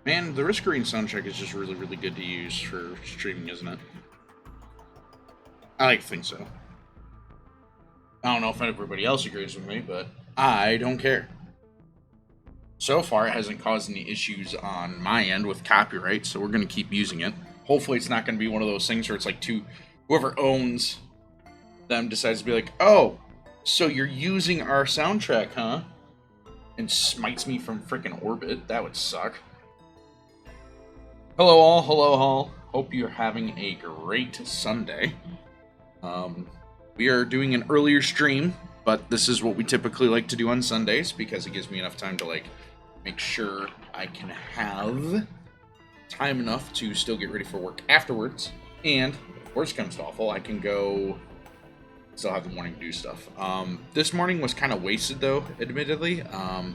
Man, the Risk Green soundtrack is just really, really good to use for streaming, isn't it? I like to think so. I don't know if everybody else agrees with me, but I don't care. So far, it hasn't caused any issues on my end with copyright, so we're going to keep using it. Hopefully, it's not going to be one of those things where it's like whoever owns them decides to be like, oh, so you're using our soundtrack, huh? And smites me from freaking orbit. That would suck. Hello all, hello all. Hope you're having a great Sunday. We are doing an earlier stream, but this is what we typically like to do on Sundays because it gives me enough time to make sure I can have time enough to still get ready for work afterwards. And if worst comes to awful, I can go still have the morning to do stuff. This morning was kind of wasted though, admittedly.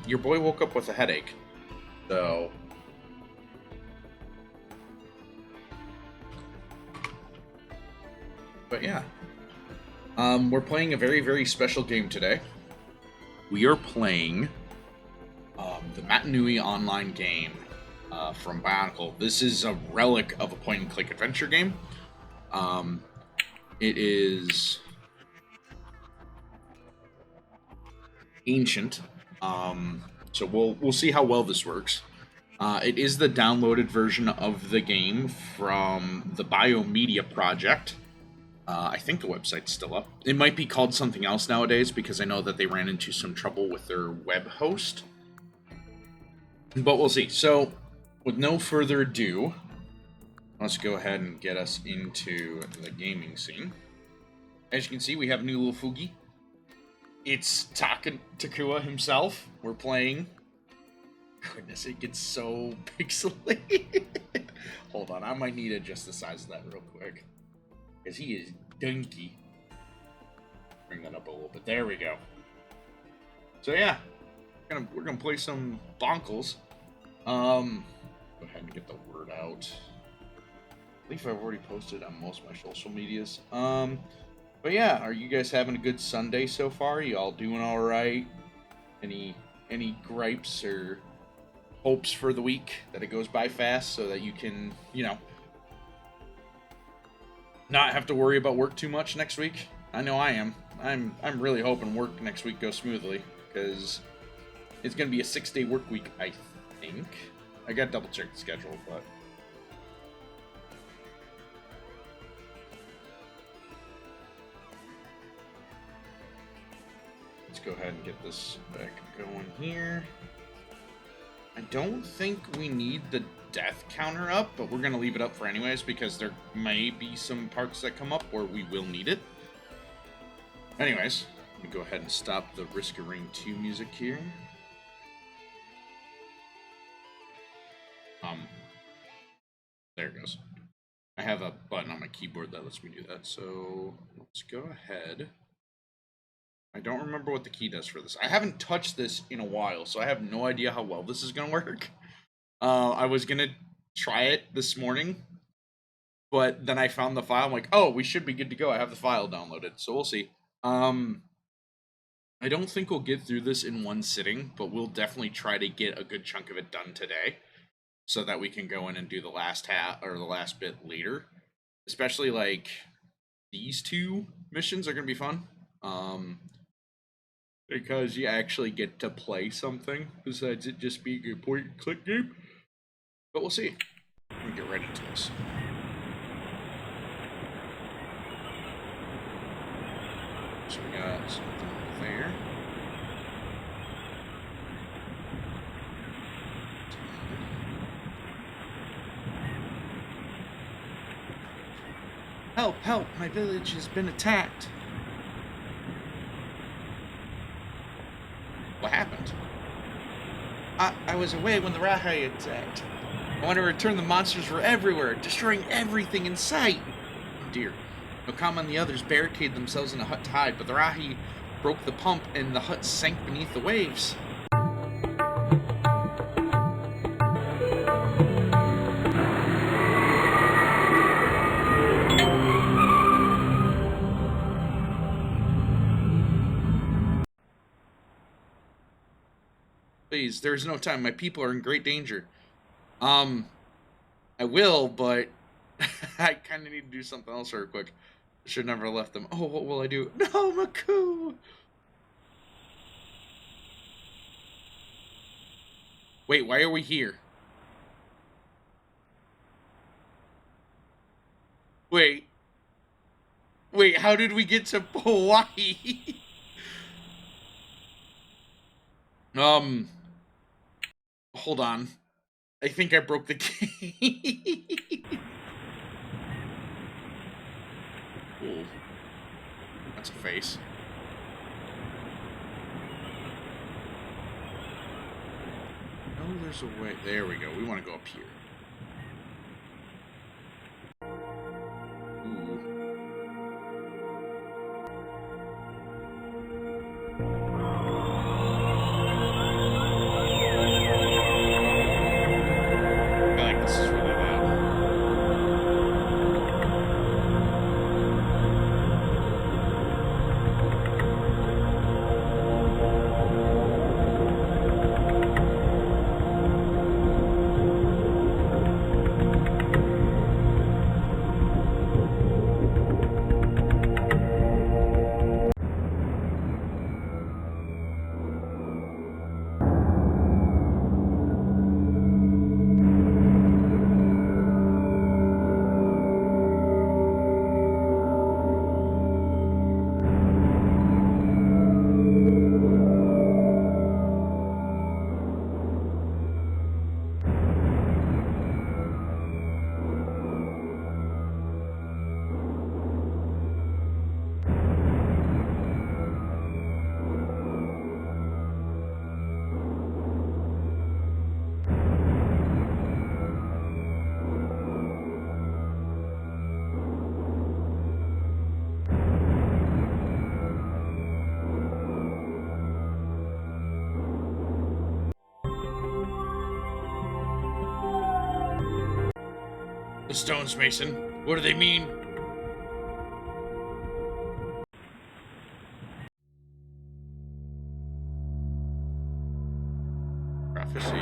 Your boy woke up with a headache, so but yeah. We're playing a very, very special game today. We are playing the Mnog online game from Bionicle. This is a relic of a point-and-click adventure game. It is ancient, so we'll see how well this works. It is the downloaded version of the game from the Biomedia project. I think the website's still up. It might be called something else nowadays because I know that they ran into some trouble with their web host. But we'll see. So, with no further ado, let's go ahead and get us into the gaming scene. As you can see, we have a new little Fugi. It's Takuaaaa himself. We're playing. Goodness, it gets so pixelated. Hold on, I might need to adjust the size of that real quick. Because he is dunky. Bring that up a little bit. There we go. So yeah, we're gonna play some Bonkles. Go ahead and get the word out. I believe I've already posted on most of my social medias. But yeah, are you guys having a good Sunday so far? You all doing all right? Any gripes or hopes for the week that it goes by fast so that you can, not have to worry about work too much next week? I know I am. I'm really hoping work next week goes smoothly because it's going to be a 6-day work week, I think. I got to double check the schedule, but let's go ahead and get this back going here. I don't think we need the death counter up, but we're going to leave it up for anyways because there may be some parts that come up where we will need it. Anyways, let me go ahead and stop the Risk of Rain 2 music here. There it goes. I have a button on my keyboard that lets me do that, so let's go ahead. I don't remember what the key does for this. I haven't touched this in a while, so I have no idea how well this is going to work. I was going to try it this morning, but then I found the file. I'm like, oh, we should be good to go. I have the file downloaded, so we'll see. I don't think we'll get through this in one sitting, but we'll definitely try to get a good chunk of it done today so that we can go in and do the last the last bit later. Especially, like, these two missions are going to be fun. Because you actually get to play something besides it just being a point-and-click game. But we'll see. Let me get right into this. So we got something there. Help, help, my village has been attacked. What happened? I was away when the Rahi attacked. I want to return. The monsters were everywhere, destroying everything in sight. Oh dear. Nokama and the others barricaded themselves in a hut to hide, but the Rahi broke the pump and the hut sank beneath the waves. Please, there is no time. My people are in great danger. I will, but I kind of need to do something else real quick. Should never have left them. Oh, what will I do? No, Maku! Wait, why are we here? Wait. Wait, how did we get to Hawaii? Hold on. I think I broke the game. Ooh. That's a face. No, there's a way. There we go. We want to go up here. The stones, Mason. What do they mean? Prophecies.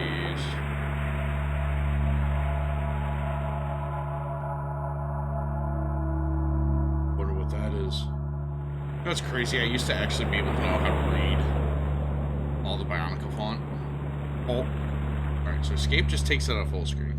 Wonder what that is. You know what's crazy? I used to actually be able to know how to read all the Bionica font. Oh. Alright, so escape just takes it off full screen.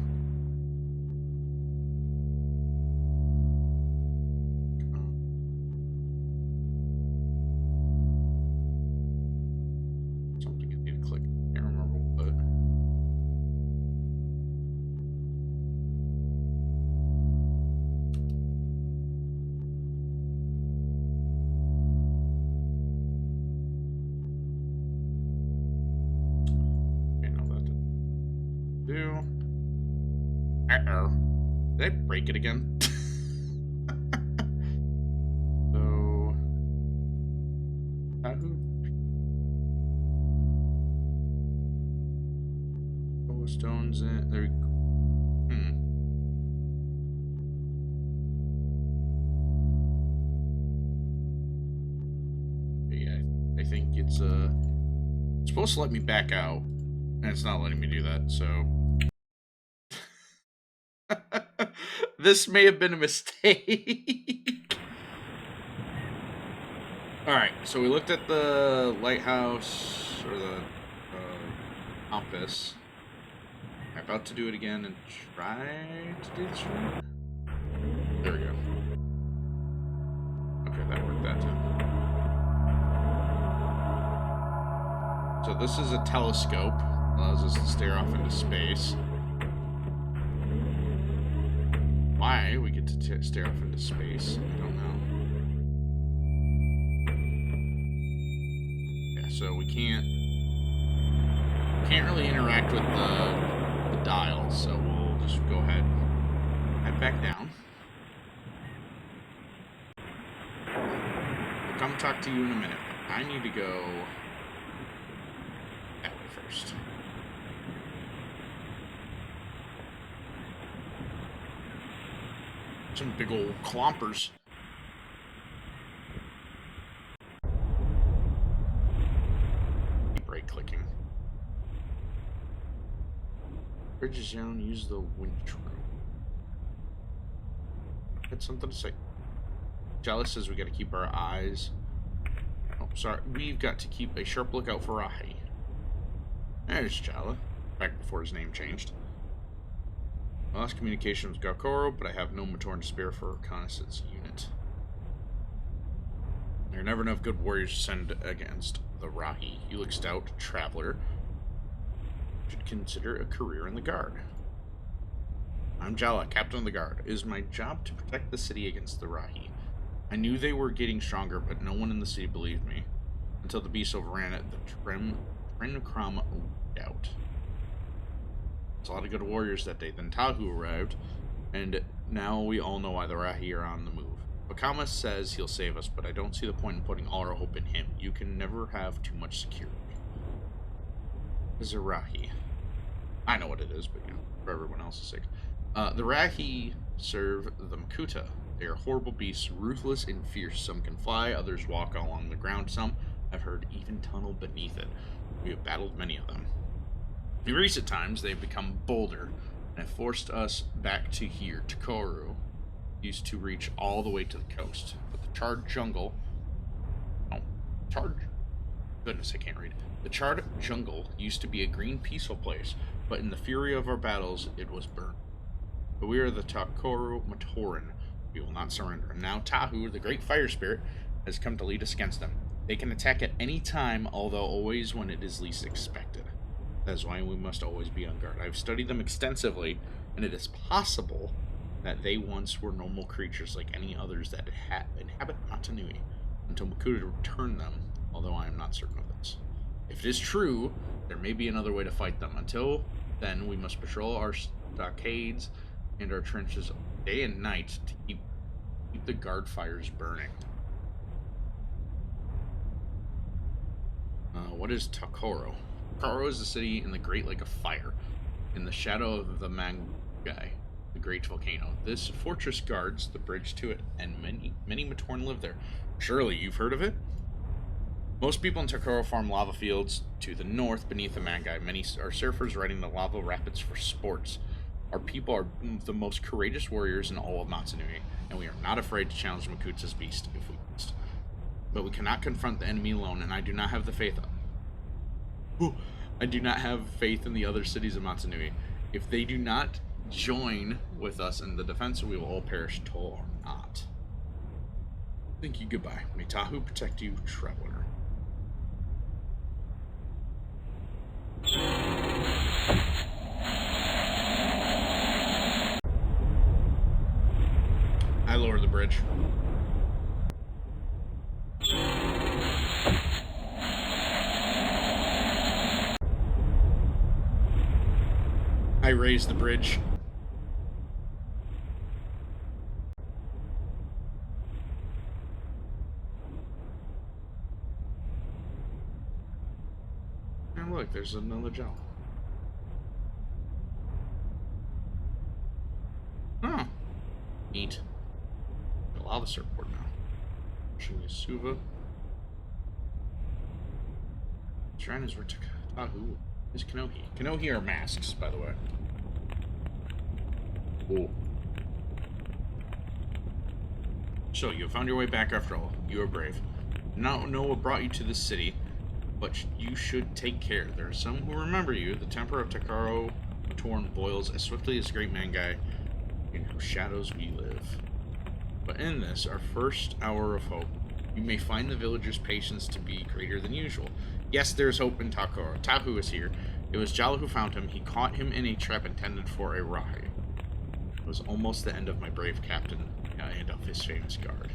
Did I break it again? So... stones in... There we go. Yeah, I think it's supposed to let me back out, and it's not letting me do that, so... This may have been a mistake. Alright, so we looked at the lighthouse, or the compass. I'm about to do it again and try to do this right. There we go. Okay, that worked that time. So this is a telescope. Allows us to stare off into space. Why we get to stare off into space, I don't know. Yeah, so we can't really interact with the dial, so we'll just go ahead, head back down. We'll come talk to you in a minute. I need to go that way first. Some big old clompers. Brake clicking. Bridge is down, use the winch room. Had something to say. Jala says we gotta keep our eyes. Oh, sorry. We've got to keep a sharp lookout for Rahi. There's Jala. Back before his name changed. I lost communication with Gakoro, but I have no Matoran to spare for a reconnaissance unit. There are never enough good warriors to send against the Rahi. You look stout, traveler. Should consider a career in the guard. I'm Jala, captain of the guard. It is my job to protect the city against the Rahi. I knew they were getting stronger, but no one in the city believed me. Until the beast overran it, the Trinocrom wiped out. There's a lot of good warriors that day. Then Tahu arrived, and now we all know why the Rahi are on the move. Bakama says he'll save us, but I don't see the point in putting all our hope in him. You can never have too much security. Is a Rahi. I know what it is, but you know, for everyone else's sake. The Rahi serve the Makuta. They are horrible beasts, ruthless and fierce. Some can fly, others walk along the ground. Some, I've heard, even tunnel beneath it. We have battled many of them. In recent times, they've become bolder and have forced us back to here. Takuaaaa used to reach all the way to the coast, but the charred jungle... Goodness, I can't read. The charred jungle used to be a green, peaceful place, but in the fury of our battles, it was burned. But we are the Takuaaaa Matoran. We will not surrender. And now Tahu, the great fire spirit, has come to lead us against them. They can attack at any time, although always when it is least expected. That is why we must always be on guard. I've studied them extensively, and it is possible that they once were normal creatures like any others that inhabit Matanui, until Makuta returned them, although I am not certain of this. If it is true, there may be another way to fight them. Until then, we must patrol our stockades and our trenches day and night to keep the guard fires burning. What is Takuaaaa? Takuaaaa is a city in the Great Lake of Fire, in the shadow of the Mnog, the great volcano. This fortress guards the bridge to it, and many Matoran live there. Surely you've heard of it? Most people in Takuaaaa farm lava fields to the north beneath the Mnog. Many are surfers riding the lava rapids for sports. Our people are the most courageous warriors in all of Matanui, and we are not afraid to challenge Makuta's beast if we must. But we cannot confront the enemy alone, and I do not have the faith. I do not have faith in the other cities of Matanui. If they do not join with us in the defense, we will all perish, toll or not. Thank you, goodbye. May Tahu protect you, traveler. I lower the bridge. I raise the bridge. And look, there's another job. Huh. Neat. Allow the surfboard now. Showing Suva. Shrine is where Tahu is. Kanohi. Kanohi are masks, by the way. Oh. So, you have found your way back after all. You are brave. Not know what brought you to this city, but you should take care. There are some who remember you. The temper of Takuaaaa Matoran boils as swiftly as great Mangai, in whose shadows we live. But in this, our first hour of hope, you may find the villagers' patience to be greater than usual. Yes, there is hope in Takuaaaa. Tahu is here. It was Jala who found him. He caught him in a trap intended for a Rahi. It was almost the end of my brave captain and of his famous guard.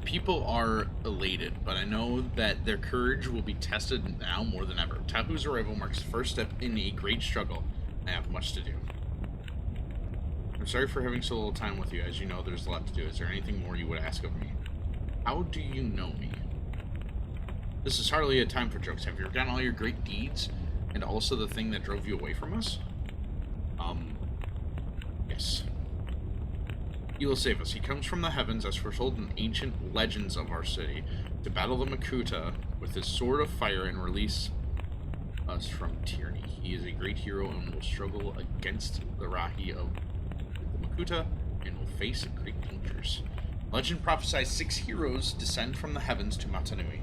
people are elated, but I know that their courage will be tested now more than ever. Taku's arrival marks the first step in a great struggle. I have much to do. I'm sorry for having so little time with you. As you know, there's a lot to do. Is there anything more you would ask of me? How do you know me? This is hardly a time for jokes. Have you forgotten all your great deeds? And also the thing that drove you away from us? Yes. He will save us. He comes from the heavens, as foretold in ancient legends of our city, to battle the Makuta with his sword of fire and release us from tyranny. He is a great hero and will struggle against the Rahi of the Makuta and will face great dangers. Legend prophesies 6 heroes descend from the heavens to Matanui,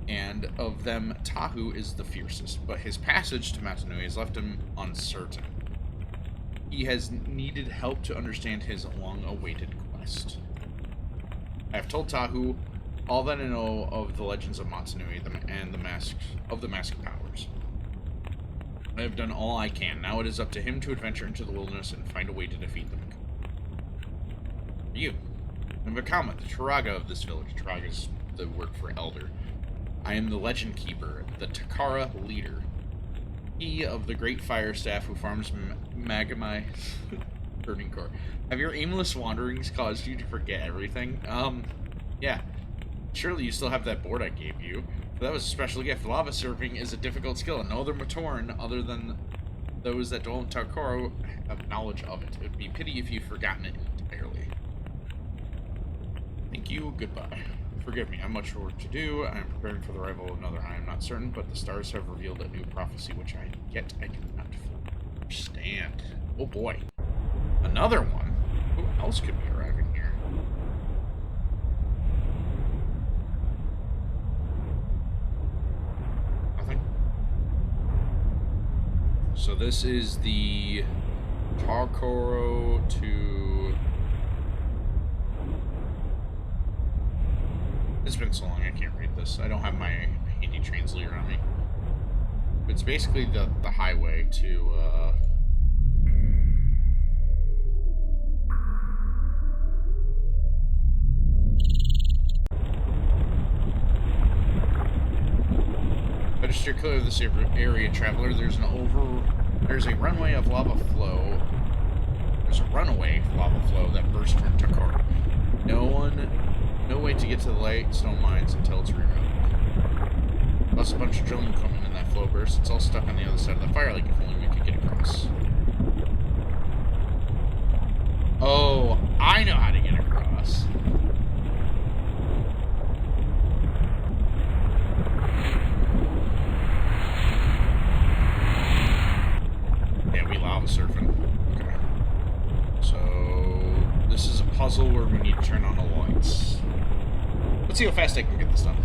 and of them Tahu is the fiercest, but his passage to Matanui has left him uncertain. He has needed help to understand his long-awaited quest. I have told Tahu all that I know of the legends of Matanui and the masked powers. I have done all I can. Now it is up to him to adventure into the wilderness and find a way to defeat them. You. I'm Vakama, the Takuaaaa of this village. Takuaaaa is the word for elder. I am the legend keeper, the Takuaaaa leader. He of the great fire staff who farms Magamai burning core. Have your aimless wanderings caused you to forget everything? Yeah. Surely you still have that board I gave you. But that was a special gift. Lava surfing is a difficult skill, and no other Matoran other than those that dwell in Takuaaaa have knowledge of it. It would be pity if you've forgotten it entirely. Thank you, goodbye. Forgive me, I have much work to do. I am preparing for the arrival of another. I am not certain, but the stars have revealed a new prophecy which I cannot understand. Oh boy. Another one? Who else could be arriving here? Nothing. So this is the Takuaaaa to... It's been so long I can't read this. I don't have my handy translator on me. It's basically the highway to better steer clear of this area, traveler. There's a runway of lava flow. There's a runaway lava flow that burst from Takuaaaa. No way to get to the light stone mines until it's rerouted. Plus a bunch of drilling equipment in that flow burst. It's all stuck on the other side of the fire lake. If only we could get across. Oh, I know how to get across. Yeah, we lava surfing. Okay. So this is a puzzle where we need to turn on the lights. Let's see how fast I can get this done.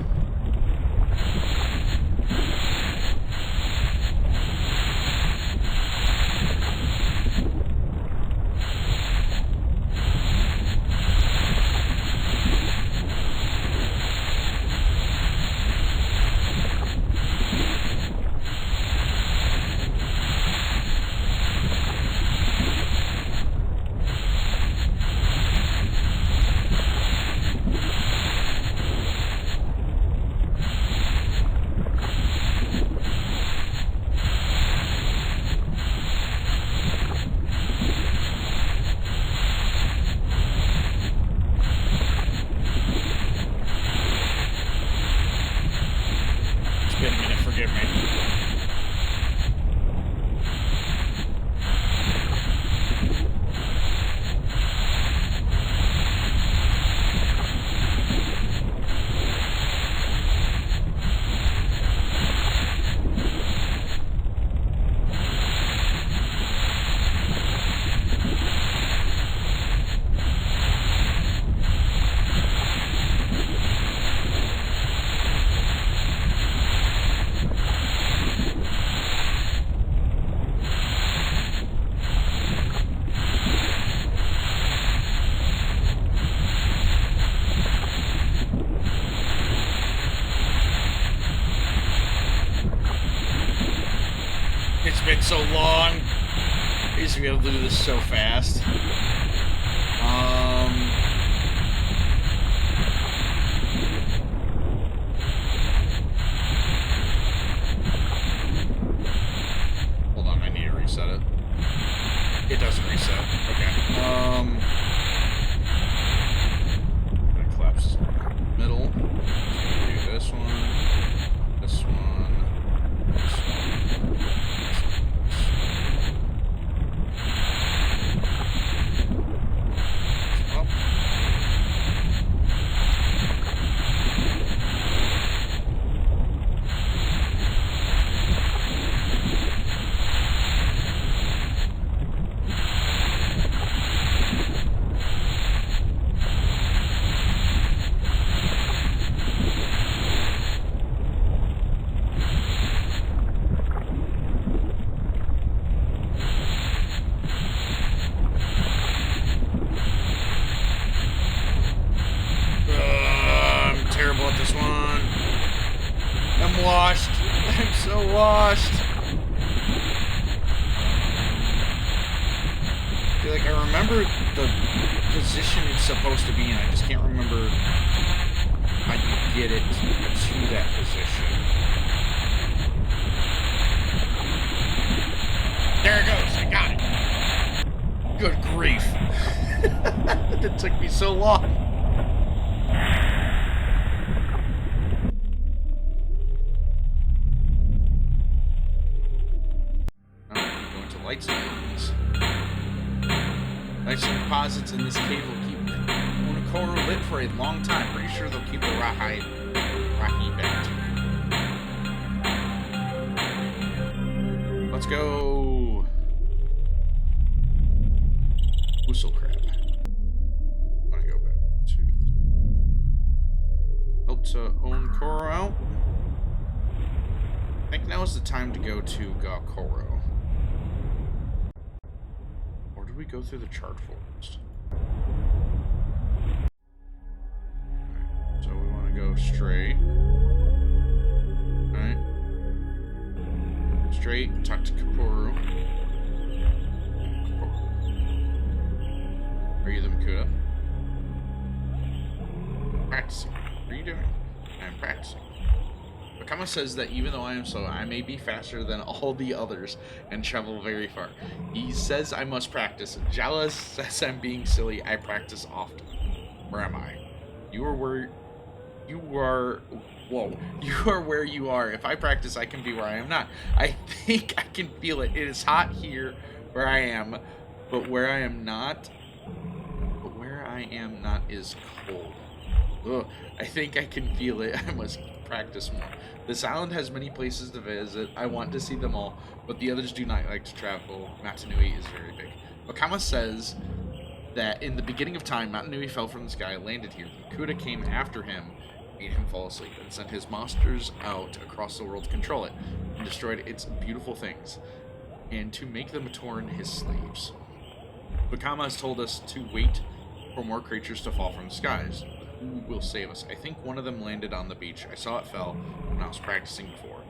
Been so long. I used to be able to do this so fast. It doesn't reset. Okay. I'm gonna collapse this middle. Do this one. This one. This one. Up. Washed. I'm so washed. I feel like I remember the position it's supposed to be in. I just can't remember how you get it to that position. There it goes. I got it. Good grief. That took me so long. Lighting deposits in this cave will keep Takuaaaa lit for a long time. Pretty sure they'll keep the Rahi back too. Let's go. Whistle crab. I'm gonna go back to Takuaaaa. I think now is the time to go to Takuaaaa. Did we go through the chart forest? Right, so we want to go straight. Alright. Straight, talk to Takuaaaa. Are you the Makuta? Practicing. What are you doing? I'm practicing. Takuaaaa says that even though I am slow, I may be faster than all the others and travel very far. He says I must practice. Jala says I'm being silly. I practice often. Where am I? You are where you are. Whoa. You are where you are. If I practice, I can be where I am not. I think I can feel it. It is hot here where I am, but where I am not is cold. Ugh. I think I can feel it. I must practice more. This island has many places to visit. I want to see them all, but the others do not like to travel. Matanui is very big. Takuaaaa says that in the beginning of time, Matanui fell from the sky, landed here. The Makuta came after him, made him fall asleep, and sent his monsters out across the world to control it, and destroyed its beautiful things, and to make them torn his slaves. Takuaaaa has told us to wait for more creatures to fall from the skies. Who will save us? I think one of them landed on the beach. I saw it fell when I was practicing before.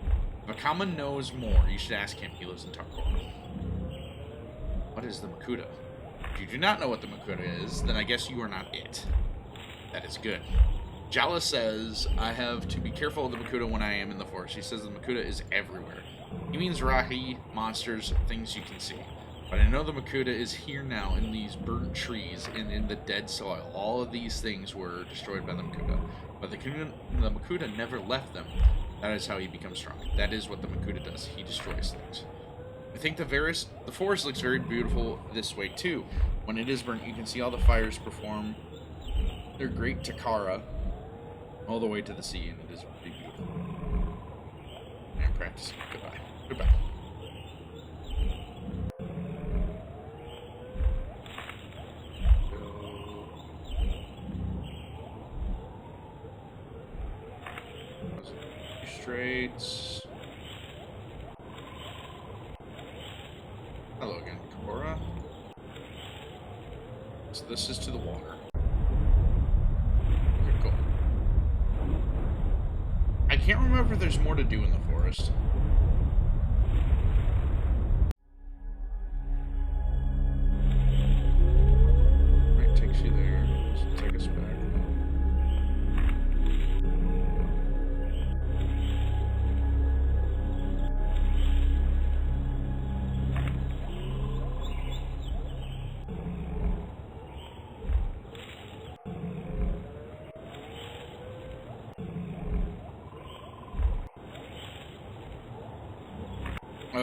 If Takuaaaa knows more, you should ask him. He lives in Takuaaaa. What is the Makuta? If you do not know what the Makuta is, then I guess you are not it. That is good. Jala says I have to be careful of the Makuta when I am in the forest. He says the Makuta is everywhere. He means Rahi, monsters, things you can see. But I know the Makuta is here now in these burnt trees and in the dead soil. All of these things were destroyed by the Makuta. But the Makuta never left them. That is how he becomes strong. That is what the Makuta does. He destroys things. I think the forest looks very beautiful this way too. When it is burnt, you can see all the fires perform their great Takuaaaa all the way to the sea, and it is really beautiful. I am practicing. Goodbye. Goodbye. Straight. Hello again, Takuaaaa. So this is to the water. Okay, cool. I can't remember if there's more to do in the forest. Right, takes you there. Let's take us back.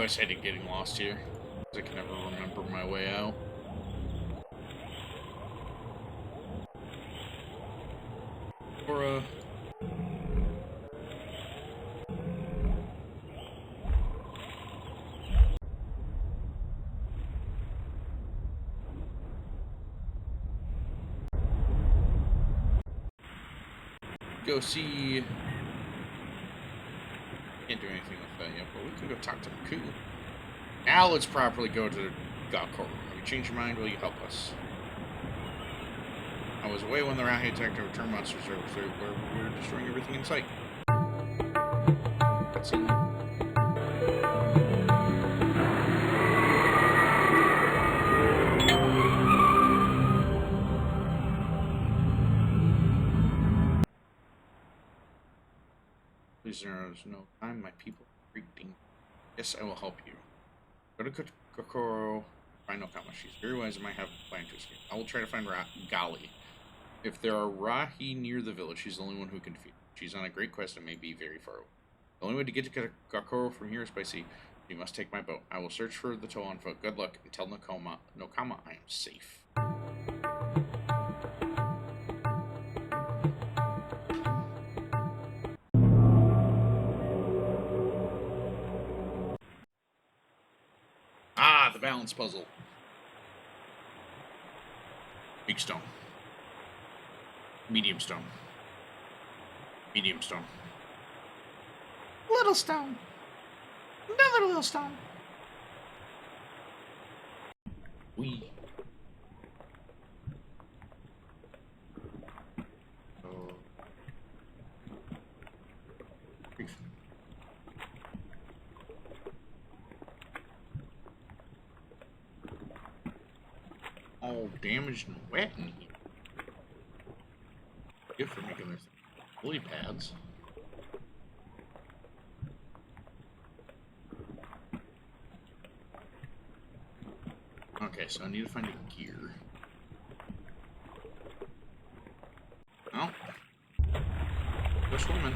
always hated getting lost here. I can never remember my way out. Or, go see... Can't do anything with that yet, but we can go talk to Takuaaaa. Now let's properly go to Takuaaaa. Have you changed your mind? Will you help us? I was away when the Rahi attacked our return monsters over where we were destroying everything in sight. Please, there is no time. My people are freaking. Yes, I will help you. Go to Takuaaaa. Find Nakama. She's very wise and might have a plan to escape. I will try to find Gali. If there are Rahi near the village, she's the only one who can defeat her. She's on a great quest and may be very far away. The only way to get to Takuaaaa from here is by sea. You must take my boat. I will search for the toll on foot. Good luck and tell Nakama I am safe. Ah, the balance puzzle. Big stone. Medium stone. Medium stone. Little stone. Another little stone. Wee. Oh. All damaged and wet in here. Good for making their lily pads. Okay, so I need to find a gear. Oh. Go swimming.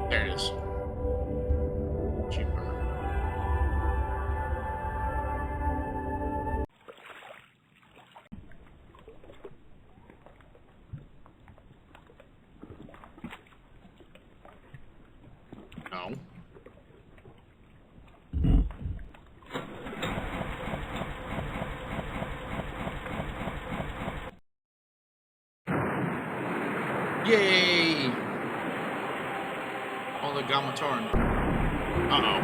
There it is. Cheaper. No. Yay! All the Gamatorn. Uh-oh.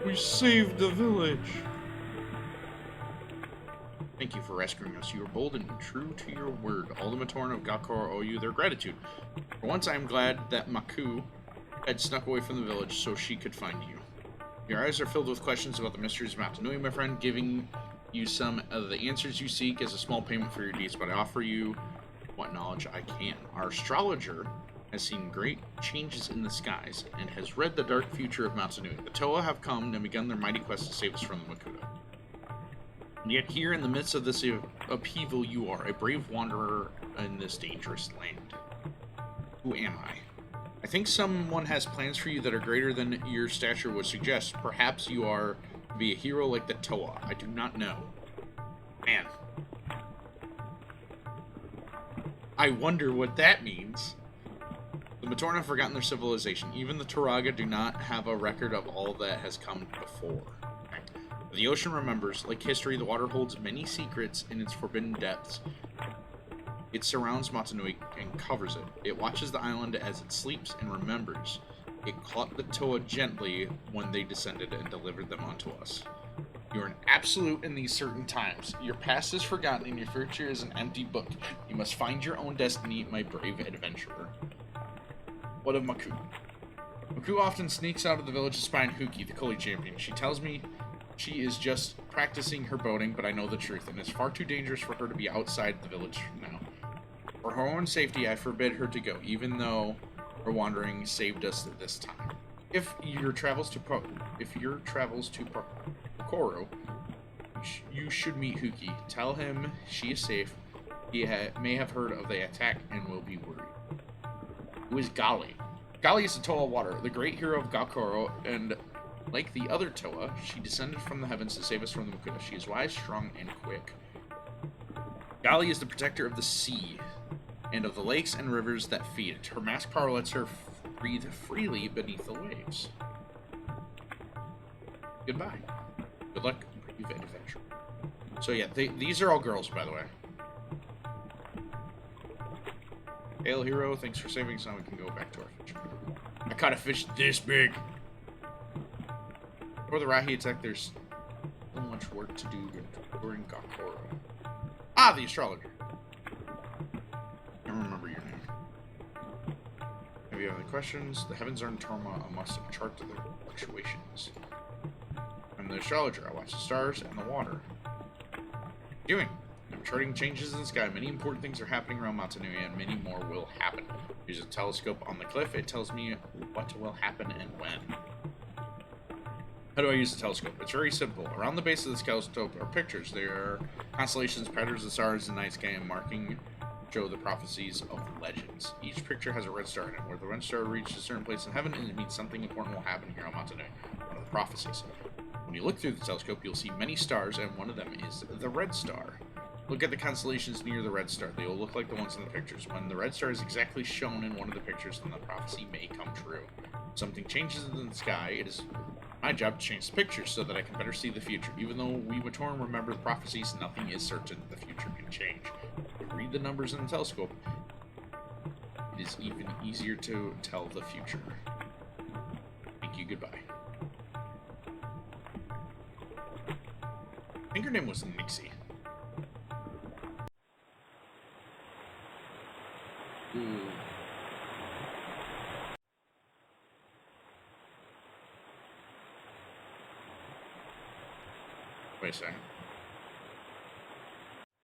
We saved the village! Thank you for rescuing us. You are bold and true to your word. All the Matoran of Takuaaaa owe you their gratitude. For once, I am glad that Maku had snuck away from the village so she could find you. Your eyes are filled with questions about the mysteries of Mount Nui, my friend, giving you some of the answers you seek as a small payment for your deeds, but I offer you what knowledge I can. Our astrologer has seen great changes in the skies, and has read the dark future of Mount Nui. The Toa have come and begun their mighty quest to save us from the Makuta. And yet here in the midst of this upheaval you are, a brave wanderer in this dangerous land. Who am I? I think someone has plans for you that are greater than your stature would suggest. Perhaps you are to be a hero like the Takuaaaa. I do not know. Man. I wonder what that means. The Matoran have forgotten their civilization. Even the Takuaaaa do not have a record of all that has come before. The ocean remembers. Like history, the water holds many secrets in its forbidden depths. It surrounds Motunui and covers it. It watches the island as it sleeps and remembers. It caught the Toa gently when they descended and delivered them unto us. You are an absolute in these certain times. Your past is forgotten and your future is an empty book. You must find your own destiny, my brave adventurer. What of Maku? Maku often sneaks out of the village to spy on Huki, the Koli champion. She tells me she is just practicing her boating, but I know the truth, and it's far too dangerous for her to be outside the village now. For her own safety, I forbid her to go, even though her wandering saved us this time. If your travels to Kokoro, you should meet Huki. Tell him she is safe. He may have heard of the attack and will be worried. Who is Gali? Gali is the Toa Water, the great hero of Gakoro, and like the other Toa, she descended from the heavens to save us from the Makuta. She is wise, strong, and quick. Gali is the protector of the sea and of the lakes and rivers that feed it. Her mask power lets her breathe freely beneath the waves. Goodbye. Good luck, brave adventure. So yeah, these are all girls, by the way. Hail, hero. Thanks for saving us. Now we can go back to our fish. I caught a fish this big. Before the Rahi attack, there's so much work to do during Gakoro. Ah, the astrologer. I don't remember your name. Have you any questions? The heavens are in turmoil. I must have a chart of their fluctuations. I'm the astrologer. I watch the stars and the water. What are you doing? I'm charting changes in the sky. Many important things are happening around Motunui, and many more will happen. There's a telescope on the cliff. It tells me what will happen and when. How do I use the telescope? It's very simple. Around the base of the telescope are pictures. There are constellations, patterns of stars in the night sky, and marking show the prophecies of legends. Each picture has a red star in it. Where the red star reaches a certain place in heaven, and it means something important will happen here on Motunui. One of the prophecies. When you look through the telescope, you'll see many stars, and one of them is the red star. Look at the constellations near the red star. They will look like the ones in the pictures. When the red star is exactly shown in one of the pictures, then the prophecy may come true. If something changes in the sky, it is my job to change the pictures so that I can better see the future. Even though we Matoran remember the prophecies, nothing is certain. The future can change. If you read the numbers in the telescope, it is even easier to tell the future. Thank you, goodbye. I think her name was Nixie. Ooh. Wait a second.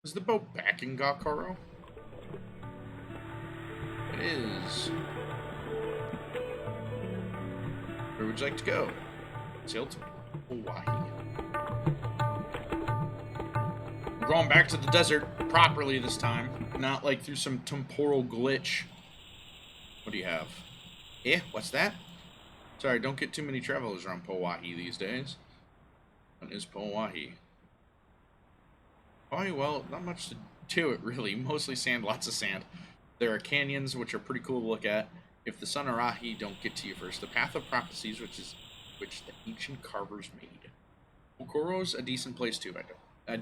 Is the boat back in Gakoro? It is. Where would you like to go? Sail to Hawaii. We're going back to the desert properly this time, not like through some temporal glitch. What do you have? Eh? What's that? Sorry, don't get too many travelers around Pauahi these days. What is Pauahi? Oh, well, not much to do it, really. Mostly sand, lots of sand. There are canyons, which are pretty cool to look at. If the Sun or Ahi don't get to you first. The Path of Prophecies, which the ancient carvers made. Okoro's a decent place, too.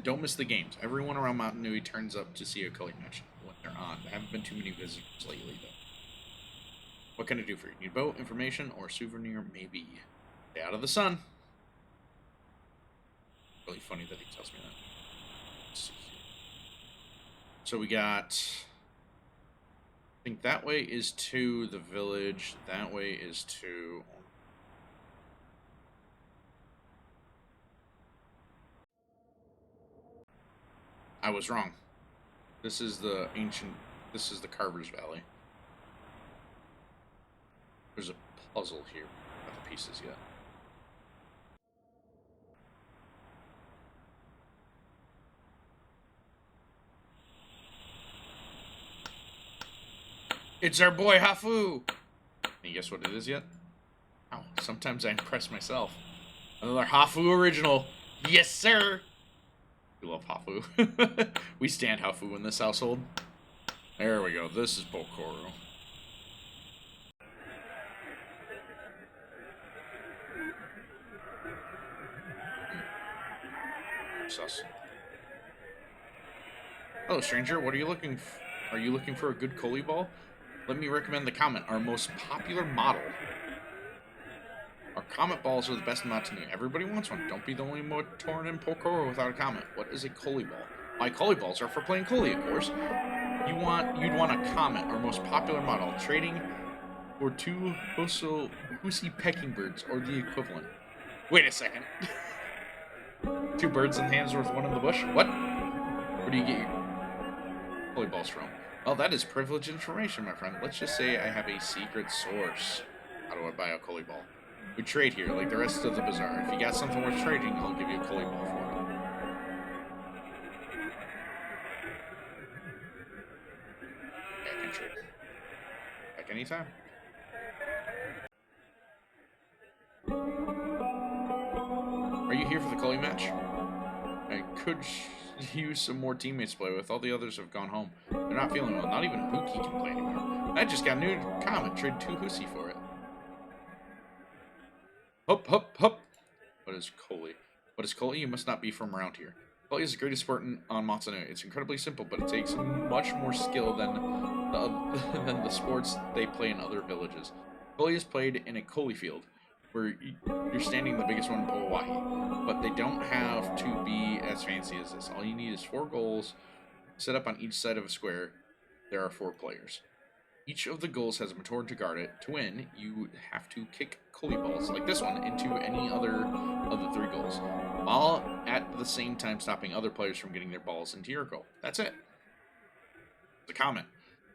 Don't miss the games. Everyone around Motunui turns up to see a Koli match when they're on. There haven't been too many visitors lately, though. What can I do for you? Need boat, information, or souvenir? Maybe. Stay out of the sun. Really funny that he tells me that. Let's see here. So we got... I think that way is to the village. That way is to... I was wrong. This is the ancient... This is the Carver's Valley. There's a puzzle here. Not the pieces yet. It's our boy Hafu! Can you guess what it is yet? Oh, sometimes I impress myself. Another Hafu original. Yes, sir! We love Hafu. We stand Hafu in this household. There we go. This is Pokoro. Sus. Hello, stranger. What are you looking for? Are you looking for a good Coley ball? Let me recommend the Comet, our most popular model. Our Comet balls are the best in Matanu. Everybody wants one. Don't be the only Motorin in Pokoro without a Comet. What is a Coley ball? My Coley balls are for playing Coley, of course. You'd want a Comet, our most popular model, trading for two Husi pecking birds, or the equivalent. Wait a second. Two birds in the hands worth one in the bush? What? Where do you get your Coley balls from? Well, that is privileged information, my friend. Let's just say I have a secret source. How do I buy a Coley ball? We trade here, like the rest of the bazaar. If you got something worth trading, I'll give you a Coley ball for it. Yeah, I can trade. Like anytime. Are you here for the Coley match? I could use some more teammates to play with. All the others have gone home. They're not feeling well. Not even Huki can play anymore. I just got a new Comet. Trade 2 Husi for it. Hup, hup, hup. What is Coley? What is Coley? You must not be from around here. Coley is the greatest sport on Matsuno. It's incredibly simple, but it takes much more skill than the sports they play in other villages. Coley is played in a Coley field, where you're standing the biggest one in Hawaii. But they don't have to be as fancy as this. All you need is 4 goals set up on each side of a square. There are 4 players. Each of the goals has a Matoran to guard it. To win, you have to kick Coley balls, like this one, into any other of the 3 goals, while at the same time stopping other players from getting their balls into your goal. That's it. The Comet.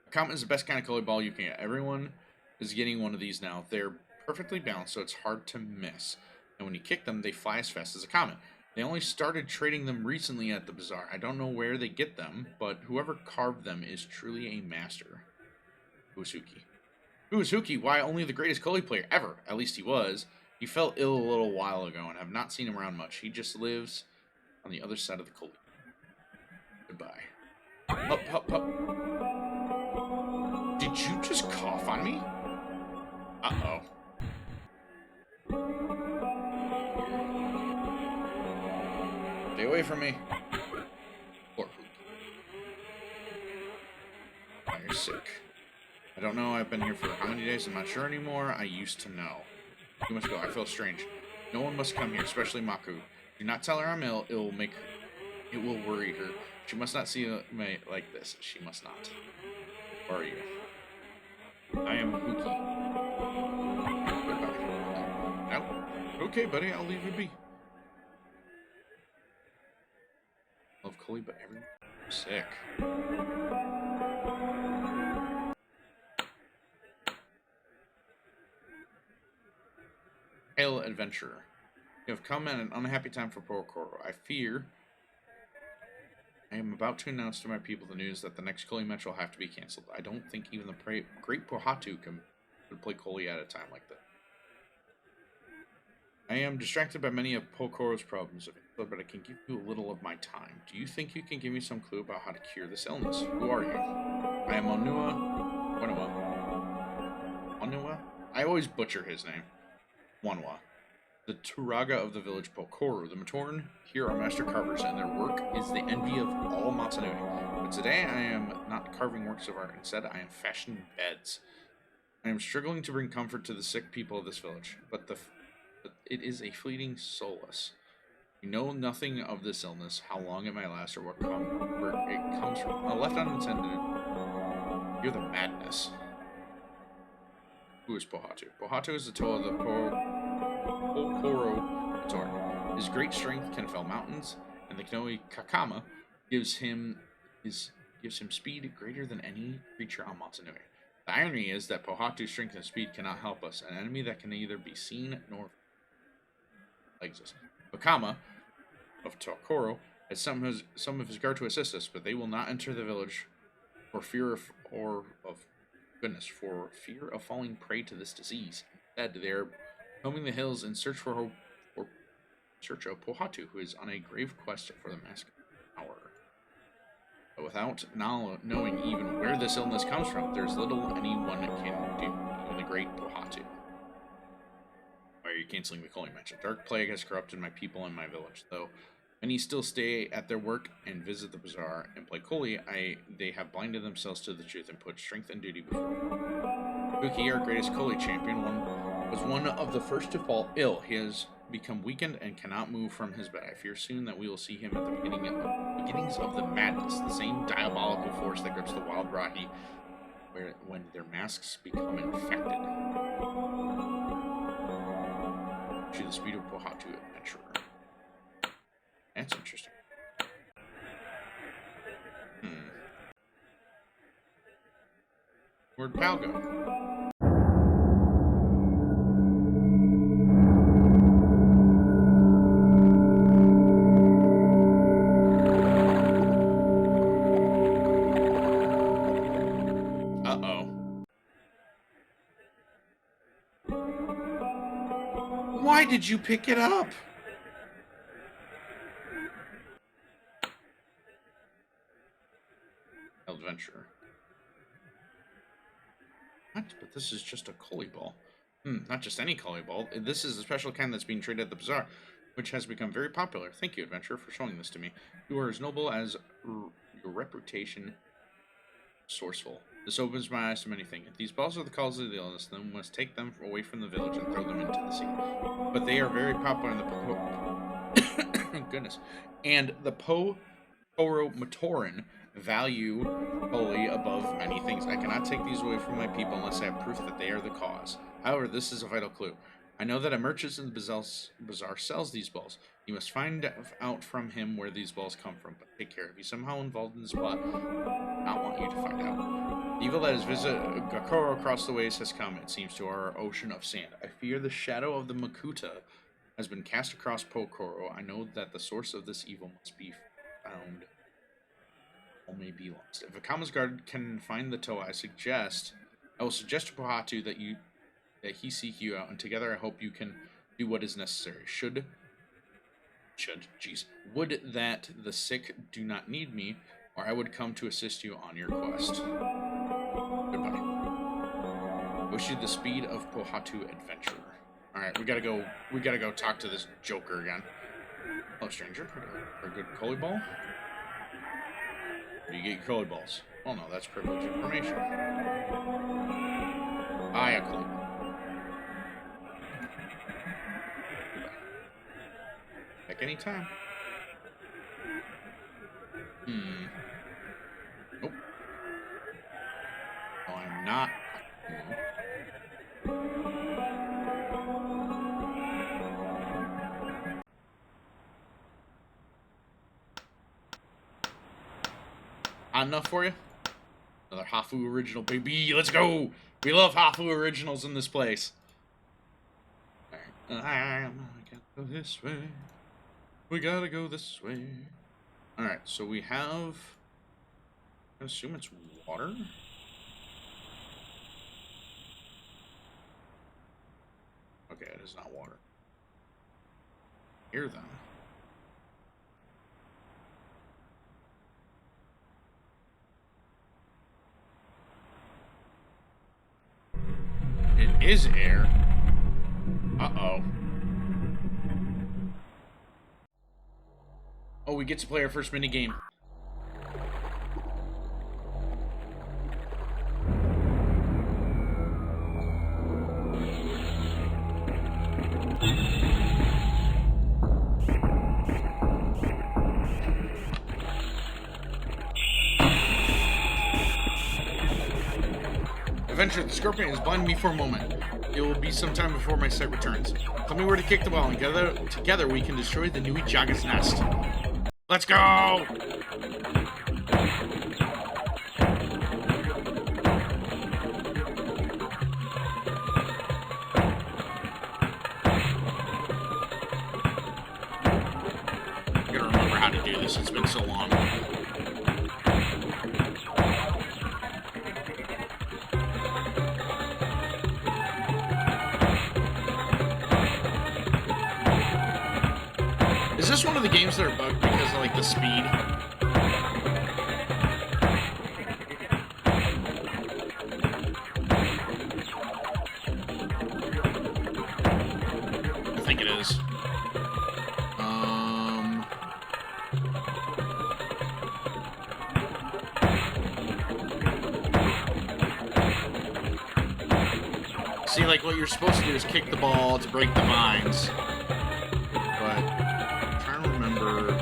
A Comet is the best kind of Coley ball you can get. Everyone is getting one of these now. They're perfectly balanced, so it's hard to miss. And when you kick them, they fly as fast as a Comet. They only started trading them recently at the bazaar. I don't know where they get them, but whoever carved them is truly a master. Usuki. Usuki, why only the greatest Coley player ever? At least he was. He fell ill a little while ago and have not seen him around much. He just lives on the other side of the Coley. Goodbye. Hup, hup, hup. Did you just cough on me? Uh-oh. Stay away from me. Poor Hoop. Oh, you're sick. I don't know. I've been here for how many days? I'm not sure anymore. I used to know. You must go. I feel strange. No one must come here, especially Maku. Do not tell her I'm ill. It will worry her. She must not see me like this. She must not. Where are you? I am Huki. Goodbye. No. Okay, buddy. I'll leave you be. Love Coley, but everyone's sick. Hail, adventurer. You have come at an unhappy time for Pokoro. I fear I am about to announce to my people the news that the next Coley match will have to be cancelled. I don't think even the great Pohatu could play Coley at a time like that. I am distracted by many of Pokoro's problems, but I can give you a little of my time. Do you think you can give me some clue about how to cure this illness? Who are you? I am Onua. I always butcher his name. Wanwa. The Turaga of the village Pokoro. The Matoran here are master carvers, and their work is the envy of all Matsunui. But today I am not carving works of art. Instead, I am fashioning beds. I am struggling to bring comfort to the sick people of this village, but it is a fleeting solace. We know nothing of this illness, how long it might last, or where it comes from. Left unintended, you're the madness. Who is Pohatu? Pohatu is the toe of the Pokoro Matoran. His great strength can fell mountains, and the Kanoi Kakama gives him speed greater than any creature on Matsunui. The irony is that Pohatu's strength and speed cannot help us, an enemy that can neither be seen nor exist. Kakama of Tokoro has some of his guard to assist us, but they will not enter the village for fear of goodness, for fear of falling prey to this disease. Instead, they're combing the hills in search for Pohatu, who is on a grave quest for the mask power. But without knowing even where this illness comes from, there's little anyone can do, even the great Pohatu. Why are you canceling the Koli match? A dark plague has corrupted my people and my village, though many still stay at their work and visit the bazaar and play Koli. They have blinded themselves to the truth and put strength and duty before them. Buki, our greatest Koli champion, was one of the first to fall ill. He has become weakened and cannot move from his bed. I fear soon that we will see him at the beginnings of the madness, the same diabolical force that grips the wild Rahi when their masks become infected. To the speed of Pohatu adventurer. That's interesting. Where'd Pal go? Why did you pick it up? Adventurer. What? But this is just a Koli ball. Not just any Koli ball. This is a special kind that's being traded at the bazaar, which has become very popular. Thank you, adventurer, for showing this to me. You are as noble as your reputation sourceful. This opens my eyes to many things. If these balls are the cause of the illness, then we must take them away from the village and throw them into the sea. But they are very popular in the goodness. And the Poro Matoran value Koli above many things. I cannot take these away from my people unless I have proof that they are the cause. However, this is a vital clue. I know that a merchant in the bazaar sells these balls. You must find out from him where these balls come from, but take care. If he's somehow involved in this plot, I not want you to find out. The evil that has visited Gakoro across the ways has come, it seems, to our ocean of sand. I fear the shadow of the Makuta has been cast across Pokoro. I know that the source of this evil must be found. All may be lost. If a Kama's guard can find the Toa, I will suggest to Pohatu that he seek you out, and together I hope you can do what is necessary. Would that the sick do not need me, or I would come to assist you on your quest. Goodbye. Wish you the speed of Pohatu adventurer. Alright, we gotta go talk to this joker again. Hello, stranger. For a good Koli ball? Where do you get your Koli balls? Oh no, that's privileged information. Buy a Koli ball. Back anytime. Nope. Oh, I'm not. Enough for you? Another Hafu original, baby. Let's go. We love Hafu originals in this place. Alright. I gotta go this way. We gotta go this way. Alright, so we have... I assume it's water? Okay, it is not water. Here then. It is air. Uh-oh. Oh, we get to play our first minigame. Adventure, the scorpion has blinded me for a moment. It will be some time before my sight returns. Tell me where to kick the ball, and together we can destroy the Nui Jaga's nest. Let's go! I gotta remember how to do this, it's been so long. Is this one of the games that are bugged because of, like, the speed? I think it is. See, like, what you're supposed to do is kick the ball to break the mines. But I'm trying to remember.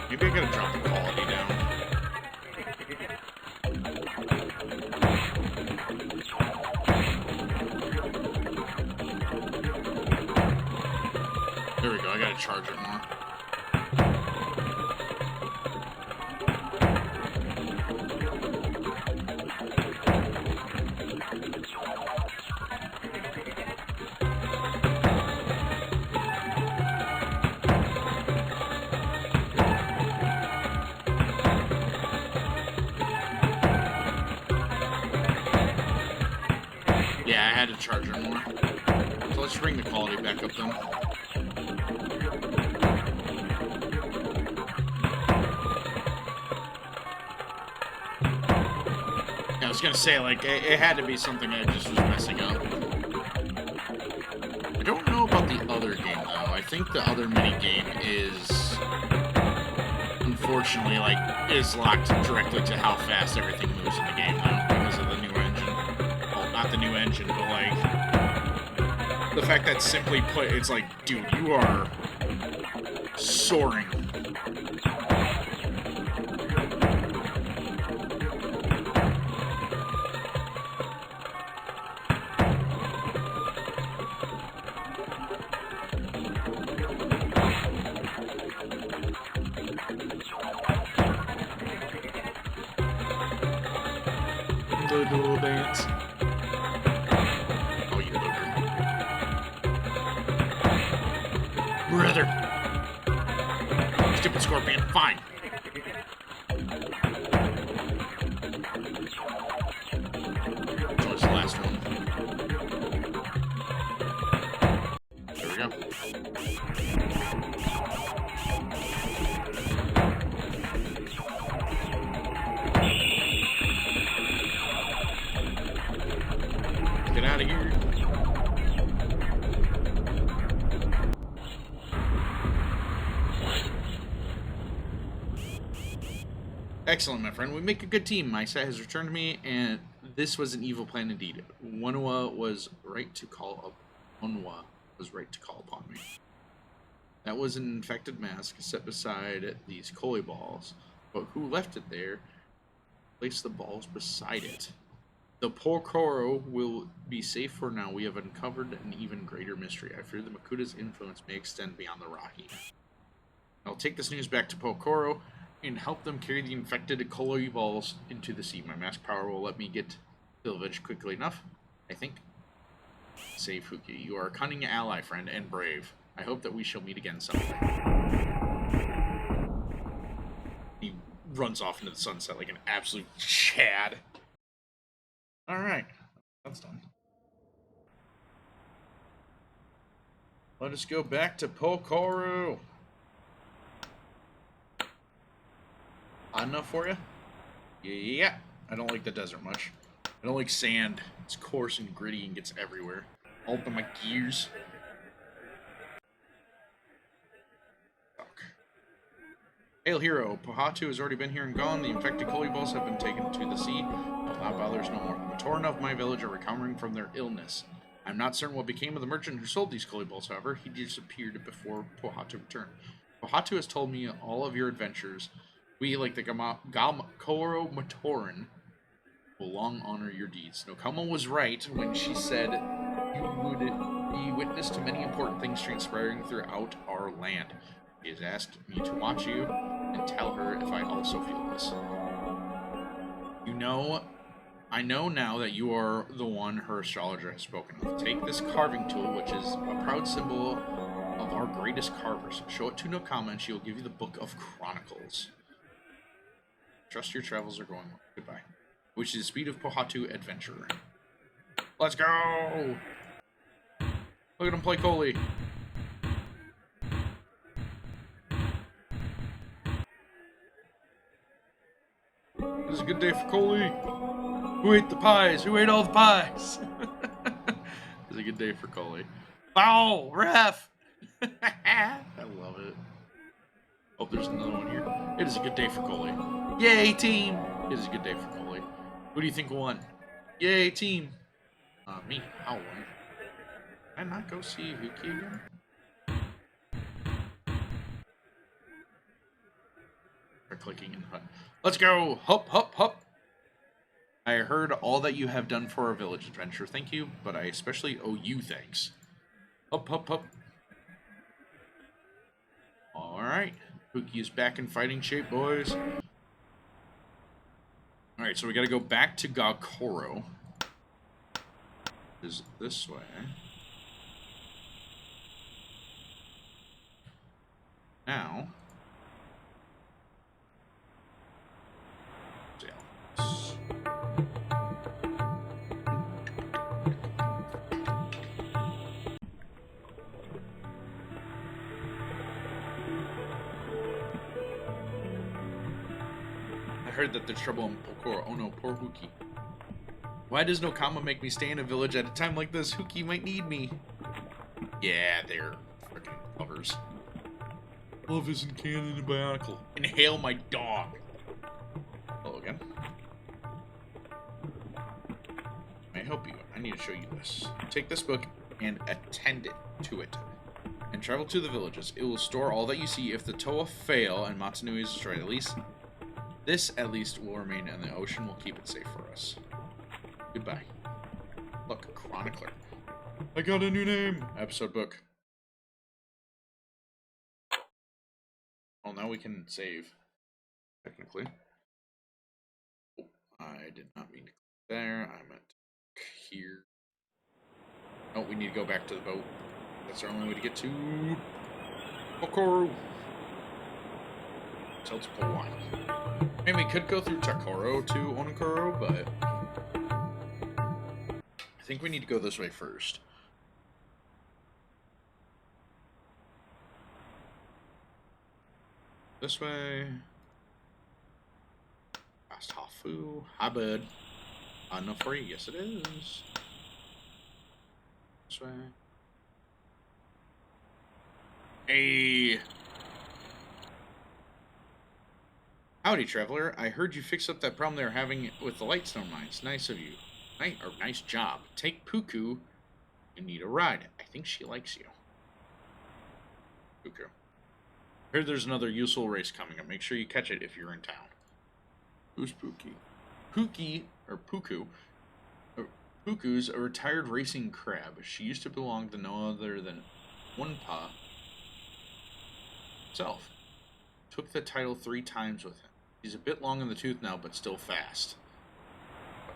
Maybe I gotta drop the quality down. There we go, I gotta charge it more. Yeah, I had to charge it more. So let's bring the quality back up then. Yeah, I was gonna say, like, it had to be something I just was messing up. I don't know about the other game, though. I think the other mini-game is, unfortunately, like, is locked directly to how fast everything moves in the game now because of the new engine. Well, not the new engine, but, like, the fact that simply put, it's like, dude, you are soaring. The little dance. Oh, you booger. Brother. Stupid scorpion. Fine. What's the last one? There we go. Get out of here. Excellent, my friend. We make a good team. My set has returned to me, and this was an evil plan indeed. Mnog was right to call upon me. That was an infected mask set beside these koi balls. But who left it there? Place the balls beside it. The Takuaaaa will be safe for now. We have uncovered an even greater mystery. I fear the Makuta's influence may extend beyond the Rocky. I'll take this news back to Takuaaaa and help them carry the infected koi balls into the sea. My mask power will let me get to the village quickly enough, I think. Say, Fuki, you are a cunning ally, friend, and brave. I hope that we shall meet again someday. He runs off into the sunset like an absolute Chad. Alright, that's done. Let us go back to Takuaaaa. Hot enough for you? Yeah. I don't like the desert much. I don't like sand. It's coarse and gritty and gets everywhere. All up in my gears. Fuck. Hail hero, Pohatu has already been here and gone. The infected koi balls have been taken to the sea. Will not bother us no more. The Matoran of my village are recovering from their illness. I'm not certain what became of the merchant who sold these koi balls, however. He disappeared before Pohatu returned. Pohatu has told me all of your adventures. We, like the Koro Matoran, will long honor your deeds. Nokama was right when she said you would be witness to many important things transpiring throughout our land. She has asked me to watch you and tell her if I also feel this. I know now that you are the one her astrologer has spoken of. Take this carving tool, which is a proud symbol of our greatest carvers. Show it to Nokama and she will give you the Book of Chronicles. Trust your travels are going well. Goodbye. Which is the speed of Pohatu adventurer. Let's go! Look at him play Coley. This is a good day for Coley. Who ate the pies? Who ate all the pies? This is a good day for Coley. Foul! Ref! I love it. Oh, there's another one here. It is a good day for Coley. Yay, team! It is a good day for Coley. Who do you think won? Yay, team! Me. I'll win. Can I not go see Huki again? Or clicking in the hut. Let's go! Hop, hop, hop! I heard all that you have done for our village adventure. Thank you, but I especially owe you thanks. Hop, hop, hop. Alright. Huki is back in fighting shape, boys. Alright, so we gotta go back to Gakoro. Is this way. Now. I heard that there's trouble in Pokoro. Oh no, poor Huki. Why does Nokama make me stay in a village at a time like this? Huki might need me. Yeah, they're freaking lovers. Love isn't canon and bionicle. Inhale my dog. Hello again. May I help you? I need to show you this. Take this book and attend to it. And travel to the villages. It will store all that you see. If the Toa fail and Matsunui is destroyed, this at least will remain, and the ocean will keep it safe for us. Goodbye. Look, Chronicler. I got a new name. Episode book. Well, now we can save. Technically. Oh, I did not mean to click there. I meant here. Oh, we need to go back to the boat. That's our only way to get to Pokoro. So let's pull one. I mean, we could go through Takoro to Onokoro, but I think we need to go this way first. This way. Past Hafu. Hi, bud. Enough for you. Yes, it is. This way. Hey. Howdy, traveler. I heard you fixed up that problem they were having with the Lightstone mines. Nice of you. Nice job. Take Puku. You need a ride. I think she likes you. Puku. Heard there's another useful race coming up. Make sure you catch it if you're in town. Who's Puki? Puku's a retired racing crab. She used to belong to no other than Wonpa himself. Took the title 3 times with him. He's a bit long in the tooth now, but still fast.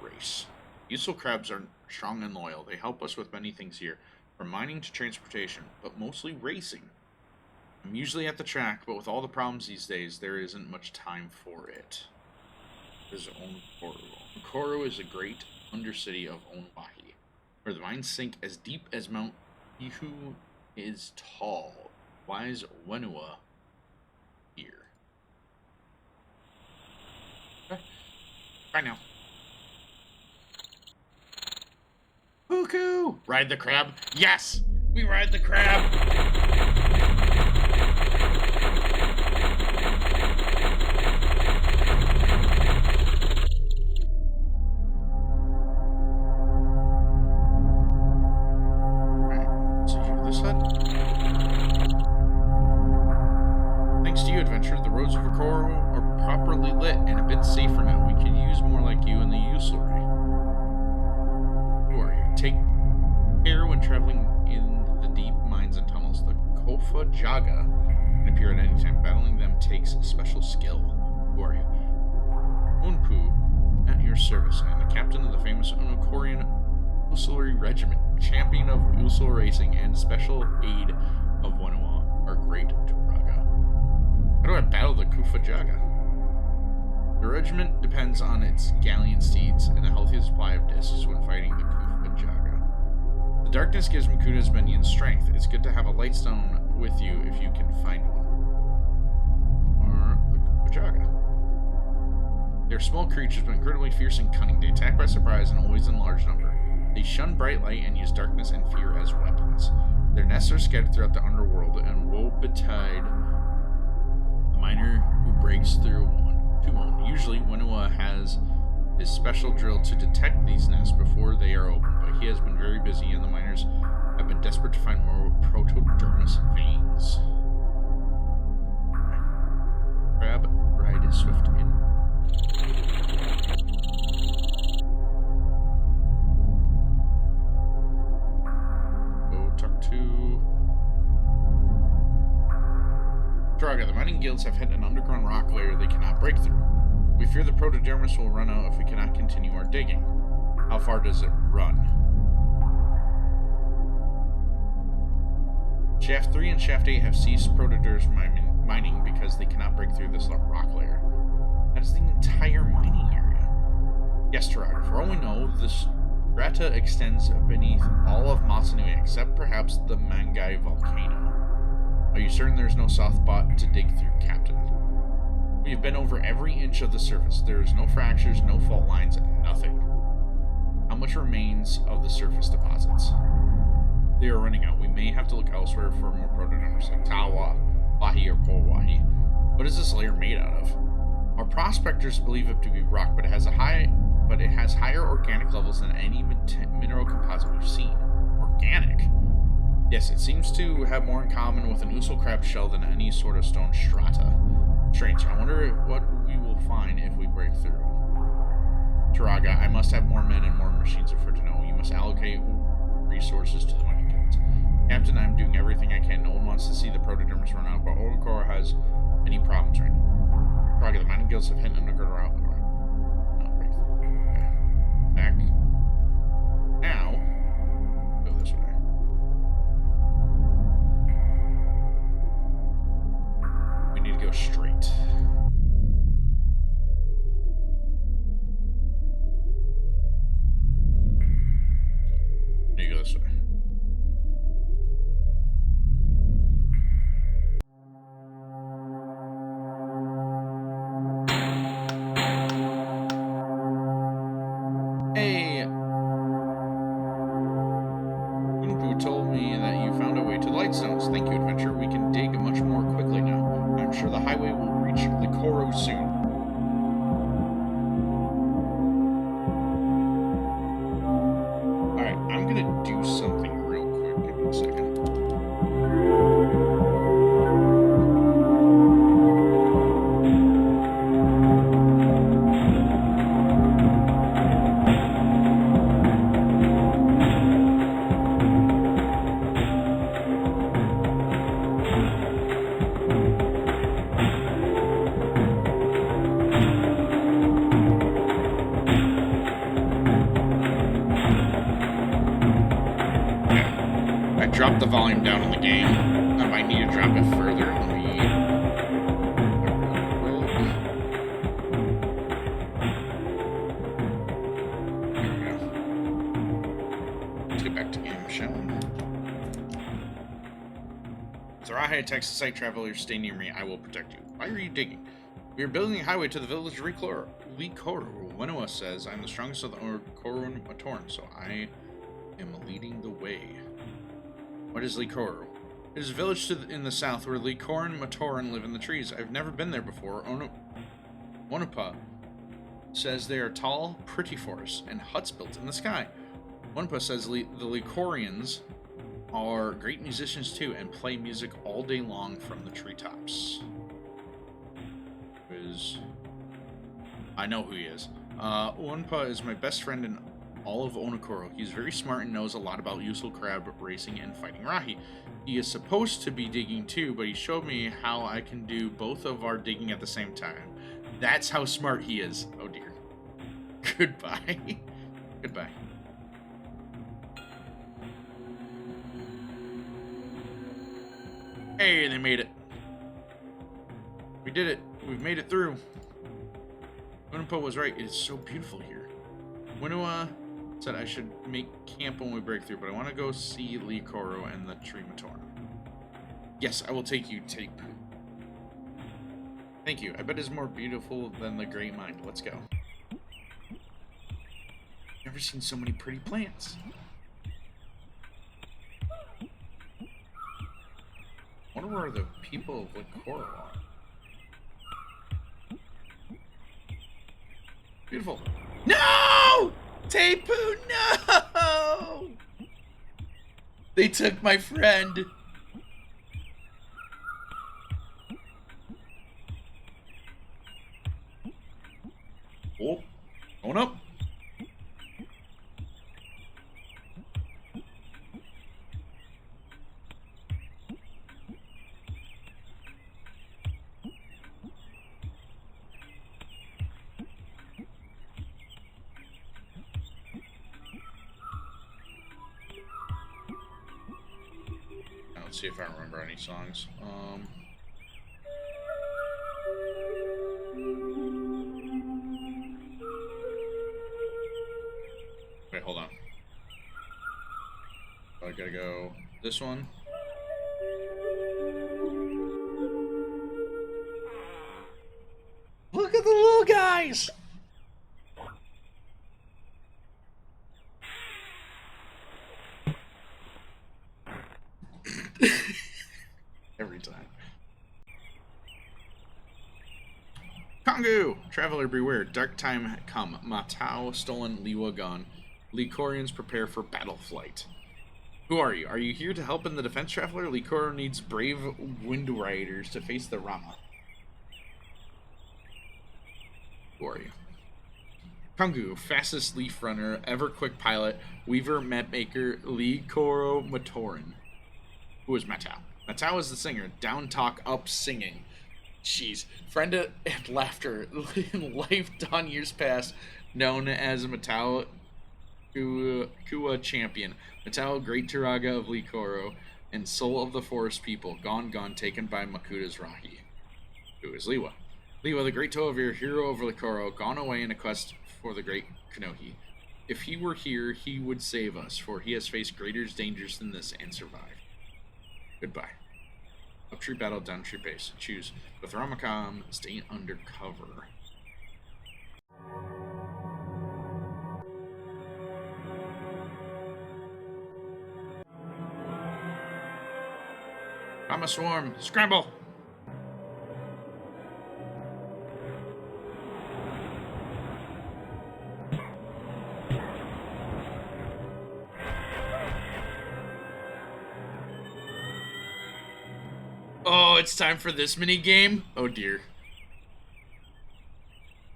A race. Useful crabs are strong and loyal. They help us with many things here, from mining to transportation, but mostly racing. I'm usually at the track, but with all the problems these days, there isn't much time for it. This is Onokoro. Onokoro is a great undercity of Onwahi, where the mines sink as deep as Mount Ihu is tall. Wise Wenua here. Okay. Bye now. Puku! Ride the crab. Yes! We ride the crab! Jaga can appear at any time. Battling them takes special skill. Who are you? Unpu, at your service. I am the captain of the famous Onokorian Usulary Regiment, champion of Usul racing, and special aid of Wenua, our great Turaga. How do I battle the Kufa Jaga? The regiment depends on its galleon steeds and a healthy supply of discs when fighting the Kufa Jaga. The darkness gives Makuda's minions strength. It's good to have a light stone with you if you can find one. Or the Bajaga. They're small creatures, but incredibly fierce and cunning. They attack by surprise and always in large number. They shun bright light and use darkness and fear as weapons. Their nests are scattered throughout the underworld, and woe betide the miner who breaks through one. Usually, Winua has his special drill to detect these nests before they are opened, but he has been very busy, and the miners have been desperate to find more protodermis veins. Crab ride swift in. Takuaaaa, the mining guilds have hit an underground rock layer they cannot break through. We fear the protodermis will run out if we cannot continue our digging. How far does it run? Shaft 3 and Shaft 8 have ceased protodermis mining because they cannot break through this rock layer. That is the entire mining area. Yes, Takuaaaa, for all we know, this strata extends beneath all of Masanui except perhaps the Mangai volcano. Are you certain there's no soft spot to dig through, Captain? We have been over every inch of the surface. There is no fractures, no fault lines, nothing. How much remains of the surface deposits? They are running out. We may have to look elsewhere for more protodermis like Takuaaaa, Wahi, or Powahi. What is this layer made out of? Our prospectors believe it to be rock, but it has higher organic levels than any mineral composite we've seen. Organic? Yes, it seems to have more in common with an Usul crab shell than any sort of stone strata. Strange. I wonder what we will find if we break through. Takuaaaa, I must have more men and more machines for to know. You must allocate resources to the mining guilds. Captain, I'm doing everything I can. No one wants to see the protodermis run out, but Onokoro has any problems right now. Takuaaaa, the mining guilds have hit an underground route. Not break through. Okay. Back. Now, go this way. We need to go straight. Need to go this way. Hey! Unpu told me that you found a way to the light stones. Thank you, adventurer. We can dig much more quickly now. I'm sure the highway will reach Likoro soon. Alright, I'm gonna do something real quick. Give me a second. Drop the volume down in the game. I might need to drop it further. Let me... There we go. Let's get back to game, shall we? Zarahi attacks the site traveler. Stay near me. I will protect you. Why are you digging? We are building a highway to the village of Likoro. Winua says I'm the strongest of the Korun Matoran, so I am leading the way. What is Likoro? It is a village in the south where Likoran Matoran live in the trees. I've never been there before. Wonapa says they are tall, pretty forests, and huts built in the sky. Wonapa says the Likorians are great musicians too, and play music all day long from the treetops. I know who he is. Wonpa is my best friend in all of Onokoro. He's very smart and knows a lot about Usul crab racing and fighting Rahi. He is supposed to be digging too, but he showed me how I can do both of our digging at the same time. That's how smart he is. Oh dear. Goodbye. Goodbye. Hey, they made it. We did it. We've made it through. Winua was right. It is so beautiful here. Winua Said I should make camp when we break through, but I want to go see Lee Koro and the Tree Matoran. Yes, I will take you, Tape. Thank you. I bet it's more beautiful than the Great Mind. Let's go. Never seen so many pretty plants. I wonder where the people of Lee Koro are. Beautiful. No! Tapu, no! They took my friend. Oh, going up. Let's see if I remember any songs. Wait, hold on. I gotta go this one. Look at the little guys! Every time. Kongu! Traveler beware, dark time come. Matao stolen, Liwa gone. Likorians prepare for battle flight. Who are you? Are you here to help in the defense, Traveler? Likoro needs brave wind riders to face the Rama. Who are you? Kongu, fastest leaf runner, ever quick pilot, weaver, mapmaker, Likoro Matoran. Who is Matao? Matao is the singer. Down talk, up singing. Jeez. Friend and laughter. In life, dawn years past, known as Matao Kua champion. Matao, great Turaga of Likoro, and soul of the forest people. Gone, taken by Makuda's Rahi. Who is Liwa? Liwa, the great Toavir, hero of Likoro, gone away in a quest for the great Kanohi. If he were here, he would save us, for he has faced greater dangers than this and survived. Goodbye. Up tree battle, down tree base. Choose. With Ramakam, stay undercover. Rama swarm. Scramble! Oh, it's time for this mini game. Oh dear.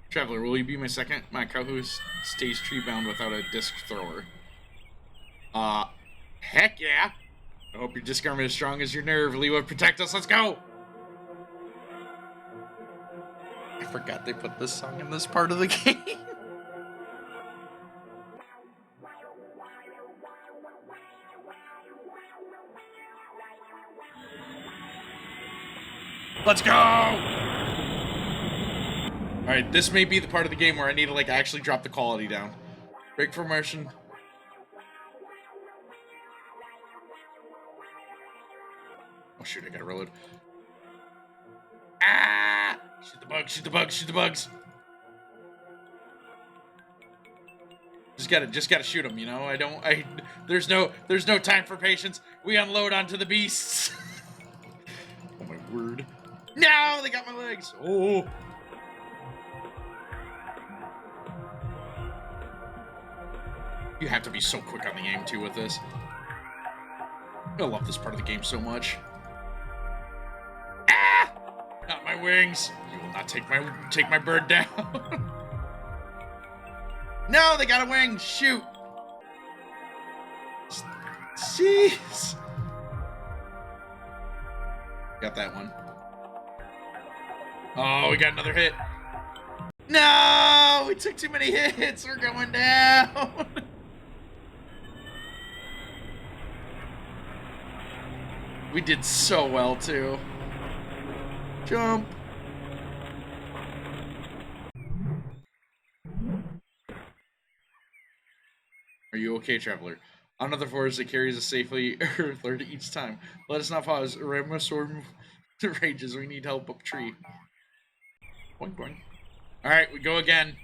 Traveler, will you be my second? My Kahu stays tree bound without a disc thrower. Heck yeah. I hope your disc arm is as strong as your nerve. Liwa, protect us. Let's go. I forgot they put this song in this part of the game. Let's go! Alright, this may be the part of the game where I need to, like, actually drop the quality down. Break formation. Oh shoot, I gotta reload. Ah! Shoot the bugs, shoot the bugs, shoot the bugs! Just gotta shoot them, you know? There's no time for patience. We unload onto the beasts. Oh my word. No, they got my legs. Oh. You have to be so quick on the aim too with this. I love this part of the game so much. Ah! Not my wings. You will not take my bird down. No, they got a wing. Shoot. Jeez. Got that one. Oh, we got another hit. No, we took too many hits. We're going down. We did so well, too. Jump. Are you okay, traveler? Another forest that carries us safely alert each time. Let us not pause. Ramastorm rages. We need help up tree. Boing, boing. Alright, we go again.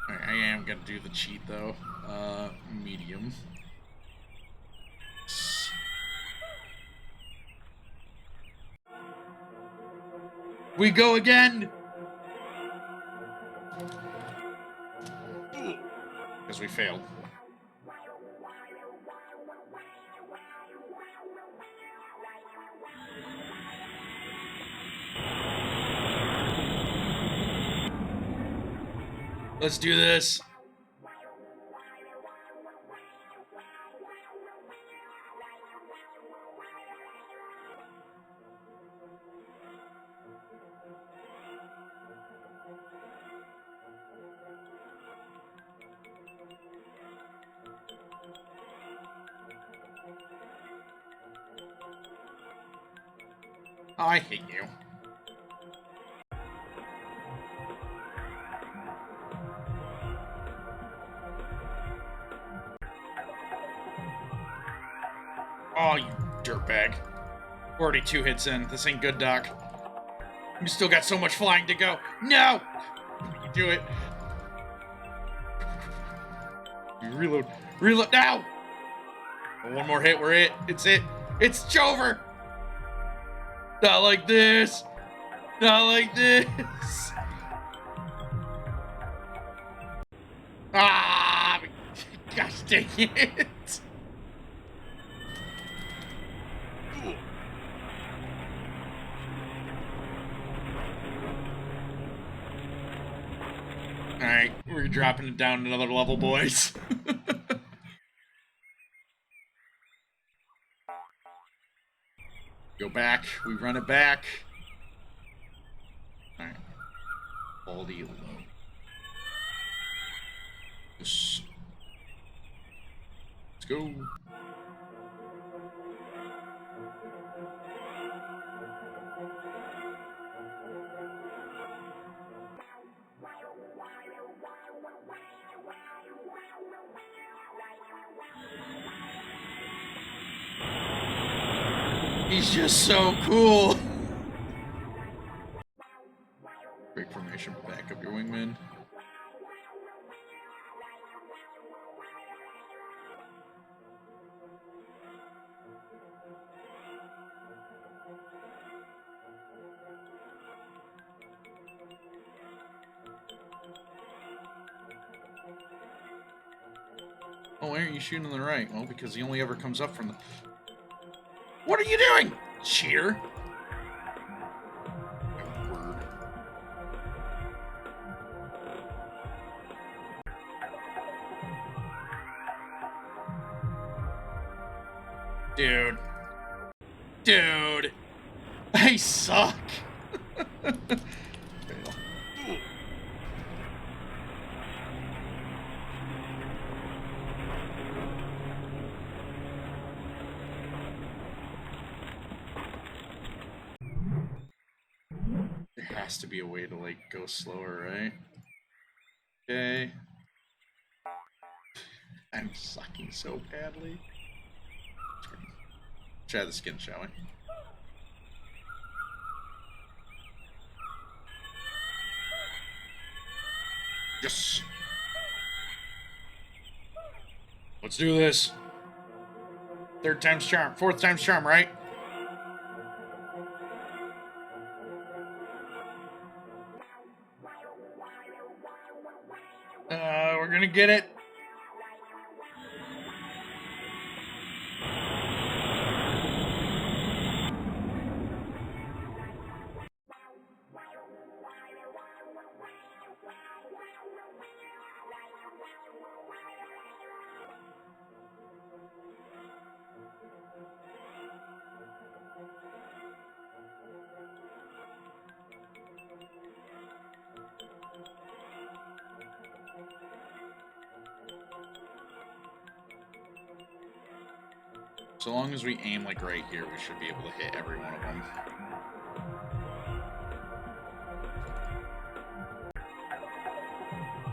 Alright, I am gonna do the cheat though. Medium. We go again! Because we failed. Let's do this. Oh, I hate you. Oh, you dirtbag. We're already 2 hits in. This ain't good, Doc. We still got so much flying to go. No! You do it. You reload. Reload now! Oh, one more hit, we're it. It's it. It's over! Not like this! Not like this! Ah! Gosh dang it! Alright, we're dropping it down another level, boys. Go back, we run it back. Alright. Quality low. Let's go. He's just so cool. Break formation, back up your wingman. Oh, why aren't you shooting on the right? Well, because he only ever comes up from the... What are you doing? Cheer. Dude. Dude. I suck. There has to be a way to, like, go slower, right? Okay. I'm sucking so badly. Try the skin, shall we? Yes! Let's do this. 3rd time's charm. 4th time's charm, right? We're gonna get it. So long as we aim, like, right here, we should be able to hit every one of them.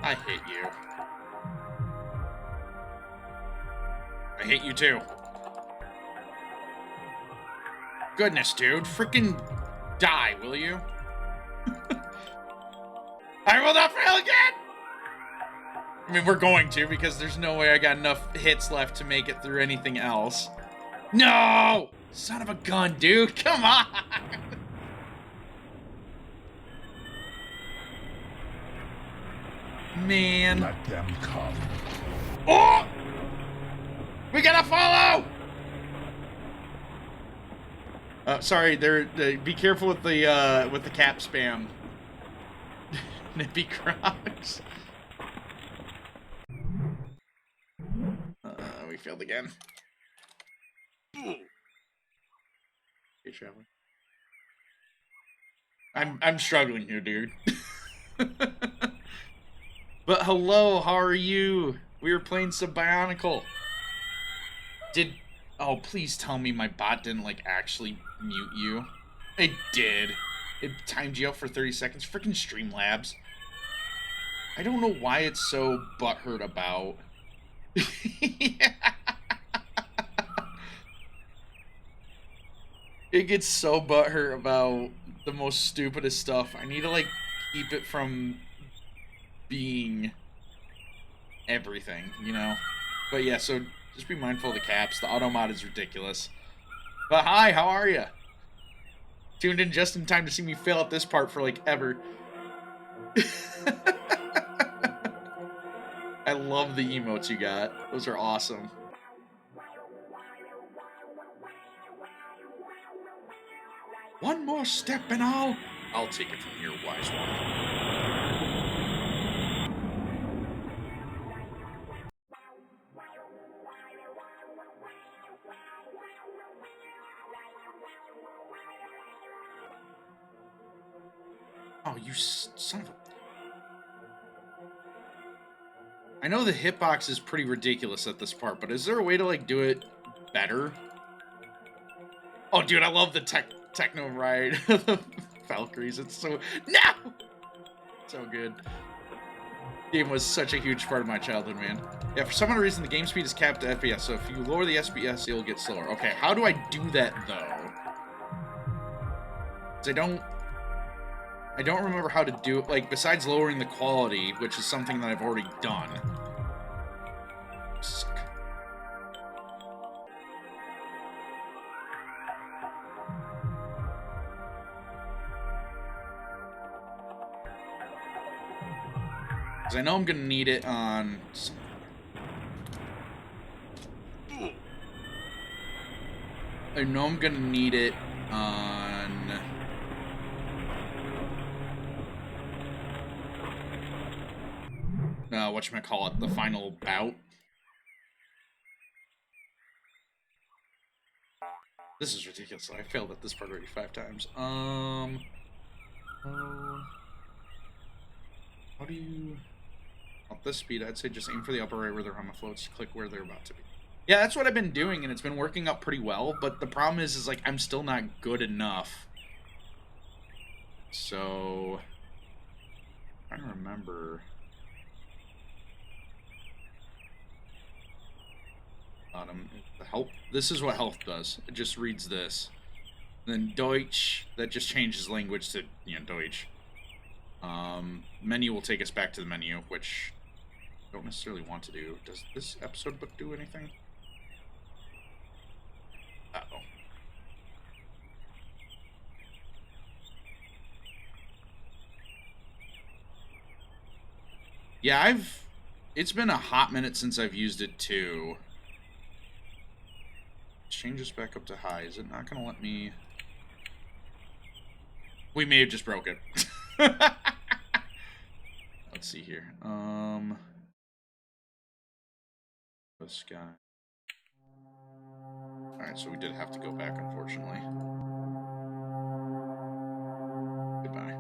I hit you. I hate you too. Goodness, dude. Freaking die, will you? I will not fail again! I mean, we're going to, because there's no way I got enough hits left to make it through anything else. No! Son of a gun, dude. Come on! Man. Let them come. Oh! We gotta follow! Sorry, be careful with the cap spam. Nippy Crocs. We failed again. Hey, traveler. I'm struggling here, dude. But hello, how are you? We were playing some Bionicle. Oh, please tell me my bot didn't, like, actually mute you. It did. It timed you out for 30 seconds. Freaking Streamlabs. I don't know why it's so butthurt about. It gets so butthurt about the most stupidest stuff. I need to, like, keep it from being everything, you know? But yeah, so just be mindful of the caps. The auto mod is ridiculous. But hi, how are you? Tuned in just in time to see me fail at this part for, like, ever. I love the emotes you got. Those are awesome. One more step and I'll take it from here, wise one. Oh, you son of a... I know the hitbox is pretty ridiculous at this part, but is there a way to, like, do it better? Oh, dude, I love the techno ride. Valkyries, it's so... No! So good. Game was such a huge part of my childhood, man. Yeah, for some odd reason, the game speed is capped at FPS, so if you lower the FPS, it'll get slower. Okay, how do I do that, though? Because I don't remember how to do it, like, besides lowering the quality, which is something that I've already done. Suck. Because I know I'm going to need it on... I know I'm going to need it on... whatchamacallit, the final bout. This is ridiculous. I failed at this part already 5 times. How do you... At this speed, I'd say just aim for the upper right where their Rama floats, click where they're about to be. Yeah, that's what I've been doing, and it's been working out pretty well, but the problem is like, I'm still not good enough. So... I'm trying to remember... The help. This is what health does. It just reads this. Then Deutsch, that just changes language to, you know, Deutsch. Menu will take us back to the menu, which I don't necessarily want to do. Does this episode book do anything? Uh-oh. Yeah, it's been a hot minute since I've used it too. Change this back up to high. Is it not gonna let me... We may have just broke it. Let's see here. This guy. Alright, so we did have to go back, unfortunately. Goodbye.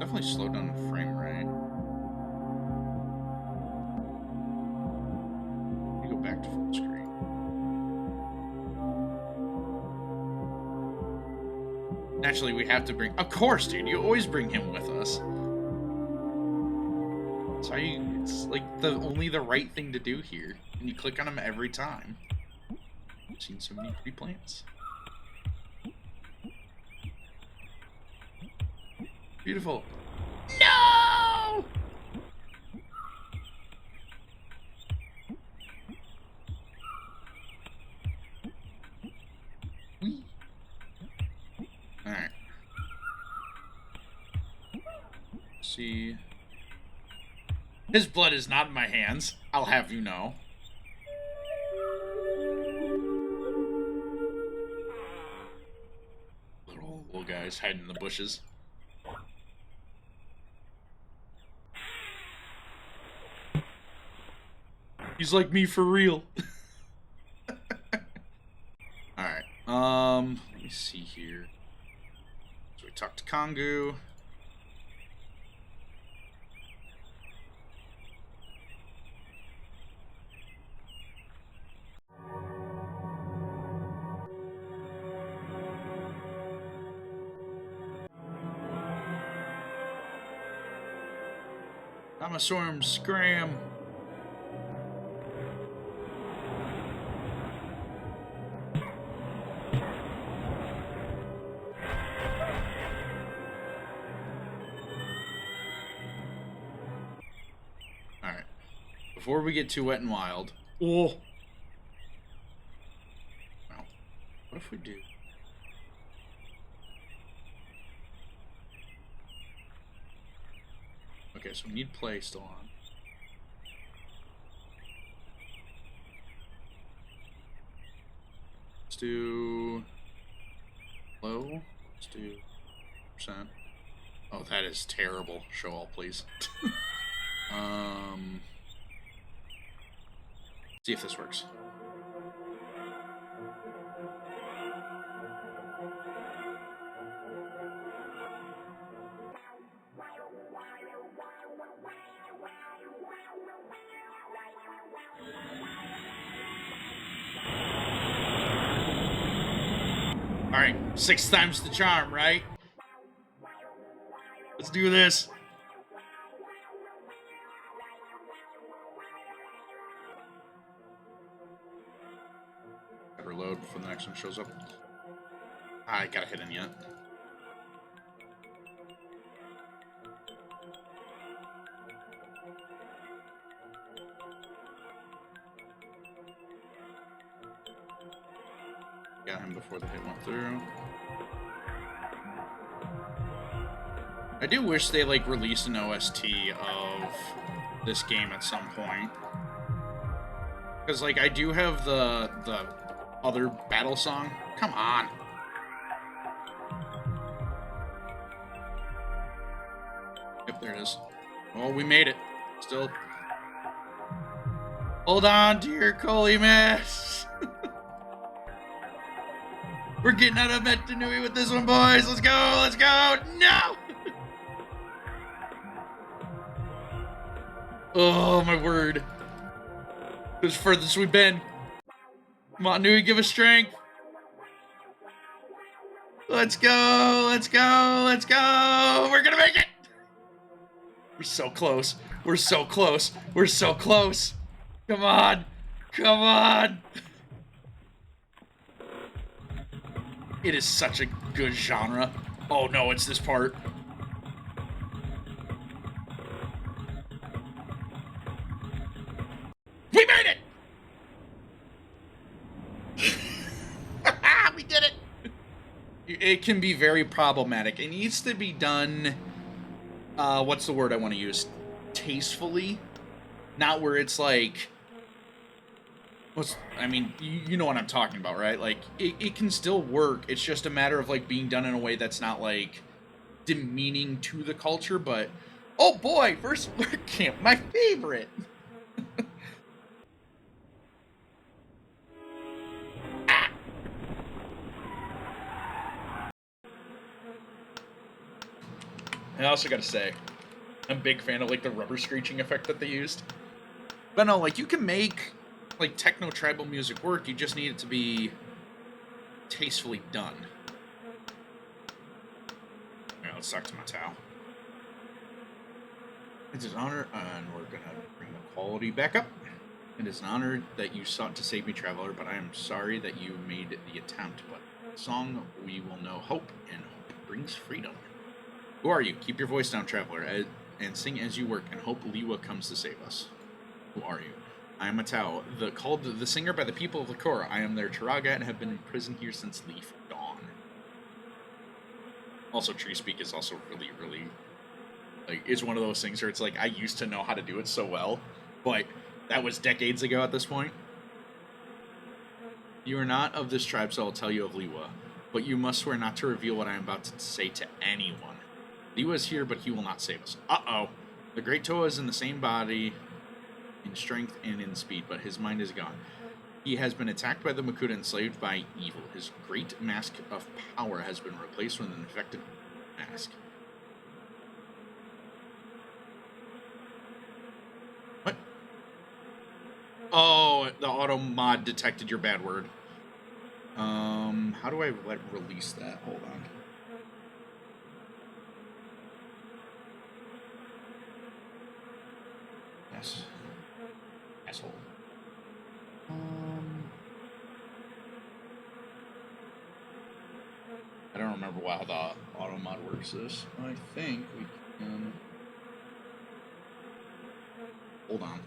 Definitely slowed down the frame rate. You go back to full screen. Naturally, we have to bring... Of course, dude. You always bring him with us. That's how you... It's like only the right thing to do here. And you click on him every time. I've seen so many pretty plants. Beautiful. No! Whee. Alright. See. His blood is not in my hands. I'll have you know. Little guys hiding in the bushes. He's like me for real. Alright. Let me see here. So we talked to Kongu. I'm a swarm, scram. Alright. Before we get too wet and wild. Oh! Well, what if we do? Okay, so we need play still on. Let's do low. Let's do percent. Oh, that is terrible. Show all, please. See if this works. Alright, 6 times the charm, right? Let's do this. Reload before the next one shows up. I gotta hit in yet. Got him before the hit went through. I do wish they like released an OST of this game at some point. Because like I do have the other battle song. Come on. Yep, there it is. Oh, we made it. Still. Hold on to your Coley mess. We're getting out of Metanui with this one, boys. Let's go. Let's go. No. Oh, my word. It was furthest we've been. Come on, Nui, give us strength. Let's go. Let's go. Let's go. We're going to make it. We're so close. We're so close. We're so close. Come on. Come on. It is such a good genre. Oh, no, it's this part. We made it! We did it! It can be very problematic. It needs to be done, what's the word I want to use? Tastefully. Not where it's like... I mean, you know what I'm talking about, right? Like, it can still work. It's just a matter of, like, being done in a way that's not, like, demeaning to the culture, but... Oh, boy! First work camp! My favorite! I also gotta say, I'm a big fan of, like, the rubber screeching effect that they used. But no, like, you can make, like, techno-tribal music work, you just need it to be tastefully done. let's talk to Matao. It's an honor, and we're gonna bring the quality back up. It is an honor that you sought to save me, traveler, but I am sorry that you made the attempt. But song, we will know hope, and hope brings freedom. Who are you? Keep your voice down, traveler, and sing as you work, and hope Liwa comes to save us. Who are you? I am Matao, called the singer by the people of the Core. I am their Takuaaaa and have been imprisoned here since Leaf Dawn. Also, Tree Speak is also really, really, like, it's one of those things where it's like, I used to know how to do it so well, but that was decades ago at this point. You are not of this tribe, so I'll tell you of Liwa, but you must swear not to reveal what I am about to say to anyone. Liwa is here, but he will not save us. Uh-oh. The Great Toa is in the same body, in strength and in speed, but his mind is gone. He has been attacked by the Makuta, enslaved by evil. His great mask of power has been replaced with an infected mask. What? Oh, the auto mod detected your bad word. How do I release that? Hold on. Yes. Asshole. I don't remember how the auto mod works this. I think we can. Hold on.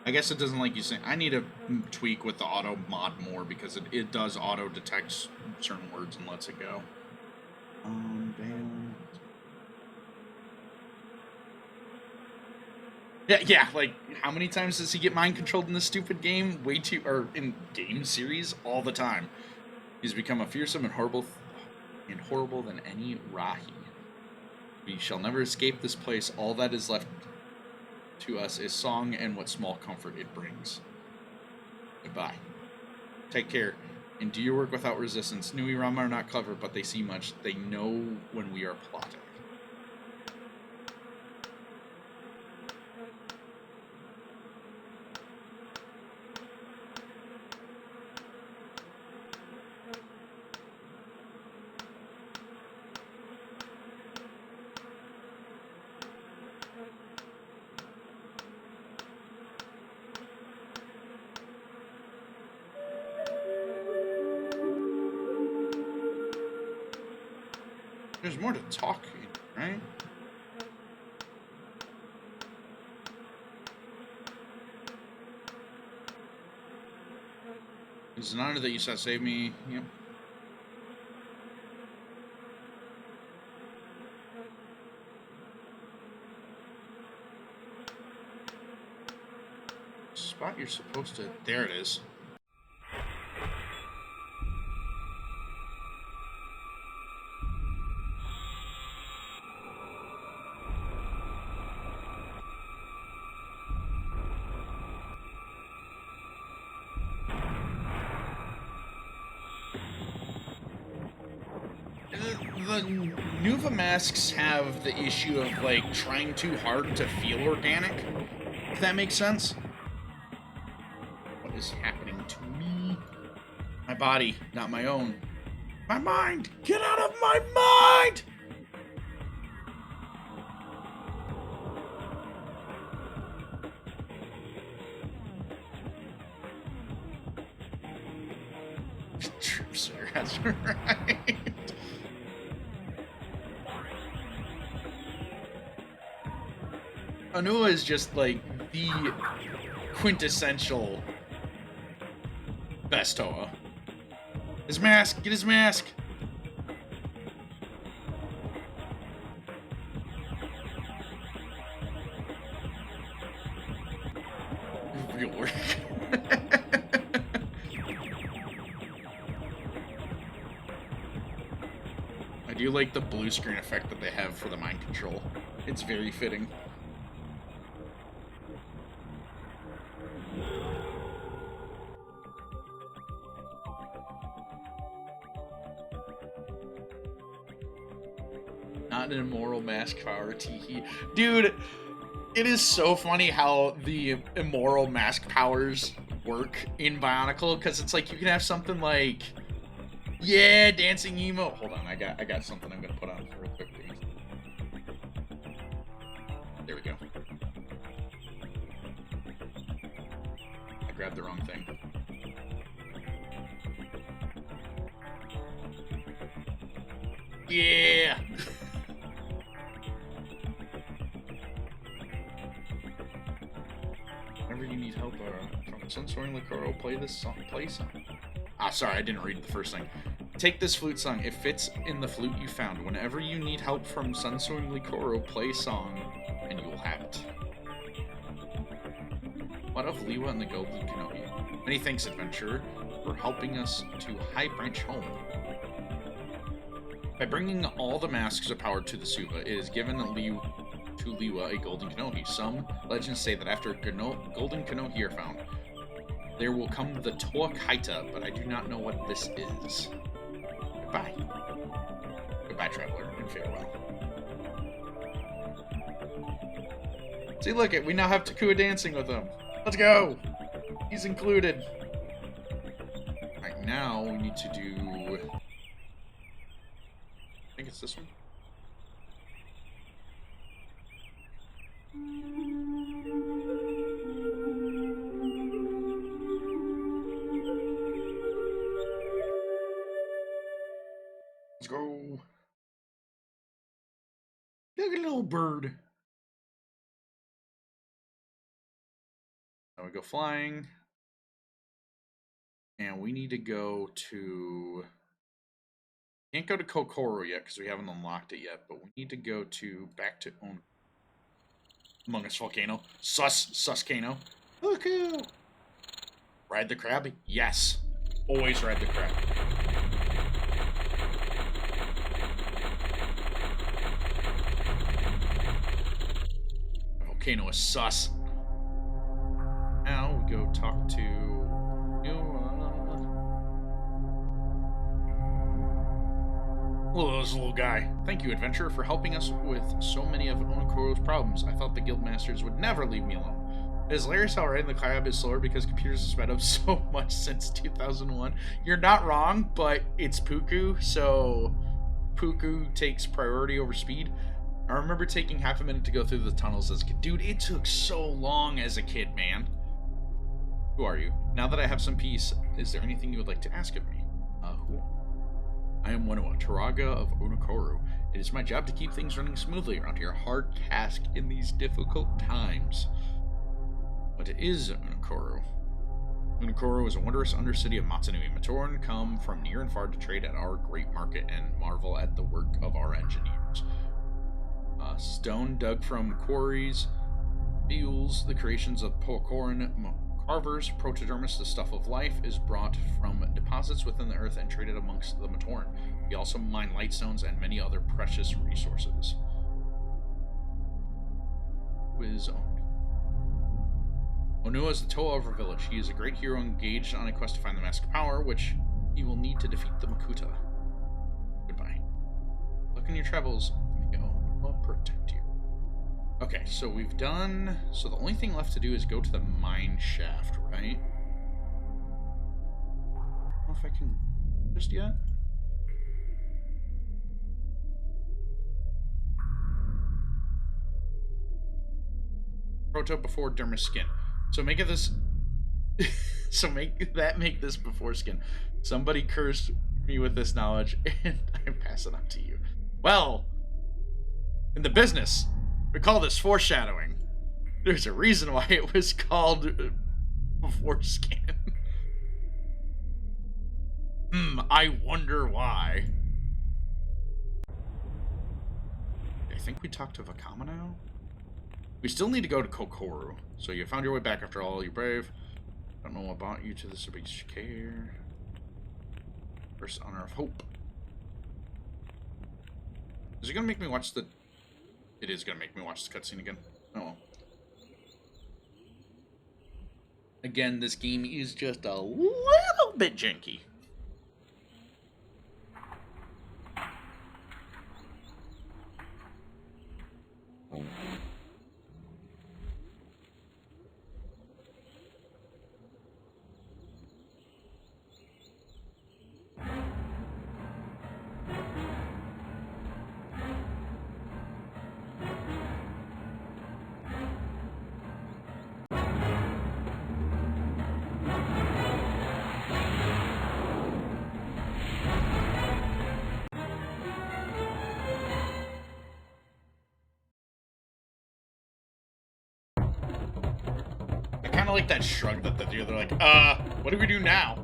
I guess it doesn't like you saying. I need to tweak with the auto mod more because it does auto detect certain words and lets it go. Bam. Yeah, like, how many times does he get mind controlled in this stupid game? Way too, or in game series, all the time. He's become a fearsome and horrible than any Rahi. We shall never escape this place. All that is left to us is song and what small comfort it brings. Goodbye. Take care, and do your work without resistance. Nui Rama are not clever, but they see much. They know when we are plotting. There's more to talk, right? It's an honor that you said save me. Yep. Spot you're supposed to. There it is. The Nuva masks have the issue of, like, trying too hard to feel organic, if that makes sense. What is happening to me? My body, not my own. My mind! Get out of my mind! Troops are, that's right. Anua is just, like, the quintessential best Toa. His mask! Get his mask! Real work. I do like the blue screen effect that they have for the mind control. It's very fitting. Not an immoral mask power, teehee. Dude, it is so funny how the immoral mask powers work in Bionicle, because it's like you can have something like Yeah, dancing emo. Hold on, I got something I'm gonna put on real quick. There we go. I grabbed the wrong thing. Yeah. Whenever you need help from censoring Likoro, play this song. Play song. Ah, sorry, I didn't read the first thing. Take this flute song. It fits in the flute you found. Whenever you need help from censoring Likoro, play song, and you will have it. What of Liwa and the Golden Kenobi? Many thanks, adventurer, for helping us to High Branch home. By bringing all the masks of power to the Suba, it is given to Liwa a Golden Kenobi. Some legends say that after Golden Kenobi are found, there will come the Takuaaaa, but I do not know what this is. Goodbye. Goodbye, traveler, and farewell. See, look, we now have Takuaaaa dancing with him. Let's go! He's included. Alright, now we need to do... I think it's this one. Let's go. Look at a little bird. Now we go flying. And we need to go to... Can't go to Kokoro yet because we haven't unlocked it yet, but we need to go to back to Among Us Volcano. Suscano. Woohoo! Ride the crab? Yes. Always ride the crab. The volcano is sus. Now we go talk to Hello, this little guy. Thank you, adventurer, for helping us with so many of Onokoro's problems. I thought the guild masters would never leave me alone. It is hilarious how riding the crab is slower because computers have sped up so much since 2001. You're not wrong, but it's Puku, so Puku takes priority over speed. I remember taking half a minute to go through the tunnels as a kid. Dude, it took so long as a kid, man. Who are you? Now that I have some peace, is there anything you would like to ask of me? Who? I am Wanoa, Takuaaaa of Onokoro. It is my job to keep things running smoothly around here. A hard task in these difficult times. What is Onokoro? Onokoro is a wondrous undercity of Matsunui. Matoran come from near and far to trade at our great market and marvel at the work of our engineers. Stone dug from quarries, fuels, the creations of Pokoran carvers, protodermis, the stuff of life, is brought from deposits within the earth and traded amongst the Matoran. We also mine lightstones and many other precious resources. Who is Onua is the Toa of our village. He is a great hero engaged on a quest to find the Mask of Power, which he will need to defeat the Makuta. Goodbye. Look in your travels, may Onua protect you. Okay, so we've done... So the only thing left to do is go to the mine shaft, right? I don't know if I can just yet. Proto before dermis skin. So make it this... so make this before skin. Somebody cursed me with this knowledge, and I pass it on to you. Well, in the business... we call this foreshadowing. There's a reason why it was called before skin. I wonder why. I think we talked to Vakama now. We still need to go to Kokoro. So you found your way back after all. You're brave. I don't know about you to the TheSavageED. First honor of hope. Is it gonna make me watch the... It is gonna make me watch this cutscene again. Oh well. Again, this game is just a little bit janky. kind of like that shrug that they do. They're like, what do we do now?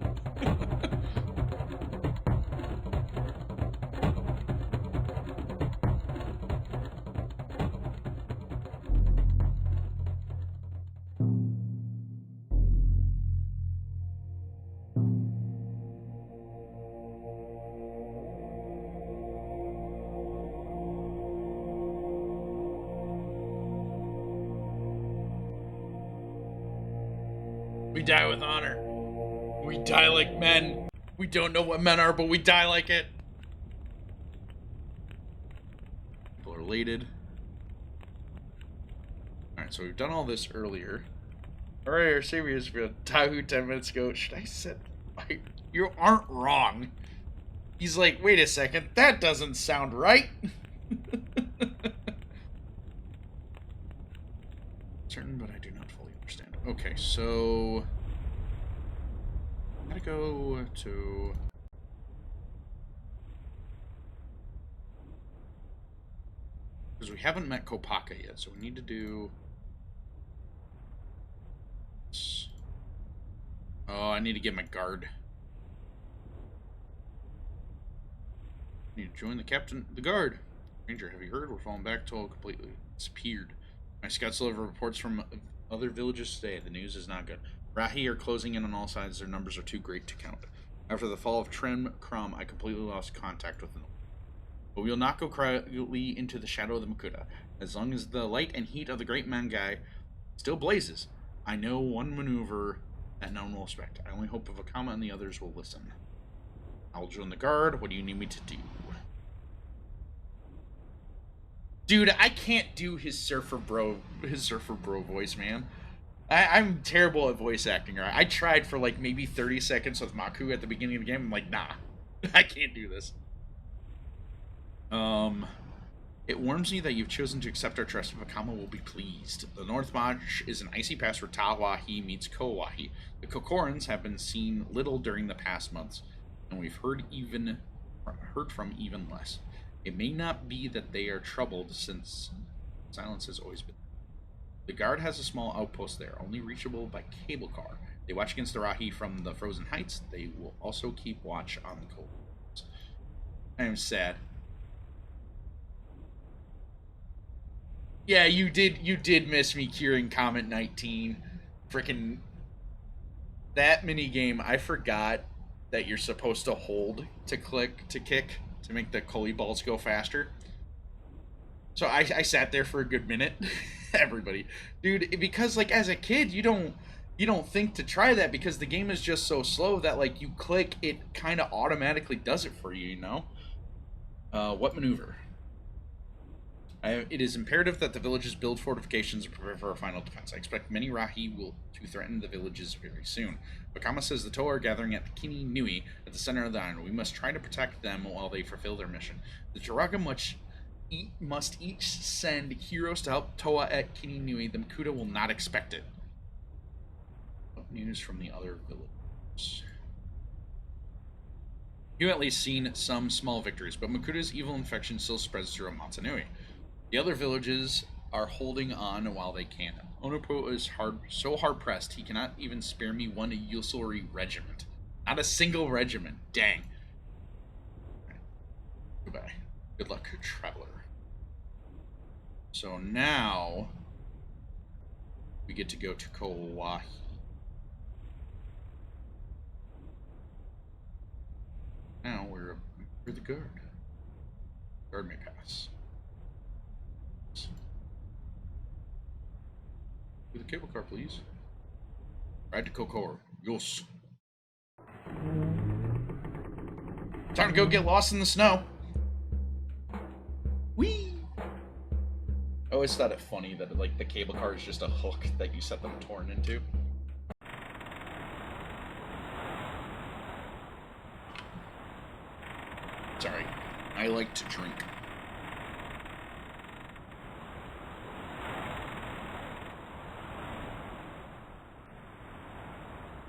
We die with honor. We die like men. We don't know what men are, but we die like it. People are elated. Alright, so we've done all this earlier. Alright, our savior is for Tahu 10 minutes ago. Should I set... You aren't wrong. He's like, wait a second, that doesn't sound right. Certain, but I do not fully understand. Okay, so... I gotta go to... Because we haven't met Takuaaaa yet, so we need to do... Oh, I need to get my guard. I need to join the guard. Ranger, have you heard? We're falling back till completely disappeared. My scouts deliver reports from other villages today. The news is not good. Rahi are closing in on all sides. Their numbers are too great to count. After the fall of Trim Crom, I completely lost contact with them. But we will not go quietly into the shadow of the Makuta. As long as the light and heat of the great Mnog still blazes, I know one maneuver that no one will respect. I only hope Takuaaaa and the others will listen. I'll join the guard. What do you need me to do? Dude, I can't do his surfer bro voice, man. I'm terrible at voice acting. Right? I tried for like maybe 30 seconds with Maku at the beginning of the game. I'm like, nah, I can't do this. It warms me that you've chosen to accept our trust. Takuaaaa will be pleased. The North March is an icy pass where Takuaaaa meets Takuaaaa. The Kokorans have been seen little during the past months, and we've heard from even less. It may not be that they are troubled, since silence has always been. The guard has a small outpost there, only reachable by cable car. They watch against the Rahi from the frozen heights. They will also keep watch on the cold. I am sad. Yeah, you did miss me curing comment 19. Frickin' that mini game, I forgot that you're supposed to hold to click to kick to make the Koli balls go faster. So I sat there for a good minute. Everybody, dude, because like as a kid you don't think to try that because the game is just so slow that like you click, it kind of automatically does it for you, you know. What maneuver? It is imperative that the villages build fortifications and prepare for a final defense. I expect many Rahi will to threaten the villages very soon. Takuaaaa says the Toa are gathering at Kini Nui at the center of the island. We must try to protect them while they fulfill their mission. The Turaga must each send heroes to help Toa at Kini Nui. The Makuta will not expect it. What news from the other villages? You at least seen some small victories, but Makuta's evil infection still spreads through Montanui. The other villages are holding on while they can. Onopo is so hard pressed he cannot even spare me one usury regiment. Not a single regiment. Dang. Right. Goodbye. Good luck, traveler. So now we get to go to Takuaaaa. Now we're the guard. Guard may pass. With the cable car, please. Ride to Takuaaaa. Yos. Time to go get lost in the snow. Whee! I always thought it funny that like the cable car is just a hook that you set them torn into. Sorry, I like to drink.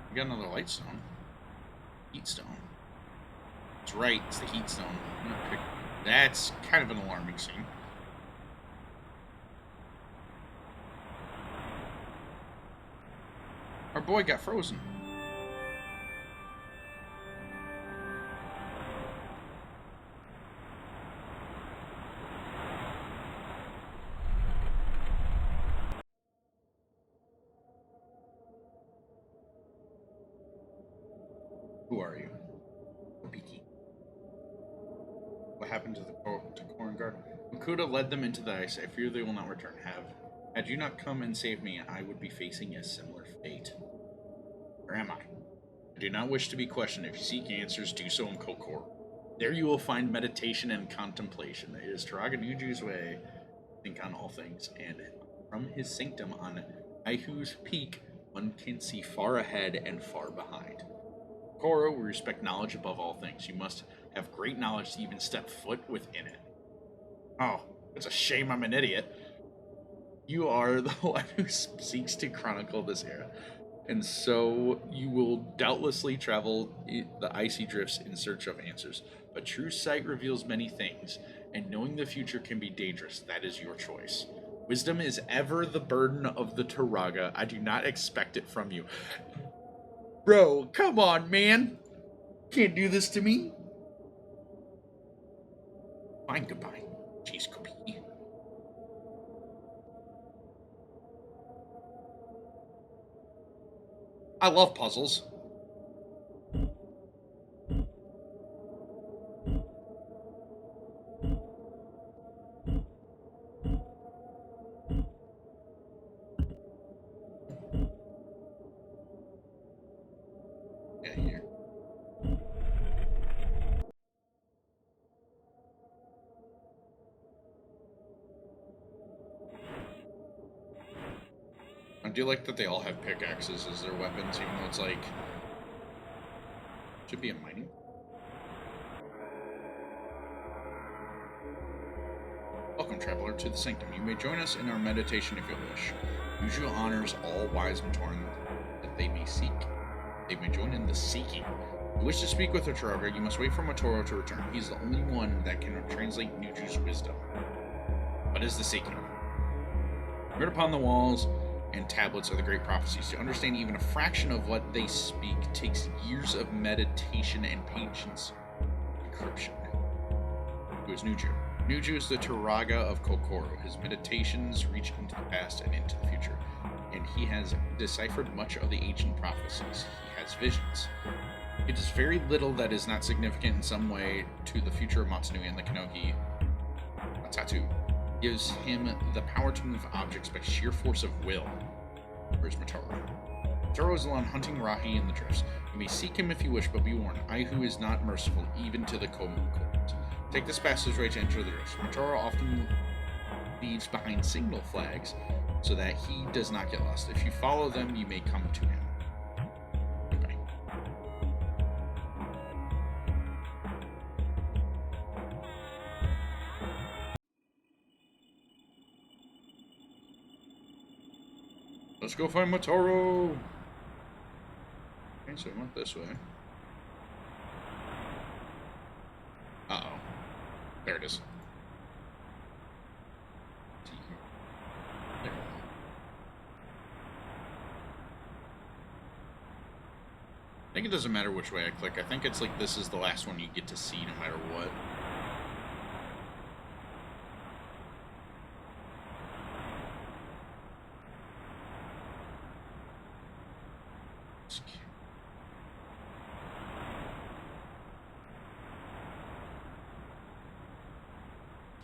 We got another light stone. Heat stone. That's right, it's the heat stone. That's kind of an alarming scene. Our boy got frozen. Who are you? Obiki. What happened to the Takuaaaa guard? Makuta led them into the ice. I fear they will not return. Had you not come and saved me, I would be facing a similar fate. Where am I? I do not wish to be questioned. If you seek answers, do so in Kokoro. There you will find meditation and contemplation. It is Takuaaaa Nuju's way to think on all things, and from his sanctum on Aihu's peak, one can see far ahead and far behind. Kokoro, we respect knowledge above all things. You must have great knowledge to even step foot within it. Oh, it's a shame I'm an idiot. You are the one who seeks to chronicle this era, and so you will doubtlessly travel the icy drifts in search of answers. But true sight reveals many things, and knowing the future can be dangerous. That is your choice. Wisdom is ever the burden of the Takuaaaa. I do not expect it from you. Bro, come on, man. Can't do this to me. Fine, goodbye, cheese cookie. I love puzzles. Yeah, here. I do like that they all have pickaxes as their weapons, even though it's like... Should be a mining. Welcome, traveler, to the sanctum. You may join us in our meditation if you wish. Usual honors all wise Matoran that they may seek. They may join in the seeking. If you wish to speak with a Takuaaaa, you must wait for Matoro to return. He's the only one that can translate Nuju's wisdom. What is the seeking? Written upon the walls and tablets are the great prophecies. To understand even a fraction of what they speak takes years of meditation and patience. Encryption. Who is Nuju? Nuju is the Takuaaaa of Kokoro. His meditations reach into the past and into the future, and he has deciphered much of the ancient prophecies. He has visions. It is very little that is not significant in some way to the future of Matsunui, and the Kanohi Matatu gives him the power to move objects by sheer force of will. Where's Matoro? Matoro is alone hunting Rahi in the drifts. You may seek him if you wish, but be warned, Aihu is not merciful, even to the Komu. Take this passageway to enter the drifts. Matoro often leaves behind signal flags so that he does not get lost. If you follow them, you may come to him. Goodbye. Let's go find Matoro! Okay, so we went this way. Uh-oh. There it is. There. I think it doesn't matter which way I click. I think it's like this is the last one you get to see no matter what.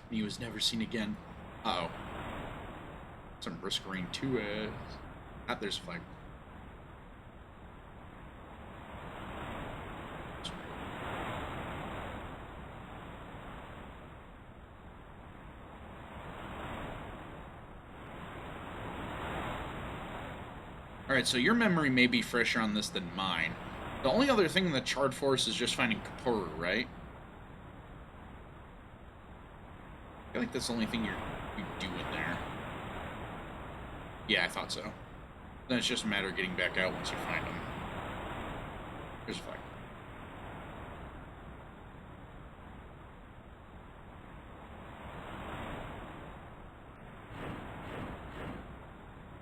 He was never seen again. Uh-oh. Some briskering to it. Ah, there's a flag. Alright, so your memory may be fresher on this than mine. The only other thing in the charred forest is just finding Kaporu, right? I feel like that's the only thing you do in there. Yeah, I thought so. Then it's just a matter of getting back out once you find them. Here's a flag.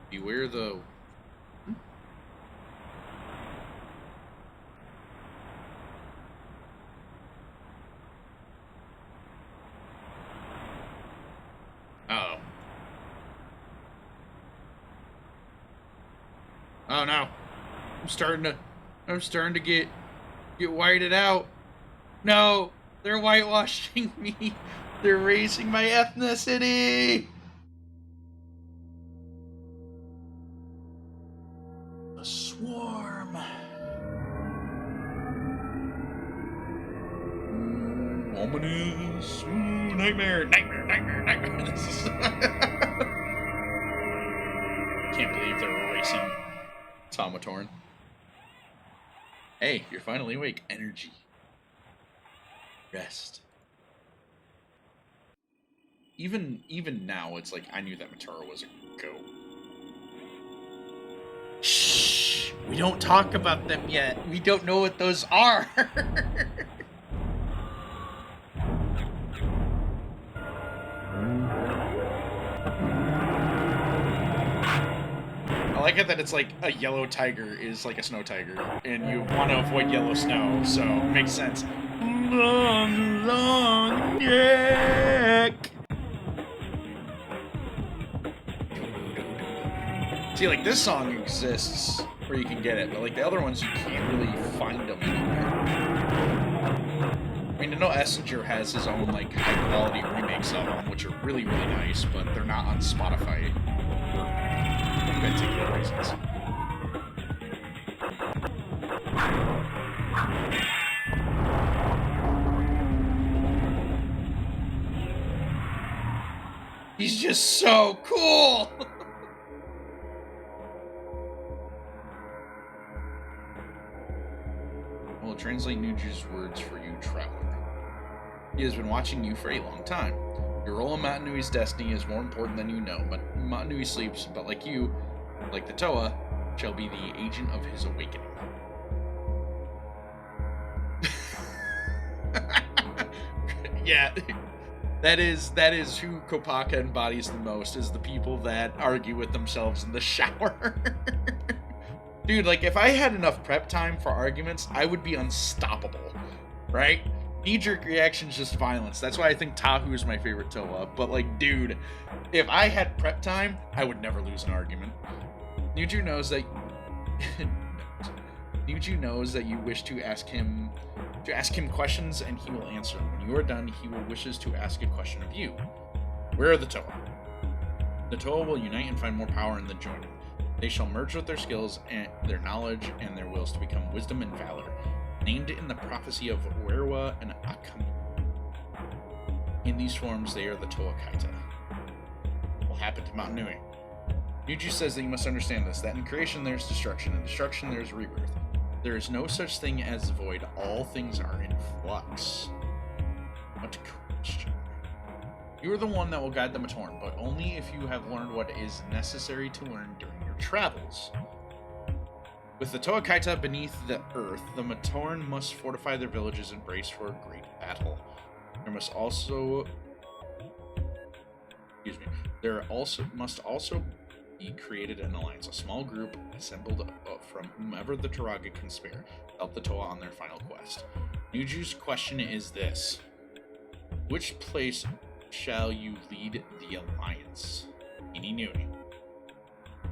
Beware the... Oh no. I'm starting to get whited out. No, they're whitewashing me. They're raising my ethnicity. A swarm. Ominous. Ooh, nightmare. This is can't believe they're erasing Tomatorn. Hey, you're finally awake. Energy. Rest. Even now, it's like I knew that Matara was a goat. Shh! We don't talk about them yet. We don't know what those are. I like it that it's like a yellow tiger is like a snow tiger, and you want to avoid yellow snow, so it makes sense. Long, long neck. See, like this song exists where you can get it, but like the other ones, you can't really find them anywhere. I mean, I know Essinger has his own like high quality remakes of them, which are really nice, but they're not on Spotify for particular reasons. He's just so cool. We'll translate Nuju's words for you, traveler. He has been watching you for a long time. Your role in Matanui's destiny is more important than you know, but Matanui sleeps, but like you, like the Toa, shall be the agent of his awakening. Yeah, that is who Kopaka embodies the most, is the people that argue with themselves in the shower. Dude, like, if I had enough prep time for arguments, I would be unstoppable, right? Knee-jerk reaction is just violence. That's why I think Tahu is my favorite Toa. But, like, dude, if I had prep time, I would never lose an argument. Nuju knows that... Nuju knows that you wish to ask him questions, and he will answer. When you are done, he will wishes to ask a question of you. Where are the Toa? The Toa will unite and find more power in the joining. They shall merge with their skills and their knowledge and their wills to become wisdom and valor, named in the prophecy of Werwa and Akami. In these forms, they are the Takuaaaa. What will happen to Mount Nui? Nuju says that you must understand this, that in creation there is destruction, and destruction there is rebirth. There is no such thing as void, all things are in flux. What question? You are the one that will guide the Matorn, but only if you have learned what is necessary to learn during your travels. With the Takuaaaa beneath the earth, the Matorn must fortify their villages and brace for a great battle. There must also must also be created an alliance, a small group assembled from whomever the Turaga can spare, to help the Toa on their final quest. Nuju's question is this: which place shall you lead the alliance? Ini Nui.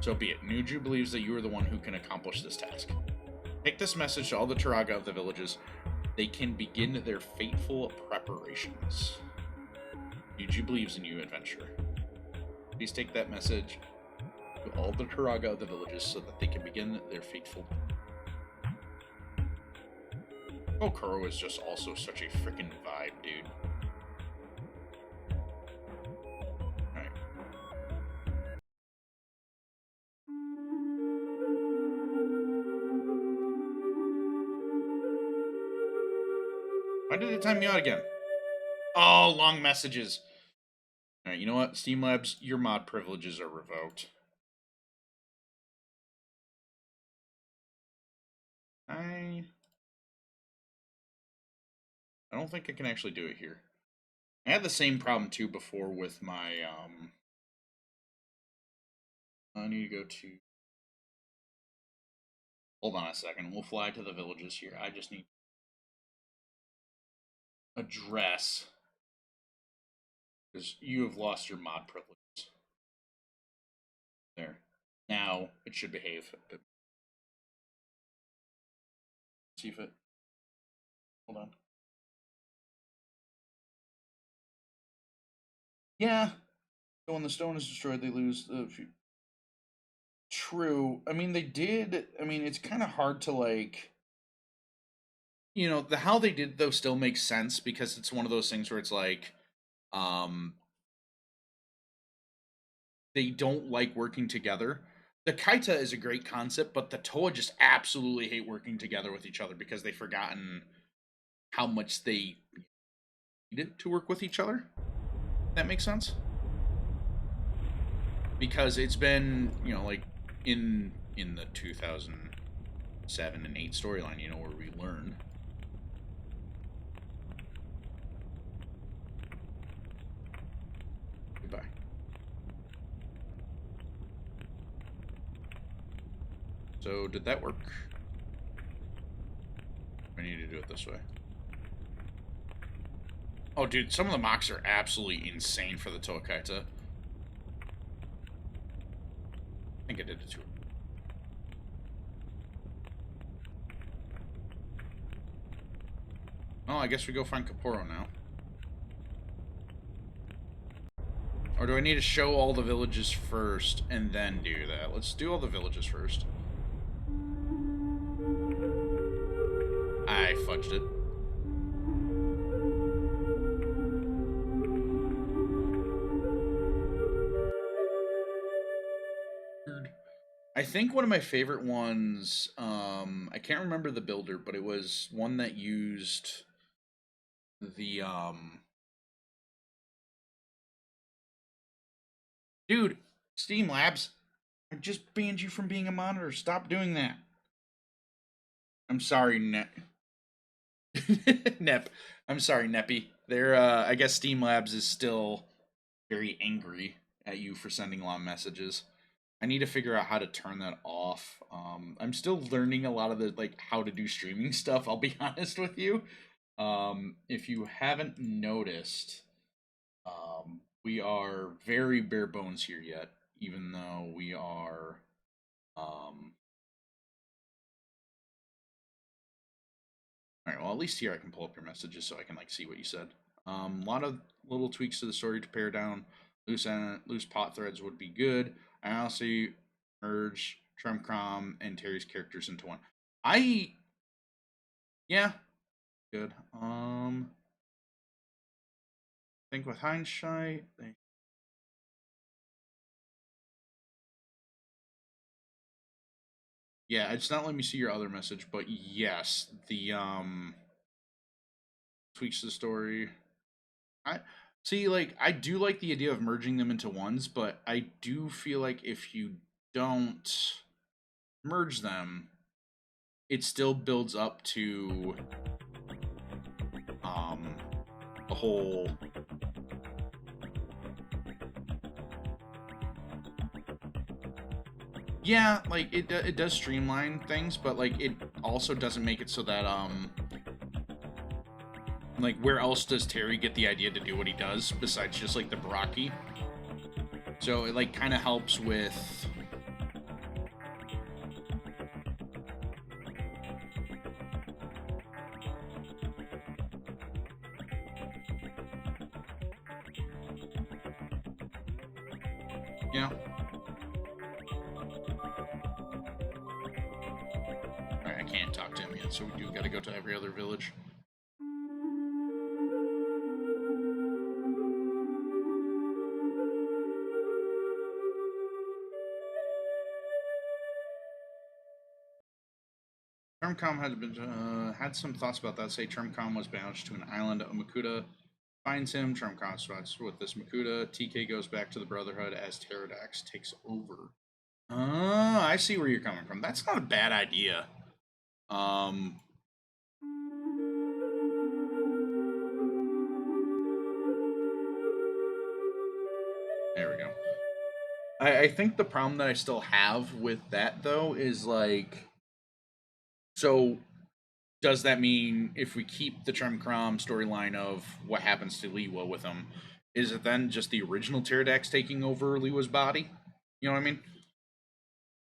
So be it. Nuju believes that you are the one who can accomplish this task. Take this message to all the Turaga of the villages. They can begin their fateful preparations. Nuju believes in you, adventurer. Please take that message to all the Turaga of the villages so that they can begin their fateful... Kokoro is just also such a freaking vibe, dude. Alright. Why did it time me out again? Oh, long messages. Alright, you know what? Steam Labs, your mod privileges are revoked. I don't think I can actually do it here. I had the same problem too before with my I need to go to... Hold on a second. We'll fly to the villages here. I just need address, because you have lost your mod privileges. There. Now it should behave. See if it. Hold on. Yeah. So when the stone is destroyed, they lose the. True. I mean, they did. I mean, it's kind of hard to like. The how they did though still makes sense because it's one of those things where it's like, um, they don't like working together. The Kaita is a great concept, but the Toa just absolutely hate working together with each other because they've forgotten how much they needed to work with each other. That makes sense. Because it's been, like in the 2007 and 8 storyline, where we learn. Goodbye. So did that work? I need to do it this way. Oh, dude, some of the mocks are absolutely insane for the Takuaaaa. I think I did it too. Oh, I guess we go find Kaporo now. Or do I need to show all the villages first and then do that? Let's do all the villages first. I fudged it. I think one of my favorite ones, I can't remember the builder, but it was one that used the, dude, Steam Labs, I just banned you from being a monitor. Stop doing that. I'm sorry, Nep. I'm sorry, Neppy. They're, I guess Steam Labs is still very angry at you for sending long messages. I need to figure out how to turn that off. I'm still learning a lot of the like how to do streaming stuff. I'll be honest with you. If you haven't noticed, we are very bare bones here yet, even though we are. All right. Well, at least here I can pull up your messages so I can like see what you said. A lot of little tweaks to the story to pare down loose plot threads would be good. I also merge Trumcrom and Terry's characters into one. Yeah, good. I think with hindsight, yeah, it's not letting me see your other message, but yes, the tweaks to the story. I see, like, I do like the idea of merging them into ones, but I do feel like if you don't merge them, it still builds up to the whole. Yeah, like it does streamline things, but like it also doesn't make it so that like where else does Terry get the idea to do what he does besides just like the Baraki? So it like kind of helps with. Yeah. Alright, I can't talk to him yet, so we do gotta go to every other village. Termcom had some thoughts about that. Say Termcom was banished to an island. Makuta finds him. Termcom spots with this Makuta. TK goes back to the Brotherhood as Pterodax takes over. I see where you're coming from. That's not a bad idea. There we go. I think the problem that I still have with that though is like, so does that mean if we keep the Tremcrom storyline of what happens to Liwa with him, is it then just the original Pterodax taking over Liwa's body? You know what I mean?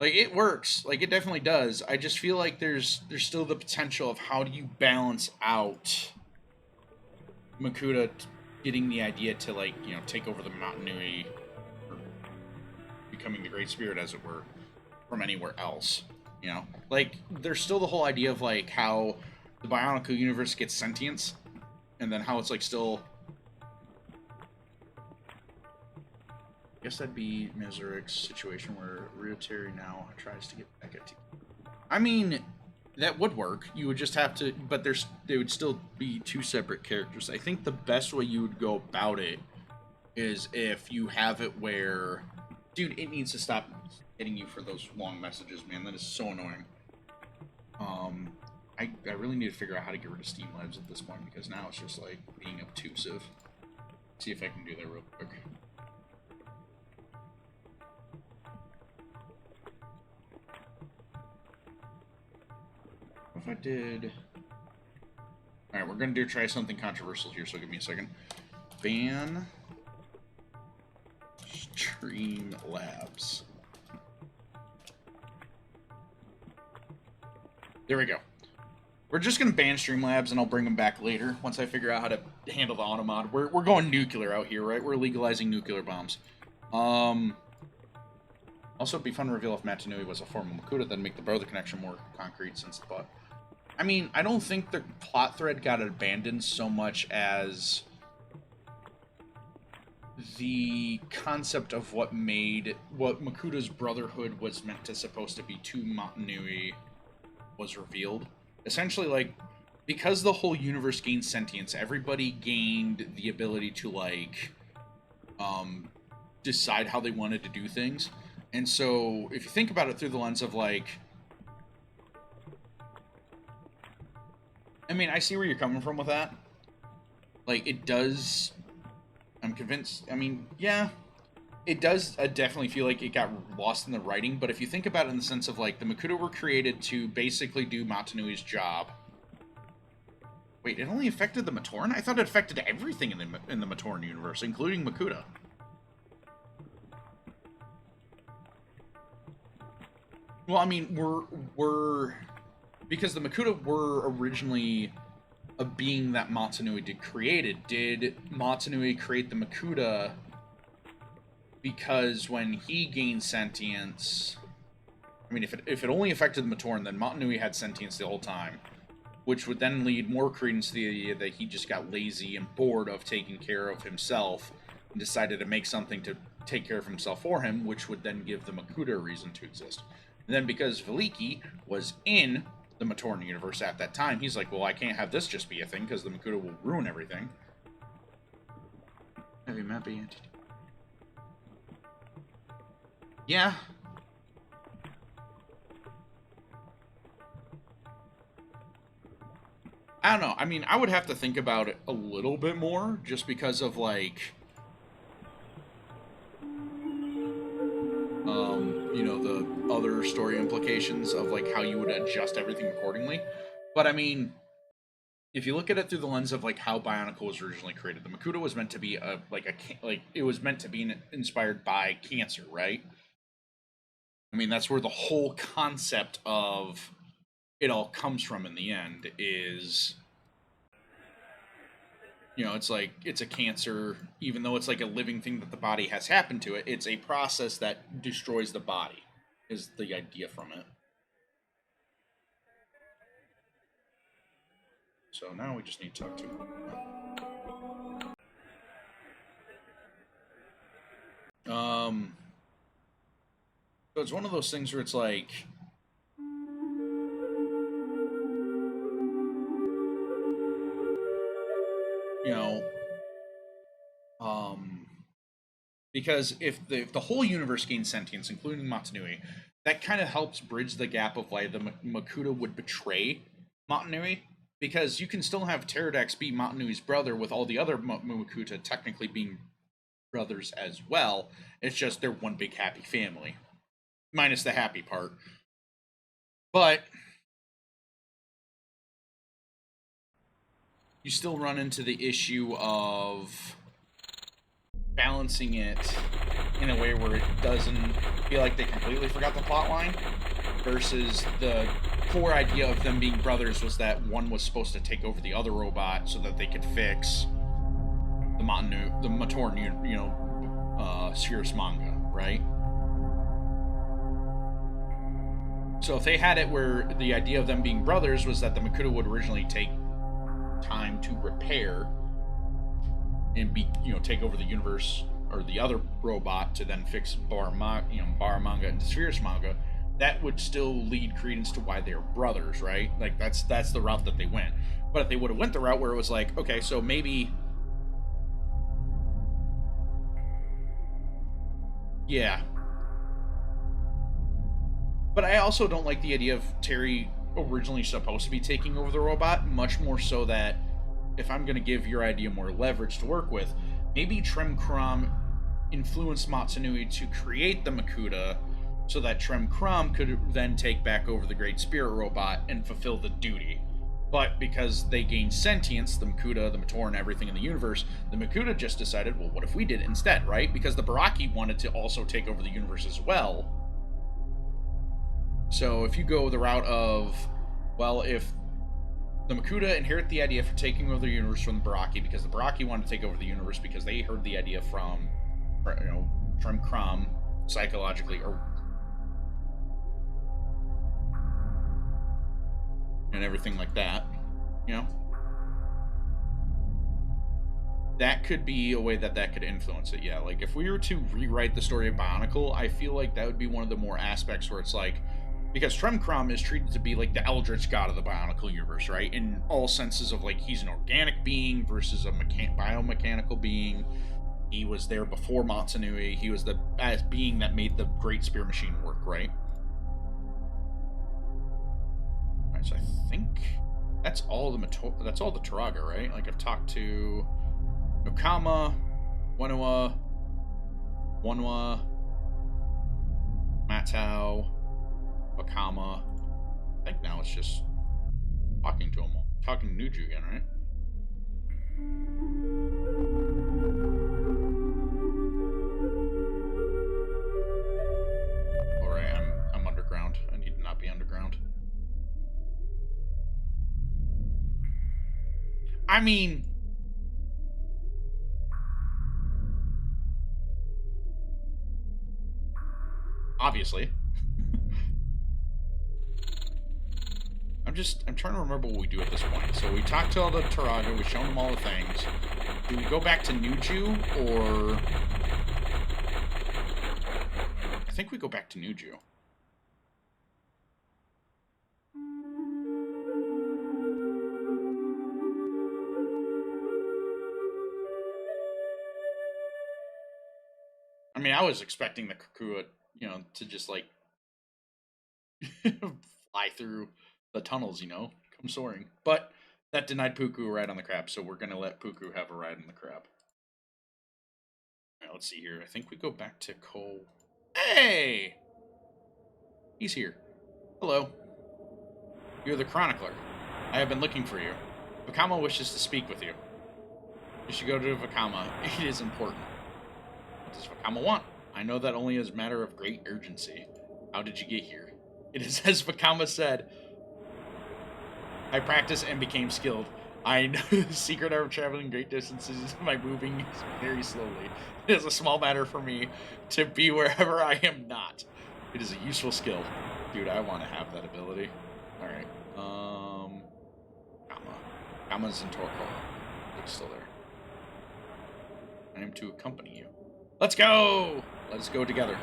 Like, it works. Like, it definitely does. I just feel like there's still the potential of how do you balance out Makuta getting the idea to, like, you know, take over the Motunui, or becoming the Great Spirit, as it were, from anywhere else. You know, like, there's still the whole idea of like how the Bionicle universe gets sentience, and then how it's like still. I guess that'd be Mizurik's situation where Ryoteri now tries to get back at T. I mean, that would work. You would just have to, but they would still be two separate characters. I think the best way you would go about it is if you have it where, dude, it needs to stop hitting you for those long messages, man. That is so annoying. I really need to figure out how to get rid of Steam Labs at this point, because now it's just like being obtrusive. See if I can do that real quick. What if I did? All right, we're gonna try something controversial here, so give me a second. Ban Streamlabs. There we go. We're just going to ban Streamlabs, and I'll bring them back later once I figure out how to handle the automod. We're going nuclear out here, right? We're legalizing nuclear bombs. Also, it'd be fun to reveal if Motunui was a form of Makuta, then make the brother connection more concrete since the plot. I mean, I don't think the plot thread got abandoned so much as the concept of what Makuta's brotherhood was meant to supposed to be to Motunui was revealed. Essentially, like, because the whole universe gained sentience, everybody gained the ability to, like, decide how they wanted to do things. And so, if you think about it through the lens of, like, I mean, I see where you're coming from with that. Like, it does, I'm convinced, I mean, yeah, it does definitely feel like it got lost in the writing, but if you think about it in the sense of, like, the Makuta were created to basically do Motunui's job. Wait, it only affected the Matoran? I thought it affected everything in the Matoran universe, including Makuta. Well, I mean, we're because the Makuta were originally a being that Motunui created. Did Motunui create the Makuta because when he gained sentience, I mean, if it only affected the Matoran, then Motunui had sentience the whole time, which would then lead more credence to the idea that he just got lazy and bored of taking care of himself and decided to make something to take care of himself for him, which would then give the Makuta a reason to exist. And then because Veliki was in the Matoran universe at that time, he's like, well, I can't have this just be a thing because the Makuta will ruin everything. Heavy mapping entity. Yeah. I don't know. I mean, I would have to think about it a little bit more, just because of, like, you know, the other story implications of, like, how you would adjust everything accordingly. But I mean, if you look at it through the lens of, like, how Bionicle was originally created, the Makuta was meant to be it was meant to be inspired by cancer, right? I mean, that's where the whole concept of it all comes from in the end is, you know, it's like, it's a cancer, even though it's like a living thing that the body has happened to it, it's a process that destroys the body, is the idea from it. So now we just need to talk to him. So it's one of those things where it's like, you know, because if the whole universe gains sentience, including Motunui, that kind of helps bridge the gap of why the Makuta would betray Motunui, because you can still have Pterodax be Motunui's brother with all the other Makuta technically being brothers as well. It's just they're one big happy family, minus the happy part. But you still run into the issue of balancing it in a way where it doesn't feel like they completely forgot the plot line, versus the core idea of them being brothers was that one was supposed to take over the other robot so that they could fix the Matorn, Spheres manga, right? So if they had it where the idea of them being brothers was that the Makuta would originally take time to repair and take over the universe, or the other robot to then fix Baramanga and Spheres manga, that would still lead credence to why they're brothers, right? Like that's the route that they went. But if they would have went the route where it was like, okay, so maybe, yeah. But I also don't like the idea of Terry originally supposed to be taking over the robot, much more so that if I'm going to give your idea more leverage to work with, maybe Trem Krom influenced Matsunui to create the Makuta so that Trem Krom could then take back over the Great Spirit robot and fulfill the duty. But because they gained sentience, the Makuta, the Matorn, everything in the universe, the Makuta just decided, well, what if we did it instead, right? Because the Baraki wanted to also take over the universe as well. So if you go the route of, well, if the Makuta inherit the idea for taking over the universe from the Baraki, because the Baraki wanted to take over the universe because they heard the idea from, Trem Krom psychologically, and everything like that, that could be a way that could influence it. Yeah, like if we were to rewrite the story of Bionicle, I feel like that would be one of the more aspects where it's like, because Trem Krom is treated to be like the eldritch god of the Bionicle universe, right? In all senses of like, he's an organic being versus a biomechanical being. He was there before Matsunui. He was the being that made the Great Spear Machine work, right? Alright, so I think that's all the Turaga, right? Like I've talked to Nokama, Whenua, Matau, Vakama. I think now it's just talking to them all. Talking to Nuju again, right? Alright, I'm underground. I need to not be underground. I mean, obviously. I'm trying to remember what we do at this point. So we talked to all the Turaga, we've shown them all the things. Do we go back to Nuju, or... I think we go back to Nuju. I mean, I was expecting the Takuaaaa, to just, like, fly through the tunnels, come soaring. But that denied Puku a ride on the crab, so we're going to let Puku have a ride on the crab. Right, let's see here. I think we go back to Cole. Hey! He's here. Hello. You're the Chronicler. I have been looking for you. Vakama wishes to speak with you. You should go to Vakama. It is important. What does Vakama want? I know that only as a matter of great urgency. How did you get here? It is as Vakama said. I practiced and became skilled. I know the secret of traveling great distances by moving very slowly. It is a small matter for me to be wherever I am not. It is a useful skill. Dude, I want to have that ability. Alright. Kama's in Torkoal. It's still there. I am to accompany you. Let's go! Let's go together.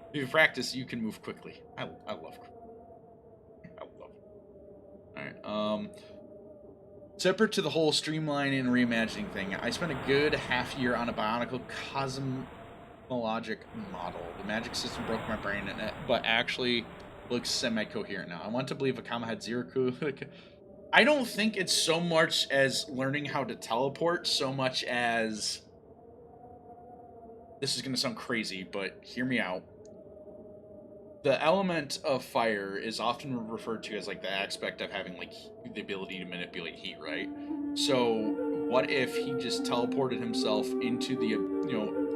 If you practice, you can move quickly. I love Alright, separate to the whole streamlining and reimagining thing, I spent a good half year on a Bionicle cosmologic model. The magic system broke my brain, but actually looks semi-coherent now. I want to believe Akama had zero clue. I don't think it's so much as learning how to teleport, so much as... This is going to sound crazy, but hear me out. The element of fire is often referred to as like the aspect of having like the ability to manipulate heat, right? So what if he just teleported himself into the,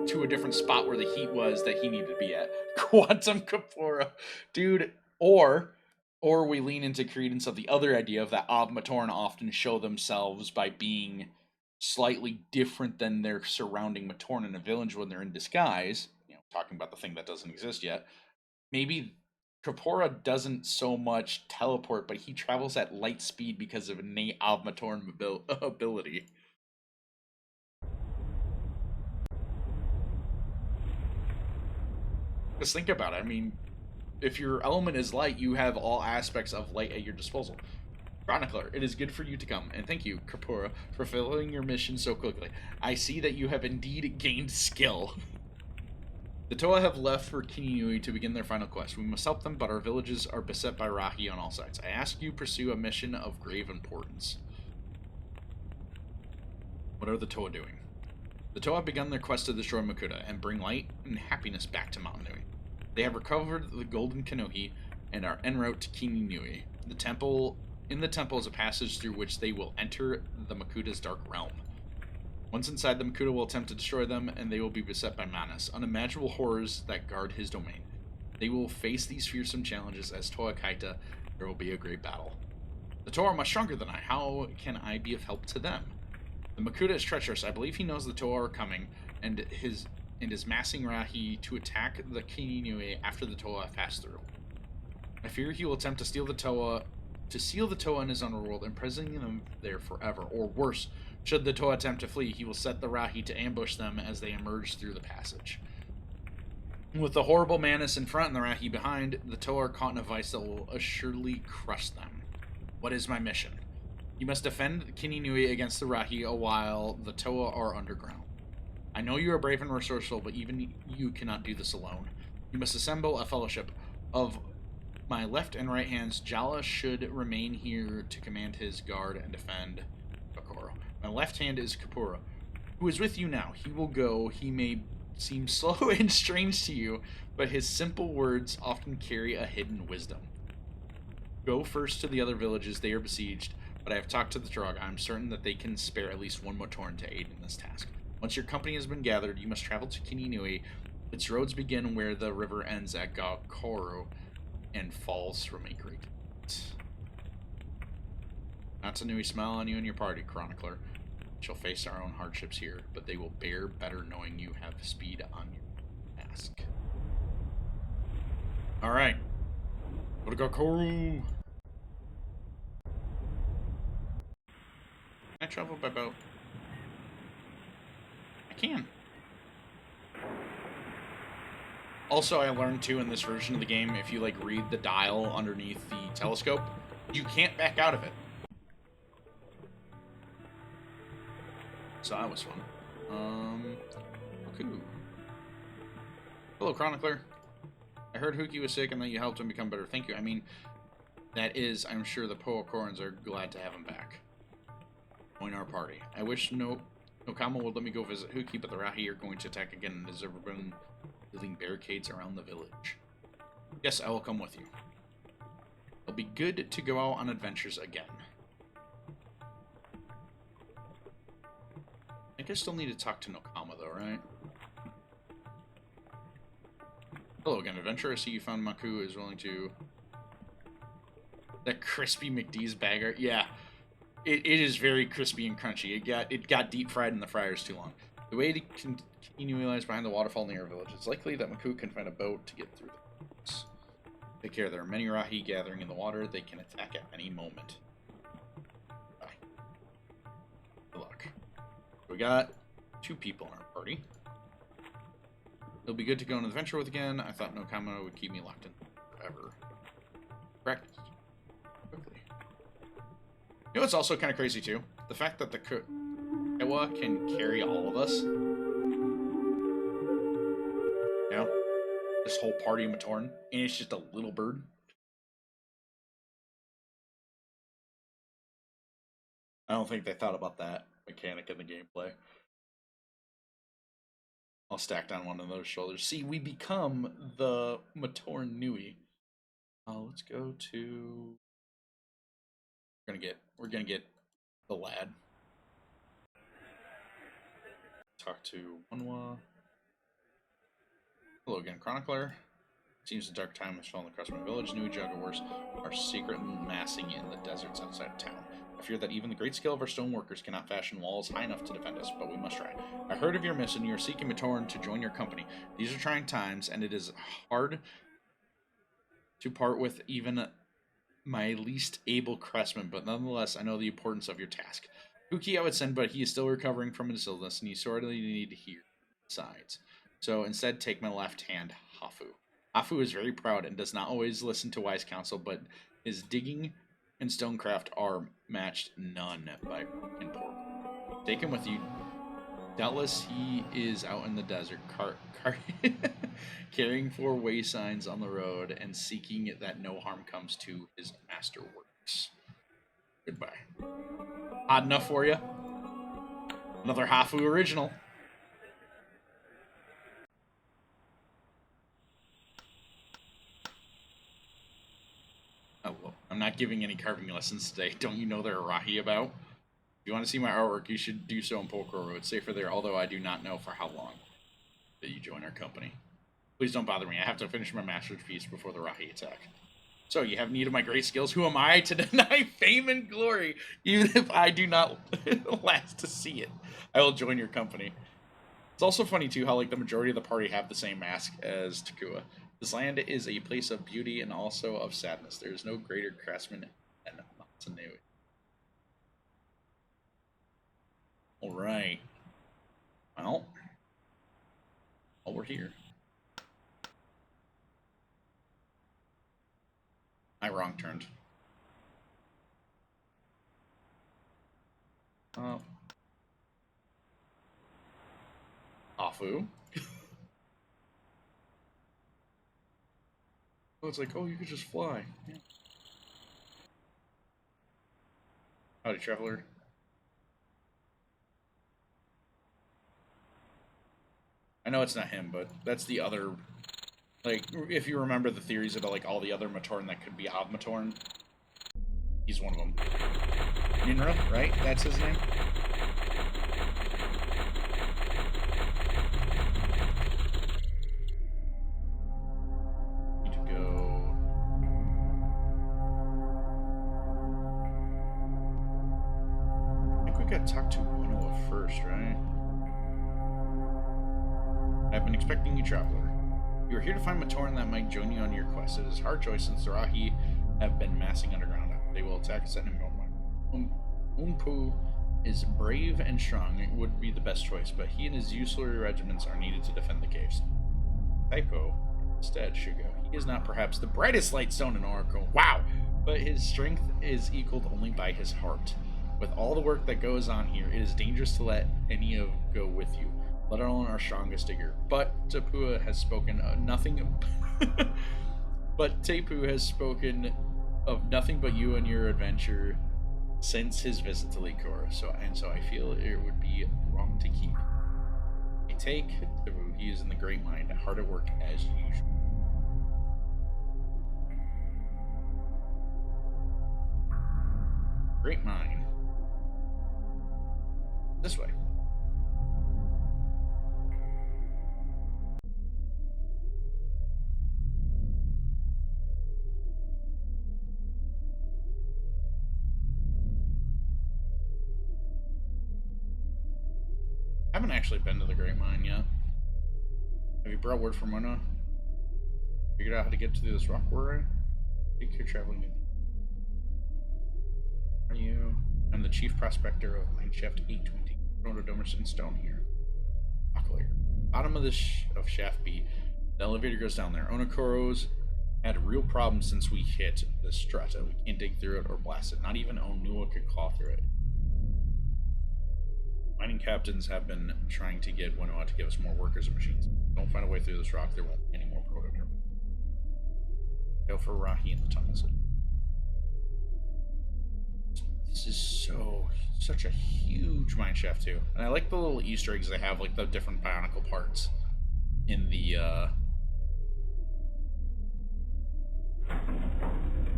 to a different spot where the heat was that he needed to be at? Quantum Kapora, dude. Or we lean into credence of the other idea of that Matoran often show themselves by being slightly different than their surrounding Matoran in a village when they're in disguise. Talking about the thing that doesn't exist yet. Maybe Kapora doesn't so much teleport, but he travels at light speed because of innate Matoran ability. Just think about it. I mean, if your element is light, you have all aspects of light at your disposal. Chronicler, it is good for you to come, and thank you, Kapora, for fulfilling your mission so quickly. I see that you have indeed gained skill. The Toa have left for Kininui to begin their final quest. We must help them, but our villages are beset by Rahi on all sides. I ask you pursue a mission of grave importance. What are the Toa doing? The Toa have begun their quest to destroy Makuta and bring light and happiness back to Mount Nui. They have recovered the Golden Kanohi and are en route to Kininui. In the temple is a passage through which they will enter the Makuta's dark realm. Once inside, the Makuta will attempt to destroy them, and they will be beset by Manas, unimaginable horrors that guard his domain. They will face these fearsome challenges as Toa Kaita. There will be a great battle. The Toa are much stronger than I. How can I be of help to them? The Makuta is treacherous. I believe he knows the Toa are coming, and is massing Rahi to attack the Kininui after the Toa have passed through. I fear he will attempt to seal the Toa in his underworld, imprisoning them there forever. Or worse, should the Toa attempt to flee, he will set the Rahi to ambush them as they emerge through the passage. With the horrible Manus in front and the Rahi behind, the Toa are caught in a vice that will assuredly crush them. What is my mission? You must defend Kininui against the Rahi while the Toa are underground. I know you are brave and resourceful, but even you cannot do this alone. You must assemble a fellowship of my left and right hands. Jala should remain here to command his guard and defend Bakoro. My left hand is Kapura, who is with you now. He will go. He may seem slow and strange to you, but his simple words often carry a hidden wisdom. Go first to the other villages. They are besieged, but I have talked to the Trog. I am certain that they can spare at least one Motorn to aid in this task. Once your company has been gathered, you must travel to Kininui. Its roads begin where the river ends at Gakoro and falls from a great height. Not a new smile on you and your party, Chronicler. We shall face our own hardships here, but they will bear better knowing you have speed on your task. Alright. Go to Gakoro! Can I travel by boat? I can. Also, I learned too in this version of the game, if you read the dial underneath the telescope, you can't back out of it. So that was fun. Cool. Hello, Chronicler. I heard Huki was sick and that you helped him become better. Thank you. I mean, that is, I'm sure the Poa Korans are glad to have him back. Join our party. I wish Nokama would let me go visit Huki, but the Rahi are going to attack again and has ever been building barricades around the village. Yes, I will come with you. It'll be good to go out on adventures again. I think I still need to talk to Nokama though, right? Hello again, adventurer. I see you found Maku is willing to... That crispy McDee's bagger. Yeah, it is very crispy and crunchy. It got deep fried in the fryers too long. The way to continue lies behind the waterfall near our village. It's likely that Maku can find a boat to get through the boats. Take care. There are many Rahi gathering in the water. They can attack at any moment. Bye. Good luck. We got 2 people in our party. It'll be good to go on an adventure with again. I thought Nokama would keep me locked in forever. Practice. Quickly. You know what's also kind of crazy too? The fact that the Takuaaaa can carry all of us. You know? This whole party of Matoran. And it's just a little bird. I don't think they thought about that mechanic in the gameplay. I'll stack down one of those shoulders. See, we become the Matoran Nui. Let's go to... We're gonna get the lad. talk to Mnog. Hello again, Chronicler. Seems the dark time has fallen across my village. New jaguars are secretly massing in the deserts outside of town. I fear that even the great skill of our stone workers cannot fashion walls high enough to defend us, but we must try. I heard of your mission. You are seeking Matoran to join your company. These are trying times, and it is hard to part with even my least able craftsman, but nonetheless, I know the importance of your task. Kuki I would send, but he is still recovering from his illness, and he sorely need to hear sides. So instead, take my left hand, Hafu. Hafu is very proud and does not always listen to wise counsel, but his digging and stonecraft are matched none by Kinport. Take him with you. Doubtless he is out in the desert, carrying for way signs on the road and seeking that no harm comes to his masterworks. Goodbye. Hot enough for you? Another Hafu original. Oh, well, I'm not giving any carving lessons today. Don't you know there are Rahi about? If you want to see my artwork, you should do so in Polkoro. It's safer there, although I do not know for how long that you join our company. Please don't bother me. I have to finish my master's piece before the Rahi attack. So, you have need of my great skills. Who am I to deny fame and glory, even if I do not last to see it? I will join your company. It's also funny, too, how like the majority of the party have the same mask as Takuaaaa. This land is a place of beauty and also of sadness. There is no greater craftsman than Matsunui. Alright. Well, we're here. I wrong turned. Afu. Oh, it's like, oh, you could just fly. Yeah. Howdy, traveler. I know it's not him, but that's the other. Like, if you remember the theories about like all the other Matoran that could be Matoran, he's one of them. Ninra, right? That's his name. Need to go. I think we got to talk to Mnog first, right? I've been expecting you, traveler. You are here to find Matoran that might join you on your quest. It is a hard choice since the Rahi have been massing underground. They will attack us at any moment. Umpu is brave and strong. It would be the best choice, but he and his usury regiments are needed to defend the caves. Taipo, instead, should go. He is not perhaps the brightest light stone in Oracle. Wow! But his strength is equaled only by his heart. With all the work that goes on here, it is dangerous to let any of go with you, let alone our strongest digger. But Takuaaaa has spoken nothing. But Tapu has spoken of nothing but you and your adventure since his visit to Likor. So I feel it would be wrong to keep. I take Tapu. He is in the great mind, hard at work as usual. Great mind. This way. I haven't actually been to the Great Mine yet. Have you brought word from Mnog? Figured out how to get to this rock quarry? I think you're traveling with me. Are you? I'm the chief prospector of Mineshaft 820. Protodomers in stone here. Rockler. Bottom of this of Shaft B. The elevator goes down there. Onokoro's had real problems since we hit the strata. We can't dig through it or blast it. Not even Onua could claw through it. Mining captains have been trying to get Mnog to give us more workers and machines. Don't find a way through this rock, there won't be any more protoderm. Go for Rahi in the tunnels. This is such a huge mineshaft too. And I like the little Easter eggs they have, like the different bionicle parts in the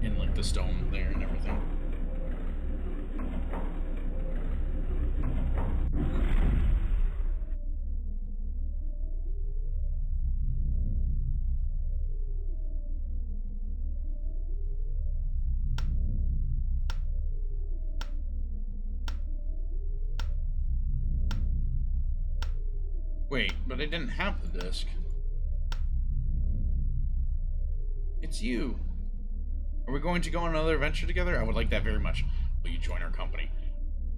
in like the stone there and everything. Wait, but I didn't have the disc. It's you. Are we going to go on another adventure together? I would like that very much. Will you join our company?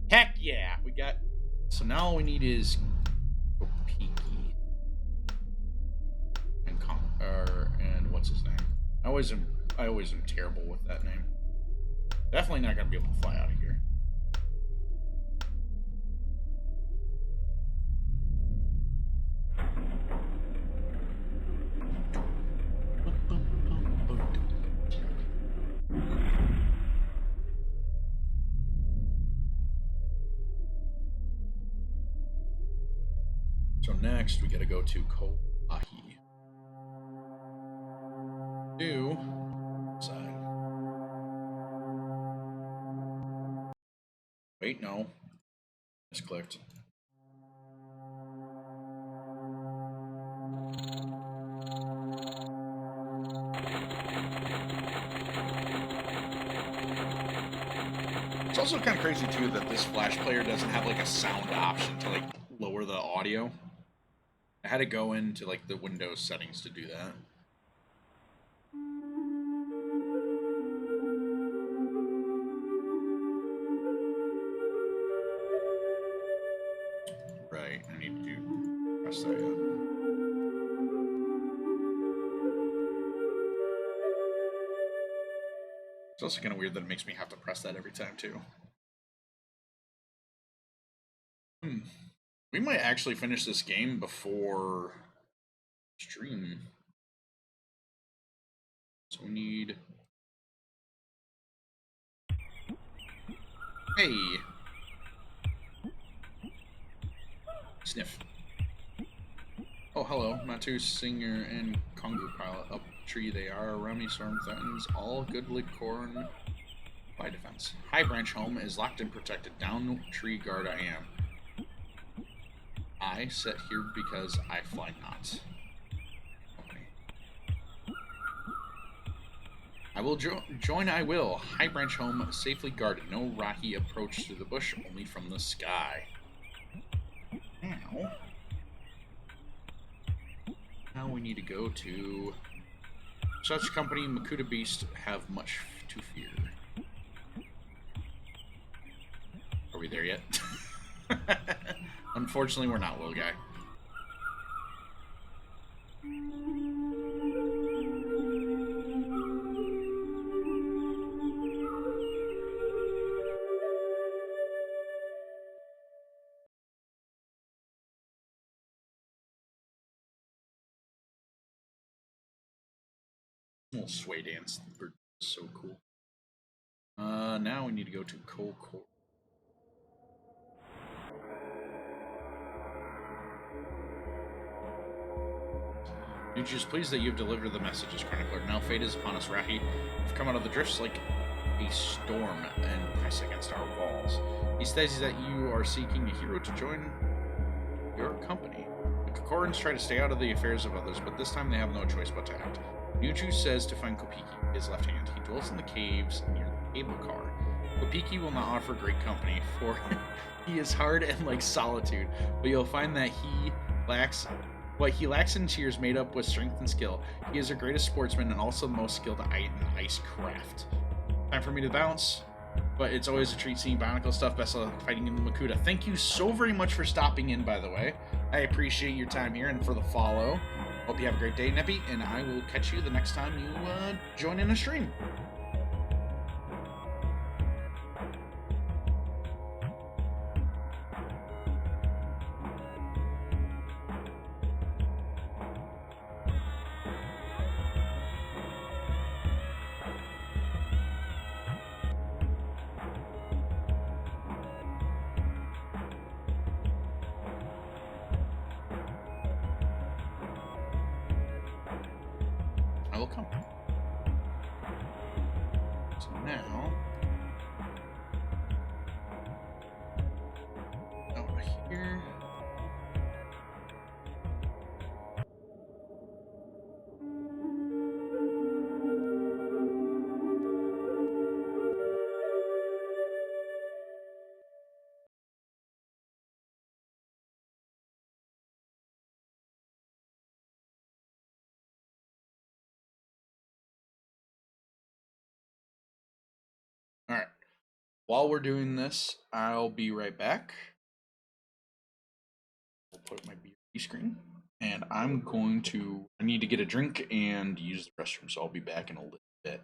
Heck yeah! We got... So now all we need is... Kopiki. And what's his name? I always am terrible with that name. Definitely not going to be able to fly out of here. So next, we gotta go to Takuaaaa. Side. Wait, no. Just clicked. It's also kind of crazy too that this Flash player doesn't have like a sound option to like lower the audio. I had to go into like the Windows settings to do that. Right, I need to press that. Yeah. It's also kind of weird that it makes me have to press that every time too. We might actually finish this game before stream. So we need... Hey! Sniff. Oh, hello. Matu, Singer, and Kongu pilot. Up tree they are. Around me storm threatens. All goodly corn by defense. High branch home is locked and protected. Down tree guard I am. I sit here because I fly not. Okay. I will join. I will. High branch home safely guarded. No Rahi approach through the bush, only from the sky. Now we need to go to such company. Makuta Beast have much to fear. Are we there yet? Unfortunately, we're not, little guy. Little sway dance. Bird is so cool. Now we need to go to Takuaaaa. Nuju is pleased that you have delivered the messages, Chronicler. Now fate is upon us, Rahi. We've come out of the drifts like a storm and press against our walls. He says that you are seeking a hero to join your company. The Kokorans try to stay out of the affairs of others, but this time they have no choice but to act. Nuju says to find Kopiki, his left hand. He dwells in the caves near the cable car. Kopiki will not offer great company, for he is hard and like solitude, but you'll find that he lacks what he lacks in cheers made up with strength and skill. He is the greatest sportsman and also the most skilled in ice craft. Time for me to bounce, but it's always a treat seeing Bionicle stuff. Best of luck fighting in the Makuta. Thank you so very much for stopping in, by the way. I appreciate your time here and for the follow. Hope you have a great day, Neppy, and I will catch you the next time you join in a stream. I will come. So now, over here. All right. While we're doing this, I'll be right back. I'll put my BRB screen, and I need to get a drink and use the restroom, so I'll be back in a little bit.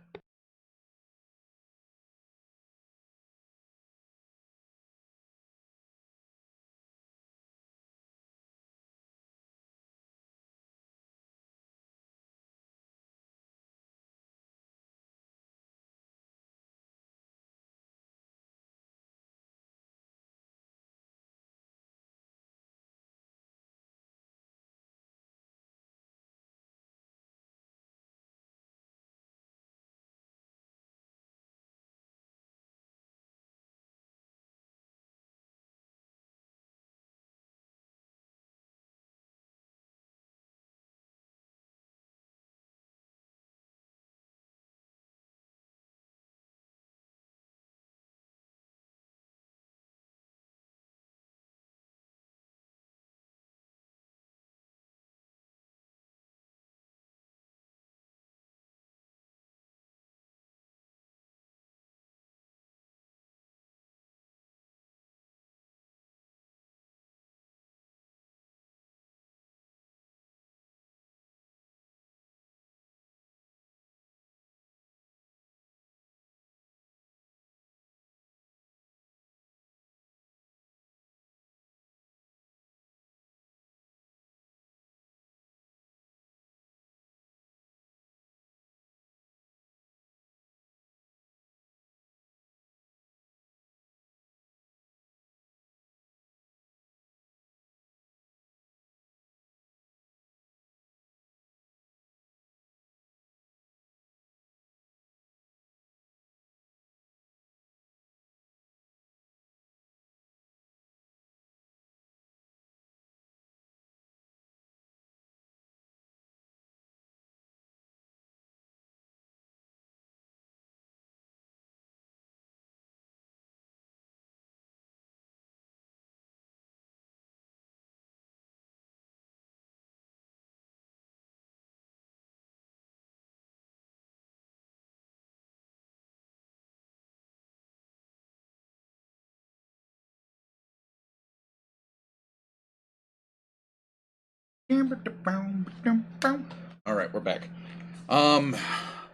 All right, we're back.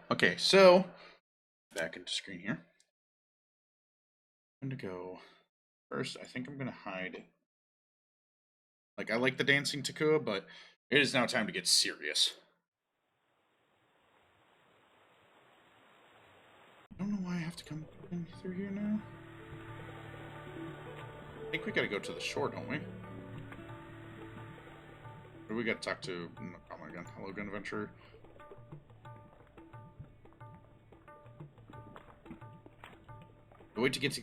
Okay, so back into screen here. I'm gonna go first. I think I'm gonna hide. Like I like the dancing Takuaaaa, but it is now time to get serious. I don't know why I have to come in through here now. I think we gotta go to the shore, don't we? Or we gotta talk to oh my god, hello gun adventurer. Wait to get to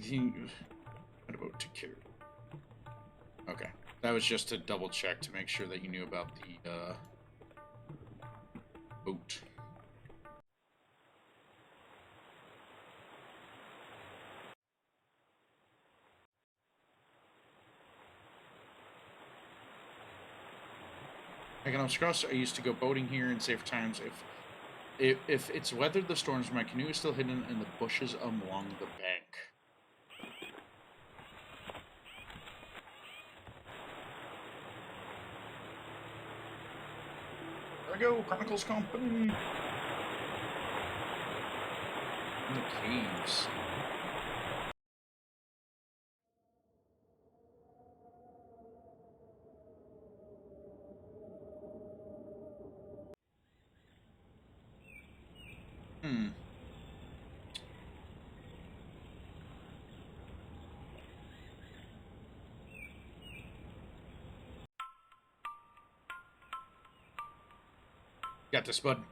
what about to care? Okay. That was just to double check to make sure that you knew about the boat. I can cross. I used to go boating here in safe times. If it's weathered the storms, my canoe is still hidden in the bushes along the bank. There we go, Chronicles Company. In the caves. Hmm. Got this, bud.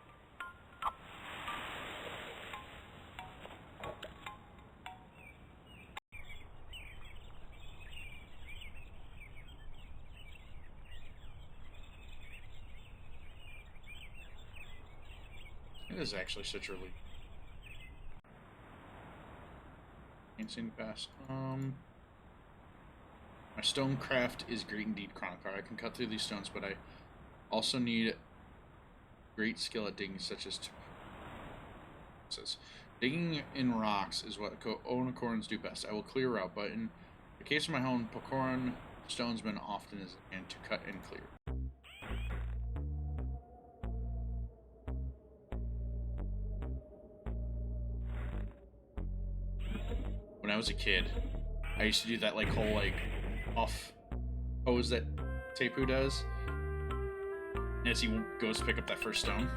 It is actually such early. Can't seem to pass. My stonecraft is great indeed, Chronicler. I can cut through these stones, but I also need great skill at digging, such as says Digging in rocks is what unicorns do best. I will clear a route, but in the case of my home, Pokoran stonesman often is and to cut and clear. When I was a kid, I used to do that like whole like off pose that Tapu does as he goes to pick up that first stone.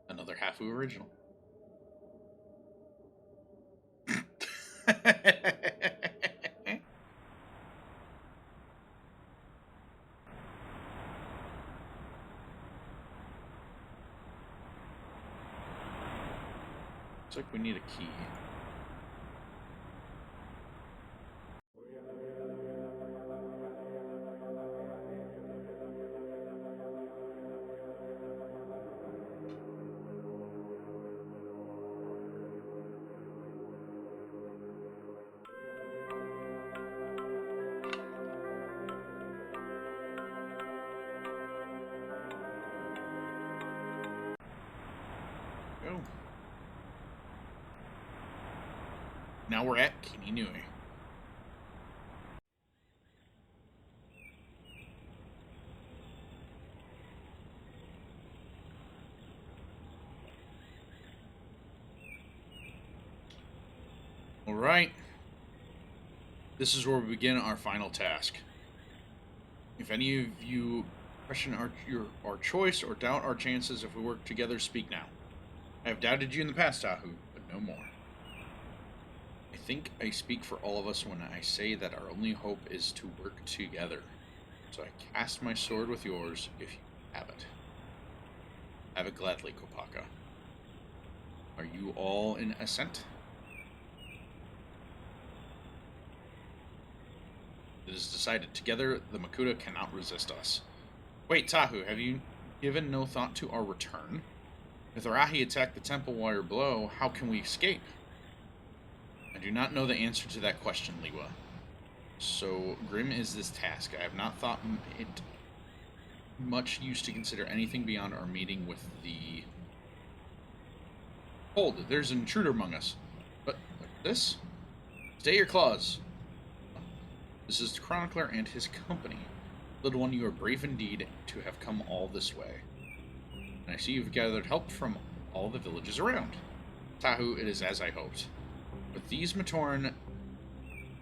Another Hafu original. Looks like we need a key. Go. Now we're at Kininui. Alright. This is where we begin our final task. If any of you question our choice or doubt our chances if we work together, speak now. I have doubted you in the past, Tahu, but no more. I think I speak for all of us when I say that our only hope is to work together. So I cast my sword with yours if you have it. Have it gladly, Kopaka. Are you all in assent? It is decided. Together, the Makuta cannot resist us. Wait, Tahu, have you given no thought to our return? If the Rahi attack the temple while you're below, how can we escape? I do not know the answer to that question, Liwa. So grim is this task. I have not thought it much use to consider anything beyond our meeting with the... Hold, there's an intruder among us. But this? Stay your claws. This is the Chronicler and his company. Little one, you are brave indeed to have come all this way. And I see you've gathered help from all the villages around. Tahu, it is as I hoped. But these Matoran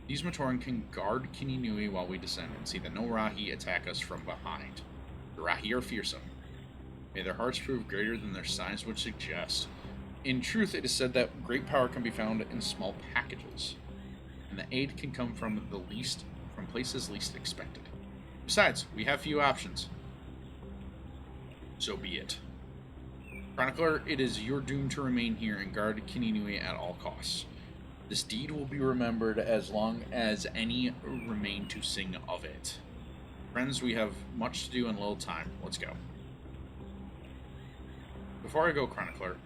can guard Kininui while we descend and see that no Rahi attack us from behind. The Rahi are fearsome. May their hearts prove greater than their size would suggest. In truth, it is said that great power can be found in small packages, and the aid can come from places least expected. Besides, we have few options. So be it. Chronicler, it is your doom to remain here and guard Kininui at all costs. This deed will be remembered as long as any remain to sing of it. Friends, we have much to do and little time. Let's go. Before I go, Chronicler,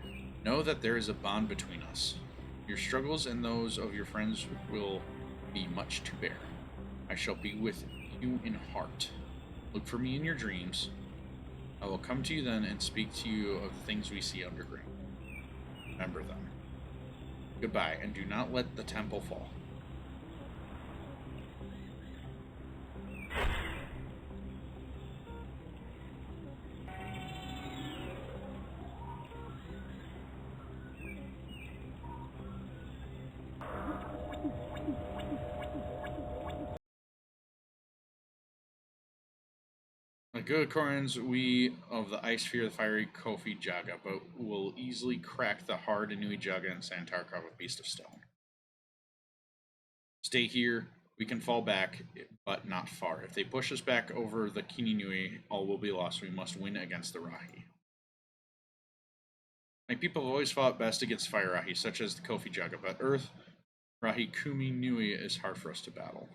know that there is a bond between us. Your struggles and those of your friends will be much to bear. I shall be with you in heart. Look for me in your dreams. I will come to you then and speak to you of the things we see underground. Remember them. Goodbye, and do not let the temple fall. The good Korans, we of the ice fear the fiery Kofi Jaga, but will easily crack the hard Inui Jaga and Santarkar with Beast of Stone. Stay here, we can fall back, but not far. If they push us back over the Kininui, all will be lost. We must win against the Rahi. My people have always fought best against fire Rahi, such as the Kofi Jaga, but Earth Rahi Kumi Nui is hard for us to battle.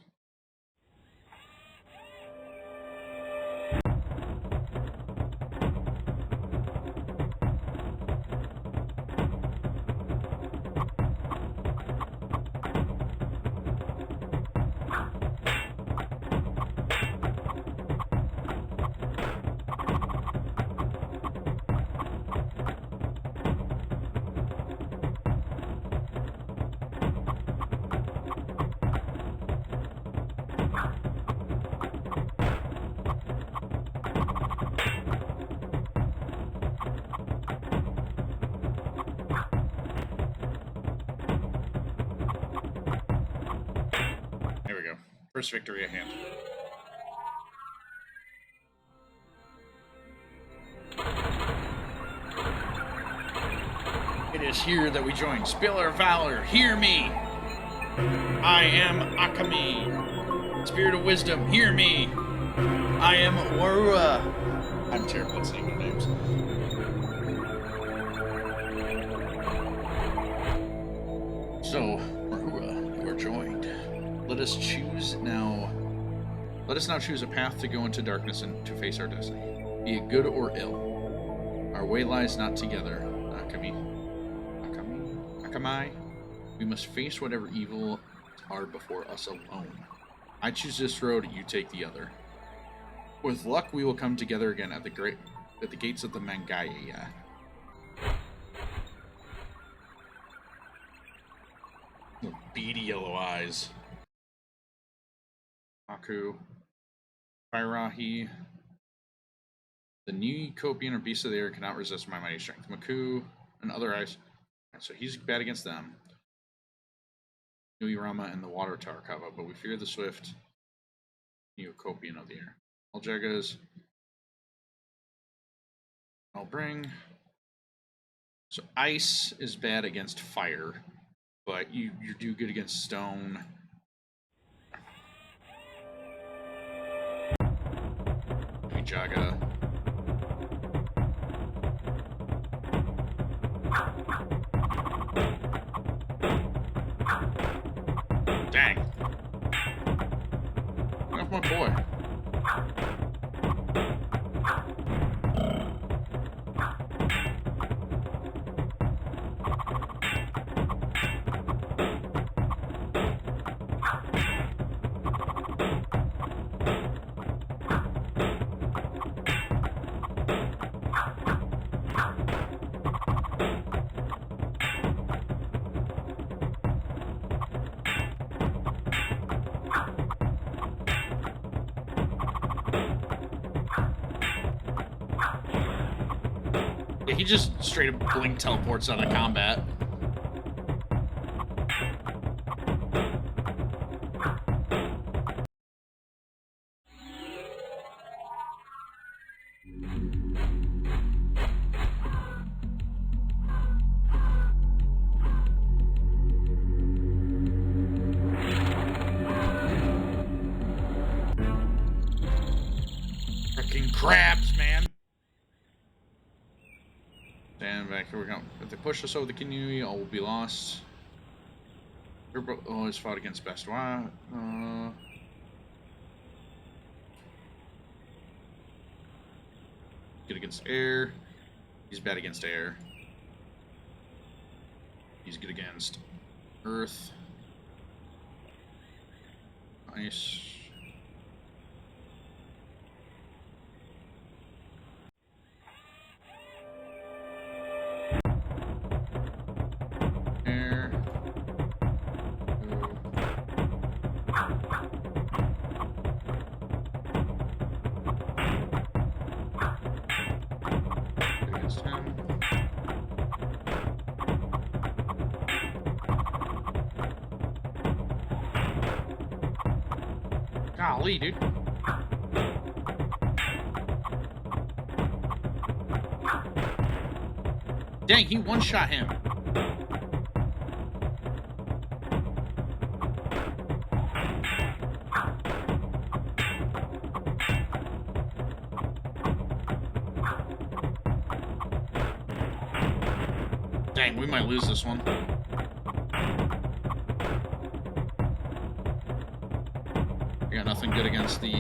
First victory at hand. It is here that we join. Spill our valor, hear me! I am Akami. Spirit of wisdom, hear me! I am Warua. I'm terrible at saying their names. So, Warua, you are joined. Let us now choose a path to go into darkness and to face our destiny, be it good or ill. Our way lies not together, Akamai. We must face whatever evil are before us alone. I choose this road, you take the other. With luck, we will come together again at the gates of the Mangaya. Beady yellow eyes. Aku. Fairahi. The new Copian or beasts of the air cannot resist my mighty strength. Maku and other eyes. So he's bad against them. Nuirama and the water tower Kava, but we fear the swift new Copian of the air. Aljagas. I'll bring. So ice is bad against fire, but you do good against stone. Jaga. Dang. Get off my boy. Yeah, he just straight up blink teleports out of combat. Freaking crabs, man. Stand back, here we go. If they push us over the Kinui, all will be lost. Turbo always fought against Bestois. Good against air. He's bad against air. He's good against earth. Ice. Air. Good against him. Golly, dude. Dang, he one-shot him. Dang, we might lose this one. We got nothing good against the,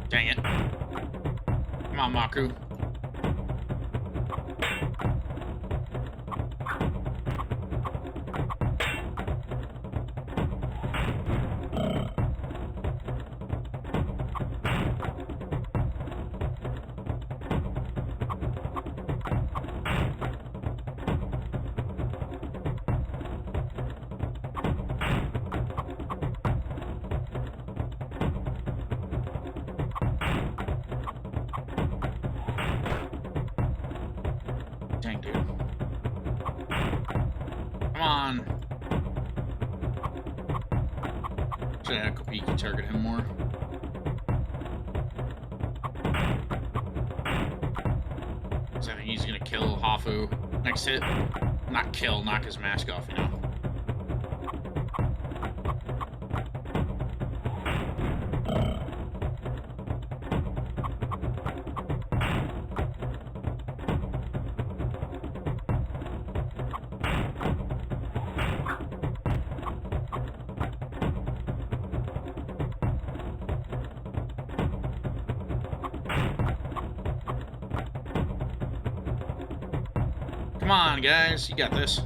Dang it. Come on, Maku. dude. Come on. Should I have Takuaaaa target him more? So I think he's gonna kill Hafu. Next hit. Not kill, knock his mask off, you know? Come on, guys. You got this.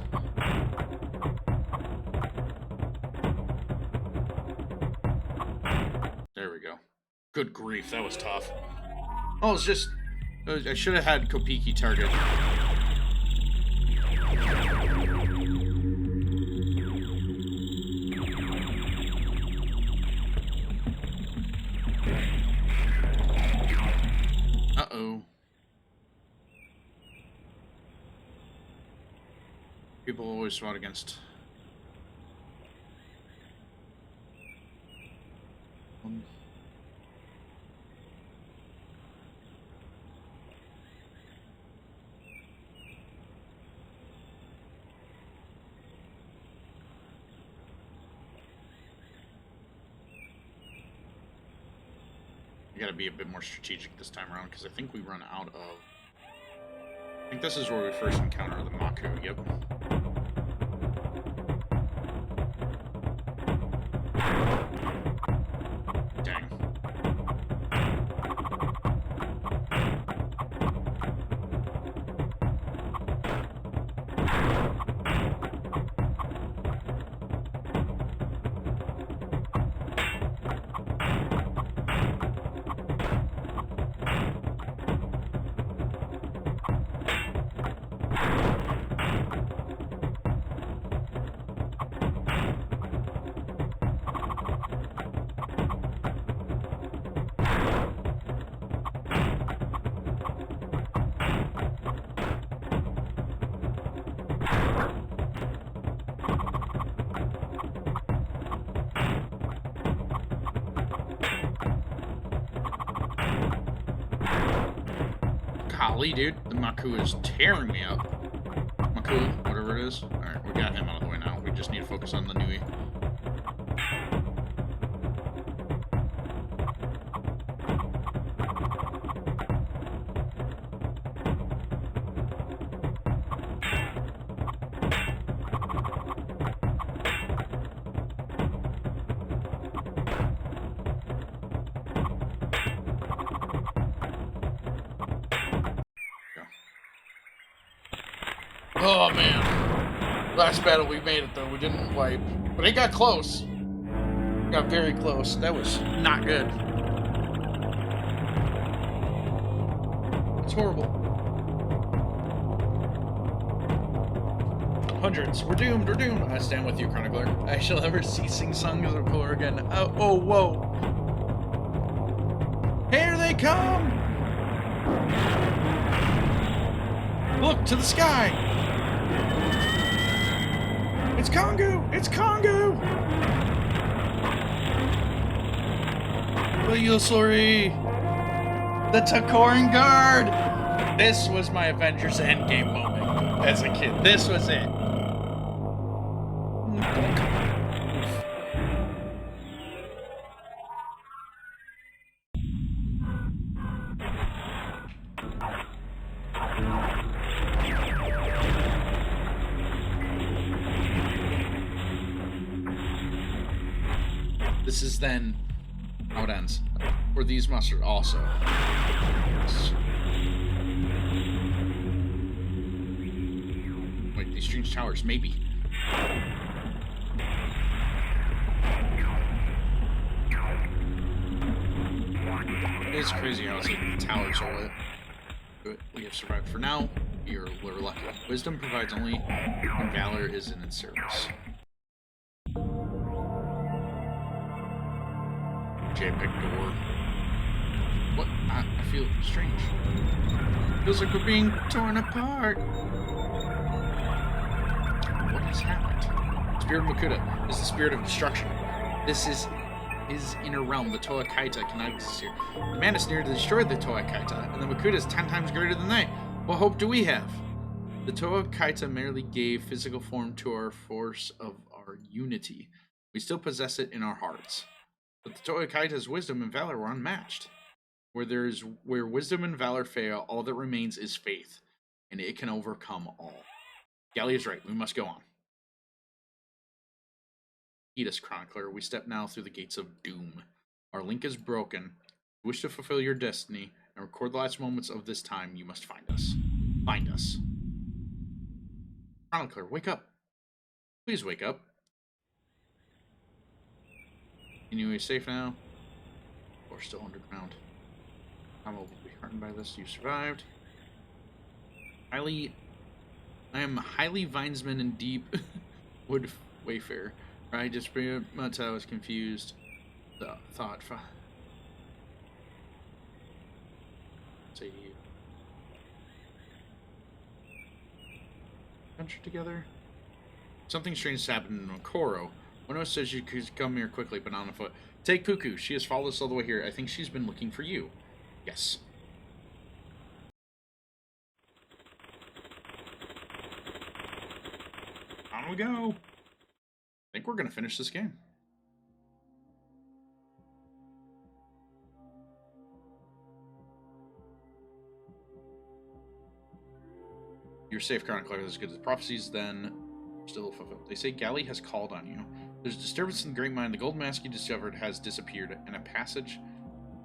There we go. Good grief, that was tough. Oh, it's just... I should have had Takuaaaa target. Uh-oh. People always fought against... We gotta be a bit more strategic this time around, because I think we run out of... I think this is where we first encounter the Mnog, yep. Dang. Golly, dude, the Mnog is tearing me up. Mnog, whatever it is. Alright, we got him out of the way now. We just need to focus on the Nui. Oh man, last battle we made it though, we didn't wipe, but it got close. Got very close, that was not good. It's horrible. Hundreds, we're doomed, we're doomed. I stand with you, Chronicler. I shall never cease sing songs of Core again. Oh, whoa. Here they come! Look to the sky! It's Kongu! It's Kongu! Sorry. The Takuaaaa Guard! This was my Avengers Endgame moment as a kid. This was it. This is then how it ends. Or these must also. Wait, these strange towers, maybe. It's crazy how it's like the towers are lit. But we have survived for now. We're lucky. Wisdom provides only when valor is in its service. JPEG door. What? I feel strange. Feels like we're being torn apart. What has happened? Spirit of Makuta is the spirit of destruction. This is his inner realm. The Takuaaaa cannot exist here. The man is near to destroy the Takuaaaa, and the Makuta is 10 times greater than they. What hope do we have? The Takuaaaa merely gave physical form to our force of our unity. We still possess it in our hearts. But the Takuaaa's wisdom and valor were unmatched. Where wisdom and valor fail, all that remains is faith, and it can overcome all. Gally is right. We must go on. Heed us, Chronicler. We step now through the gates of doom. Our link is broken. If you wish to fulfill your destiny and record the last moments of this time, you must find us. Find us. Chronicler, wake up. Please wake up. Anyway, safe now. Or still underground. I will be heartened by this. You survived. I am highly Vinesman and deep wood wayfarer. Right, just much I was confused. Thought. Say venture together. Something strange has happened in Okoro. Ono says you could come here quickly, but not on foot. Take Puku. She has followed us all the way here. I think she's been looking for you. Yes. On we go. I think we're going to finish this game. You're safe, Chronicler. As good as the prophecies, then still fulfilled. They say Gally has called on you. There's a disturbance in the Great Mind. The gold mask you discovered has disappeared, and a passage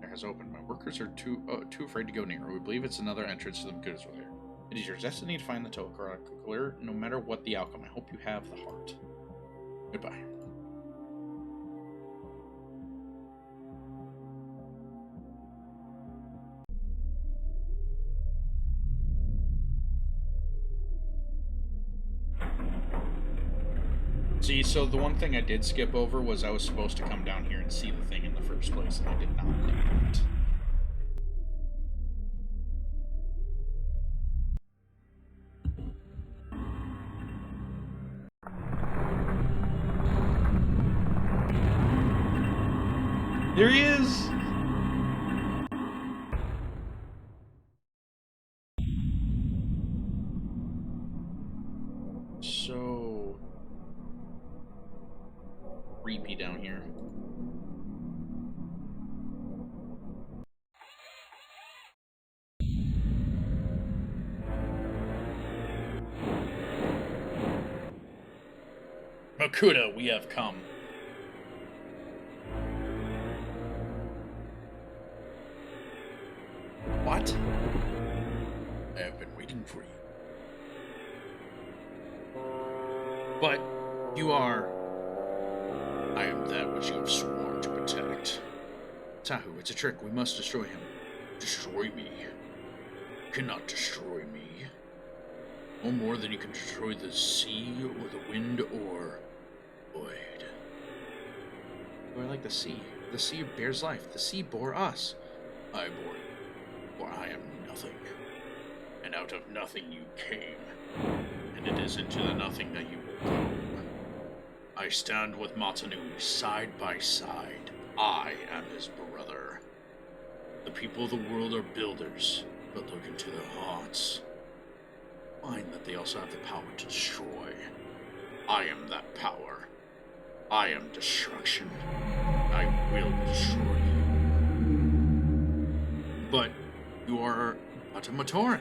there has opened. My workers are too afraid to go near. We believe it's another entrance to the Makutas over there. It is your destiny to find the Takuaaaa, no matter what the outcome. I hope you have the heart. Goodbye. See, so the one thing I did skip over was I was supposed to come down here and see the thing in the first place, and I did not do that. There he is! So creepy down here. Makuta, we have come. What? I have been waiting for you. But you are... I am that which you have sworn to protect. Tahu, it's a trick. We must destroy him. Destroy me. You cannot destroy me. No more than you can destroy the sea, or the wind, or void. Oh, I like the sea. The sea bears life. The sea bore us. I bore you, for I am nothing. And out of nothing you came, and it is into the nothing that you will go. I stand with Matanui side by side. I am his brother. The people of the world are builders, but look into their hearts. Find that they also have the power to destroy. I am that power. I am destruction. I will destroy you. But you are but a Matoran.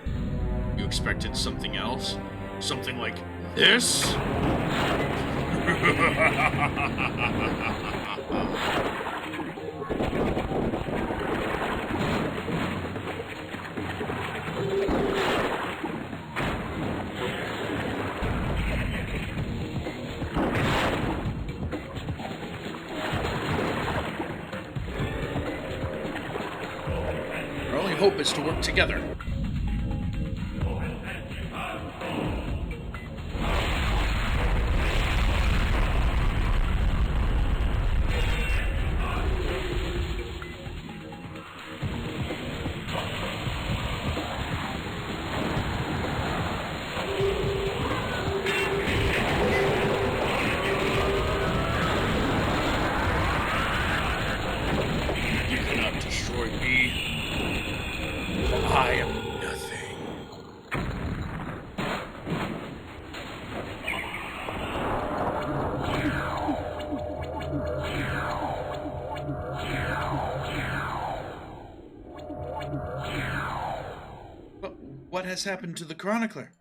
You expected something else? Something like this? Our only hope is to work together. What has happened to the Chronicler?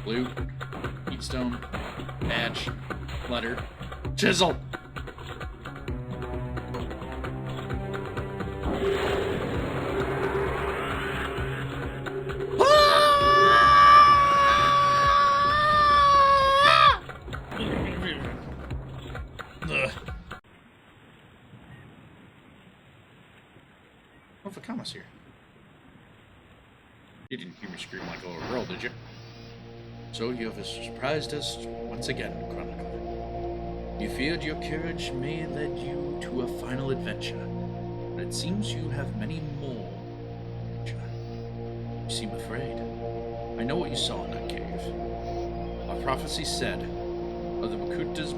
Blue, Heatstone, Patch, Letter, Chisel! What if Akama's here? You didn't hear me scream like a little girl, did you? So you have surprised us once again, Chronicler. You feared your courage may have led you to a final adventure, but it seems you have many more. You seem afraid. I know what you saw in that cave. Our prophecy said, the Makuta's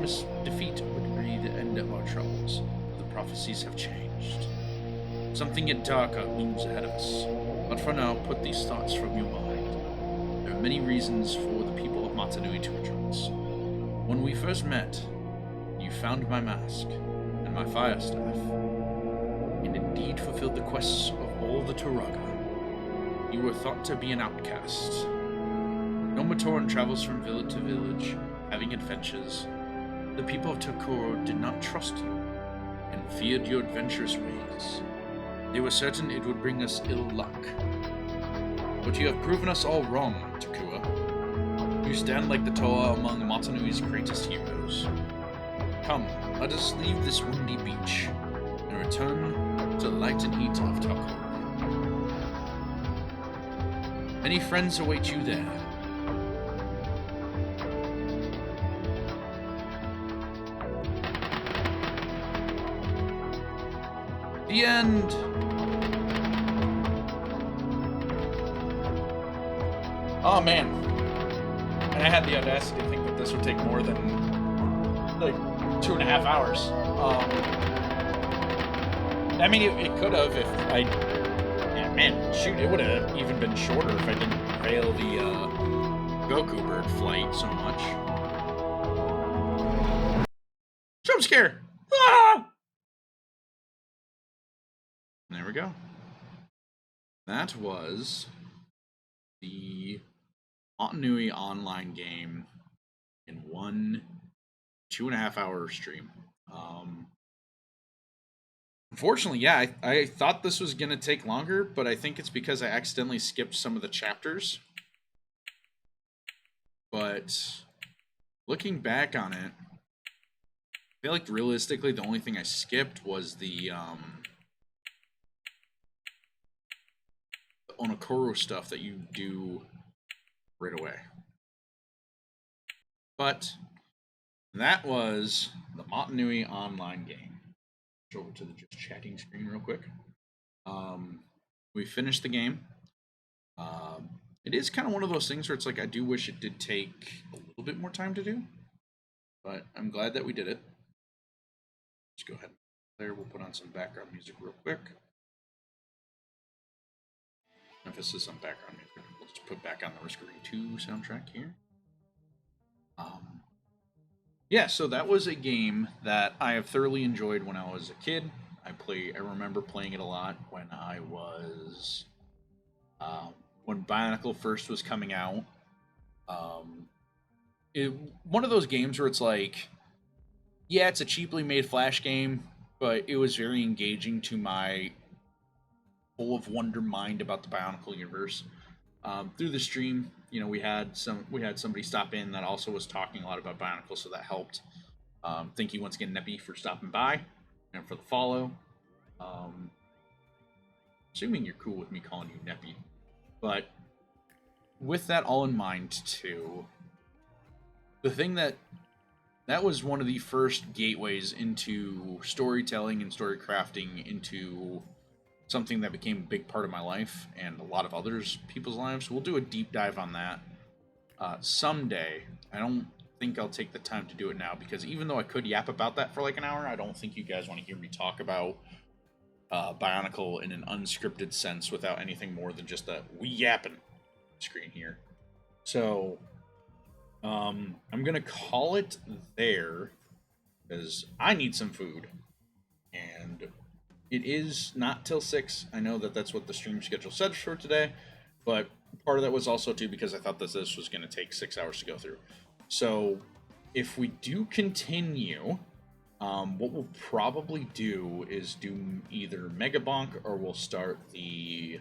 defeat would be the end of our troubles. The prophecies have changed. Something yet darker looms ahead of us. But for now, put these thoughts from your mind. There are many reasons for the people of Matanui to rejoice. When we first met, you found my mask and my fire staff, and indeed fulfilled the quests of all the Turaga. You were thought to be an outcast. No Matoran travels from village to village, having adventures. The people of Takuaaaa did not trust you, and feared your adventurous ways. They were certain it would bring us ill luck. But you have proven us all wrong, Takuaaaa. You stand like the Toa among Matanui's greatest heroes. Come, let us leave this windy beach, and return to the light and heat of Takuaaaa. Many friends await you there. The end! Oh man. And I had the audacity to think that this would take more than, like, 2.5 hours. I mean, it could have if I... Yeah, man, shoot, it would have even been shorter if I didn't fail the, Goku bird flight so much. Jump scare! Ah! There we go. That was the Matanui online game in one 2.5 hour stream. Unfortunately, yeah, I thought this was going to take longer, but I think it's because I accidentally skipped some of the chapters. But looking back on it, I feel like realistically the only thing I skipped was the Onokoro stuff that you do right away. But that was the Matanui online game. Go over to the just chatting screen real quick. We finished the game. It is kind of one of those things where it's like I do wish it did take a little bit more time to do, but I'm glad that we did it. Let's go ahead. There, we'll put on some background music real quick. Emphasis on background music. We'll just put back on the Risk of Rain 2 soundtrack here. Yeah, so that was a game that I have thoroughly enjoyed when I was a kid. I remember playing it a lot when I was when Bionicle first was coming out. One of those games where it's like, yeah, it's a cheaply made Flash game, but it was very engaging to my full of wonder mind about the Bionicle universe. Through the stream, you know, we had somebody stop in that also was talking a lot about Bionicle, so that helped. Thank you once again, Neppy, for stopping by and for the follow. Assuming you're cool with me calling you Neppy, but with that all in mind too, the thing that was one of the first gateways into storytelling and story crafting into something that became a big part of my life and a lot of others people's lives. We'll do a deep dive on that someday. I don't think I'll take the time to do it now because even though I could yap about that for like an hour, I don't think you guys want to hear me talk about Bionicle in an unscripted sense without anything more than just a we yapping screen here. So I'm gonna call it there because I need some food, and it is not till 6. I know that that's what the stream schedule said for today, but part of that was also too because I thought that this was going to take 6 hours to go through. So if we do continue, what we'll probably do is do either Mega Bonk or we'll start the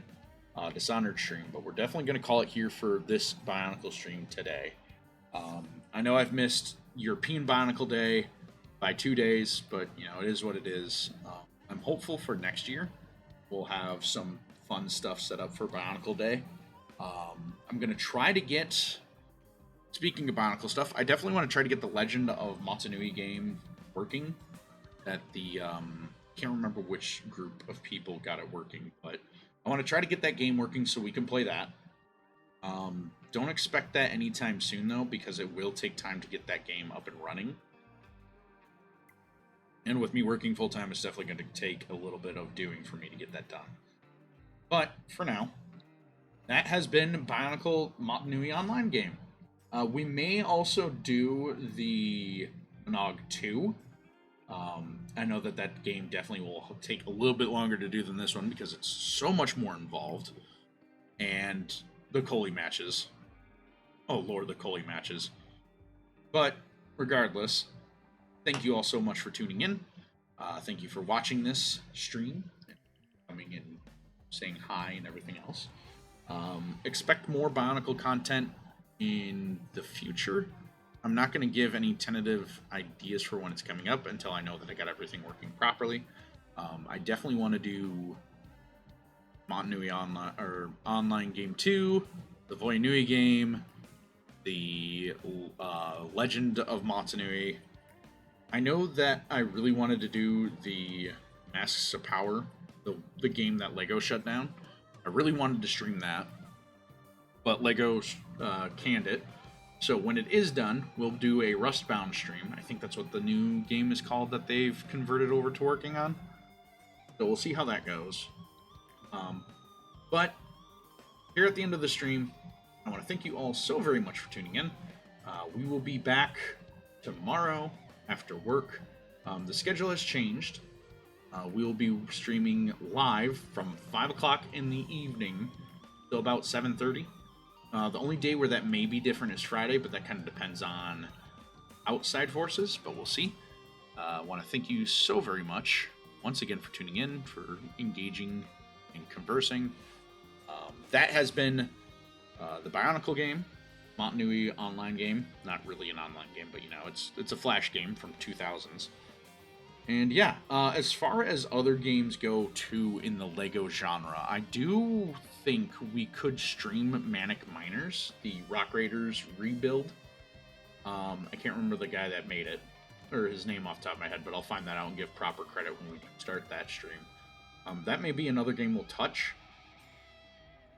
Dishonored stream, but we're definitely going to call it here for this Bionicle stream today. I know I've missed European Bionicle Day by 2 days, but you know, it is what it is. I'm hopeful for next year we'll have some fun stuff set up for Bionicle Day. I'm going to try to get, speaking of Bionicle stuff, I definitely want to try to get the Legend of Motunui game working. That the, can't remember which group of people got it working, but I want to try to get that game working so we can play that. Don't expect that anytime soon, though, because it will take time to get that game up and running. And with me working full-time, it's definitely going to take a little bit of doing for me to get that done. But, for now, that has been Bionicle Motunui online game. We may also do the Mnog 2. I know that that game definitely will take a little bit longer to do than this one because it's so much more involved. And the Coley matches. Oh lord, the Coley matches. But regardless, thank you all so much for tuning in. Thank you for watching this stream, coming in, saying hi and everything else. Expect more Bionicle content in the future. I'm not going to give any tentative ideas for when it's coming up until I know that I got everything working properly. I definitely want to do Motunui online or online game 2, the Voinui game, the Legend of Motunui. I know that I really wanted to do the Masks of Power, the game that Lego shut down. I really wanted to stream that, but Lego canned it. So when it is done, we'll do a Rustbound stream. I think that's what the new game is called that they've converted over to working on. So we'll see how that goes. But here at the end of the stream, I want to thank you all so very much for tuning in. We will be back tomorrow after work. The schedule has changed. We will be streaming live from 5 o'clock in the evening till about 7:30. The only day where that may be different is Friday, but that kind of depends on outside forces, but we'll see. I want to thank you so very much once again for tuning in, for engaging and conversing. That has been the Bionicle game, Motunui online game. Not really an online game, but you know, it's a Flash game from 2000s. And yeah, as far as other games go too in the Lego genre, I do think we could stream Manic Miners, the Rock Raiders rebuild. I can't remember the guy that made it, or his name off the top of my head, but I'll find that out and give proper credit when we start that stream. That may be another game we'll touch.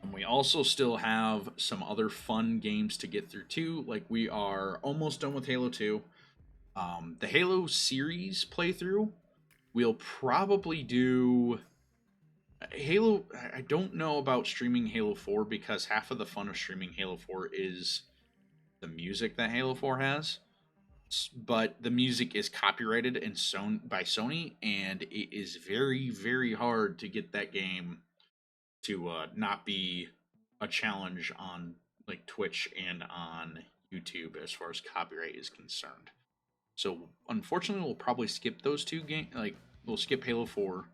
And we also still have some other fun games to get through too. Like we are almost done with Halo 2. The Halo series playthrough, we'll probably do Halo. I don't know about streaming Halo 4 because half of the fun of streaming Halo 4 is the music that Halo 4 has. But the music is copyrighted and by Sony, and it is very, very hard to get that game to not be a challenge on like Twitch and on YouTube as far as copyright is concerned. So unfortunately, we'll probably skip those two games. Like we'll skip Halo 4,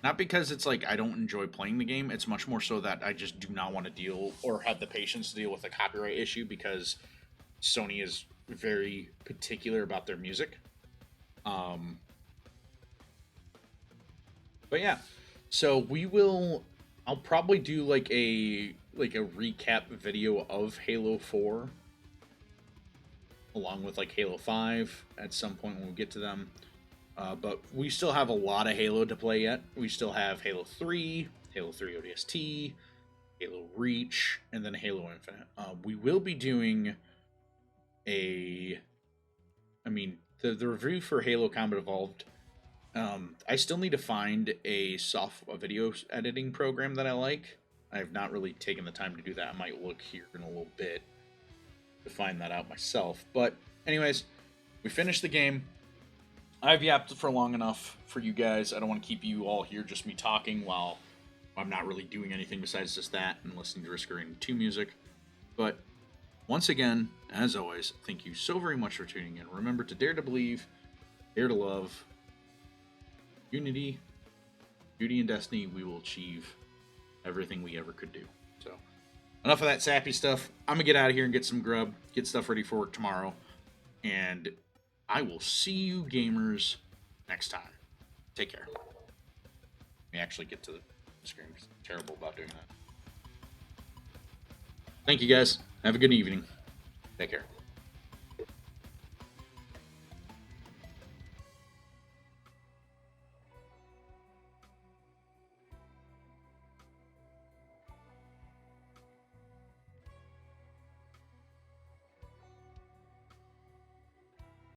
not because it's like I don't enjoy playing the game. It's much more so that I just do not want to deal or have the patience to deal with a copyright issue because Sony is very particular about their music. But yeah, so we will. I'll probably do like a recap video of Halo 4 along with like Halo 5 at some point when we get to them. But we still have a lot of Halo to play yet. We still have Halo 3, Halo 3 ODST, Halo Reach, and then Halo Infinite. We will be doing the review for Halo Combat Evolved. I still need to find a video editing program that I like. I have not really taken the time to do that. I might look here in a little bit to find that out myself. But anyways, we finished the game. I've yapped for long enough for you guys. I don't want to keep you all here just me talking while I'm not really doing anything besides just that and listening to Risk Arena 2 music. But once again, as always, thank you so very much for tuning in. Remember to dare to believe, dare to love, unity, duty, and destiny. We will achieve everything we ever could do. So, enough of that sappy stuff. I'm going to get out of here and get some grub, get stuff ready for work tomorrow. And I will see you gamers next time. Take care. Let me actually get to the screen. I'm terrible about doing that. Thank you guys. Have a good evening. Take care.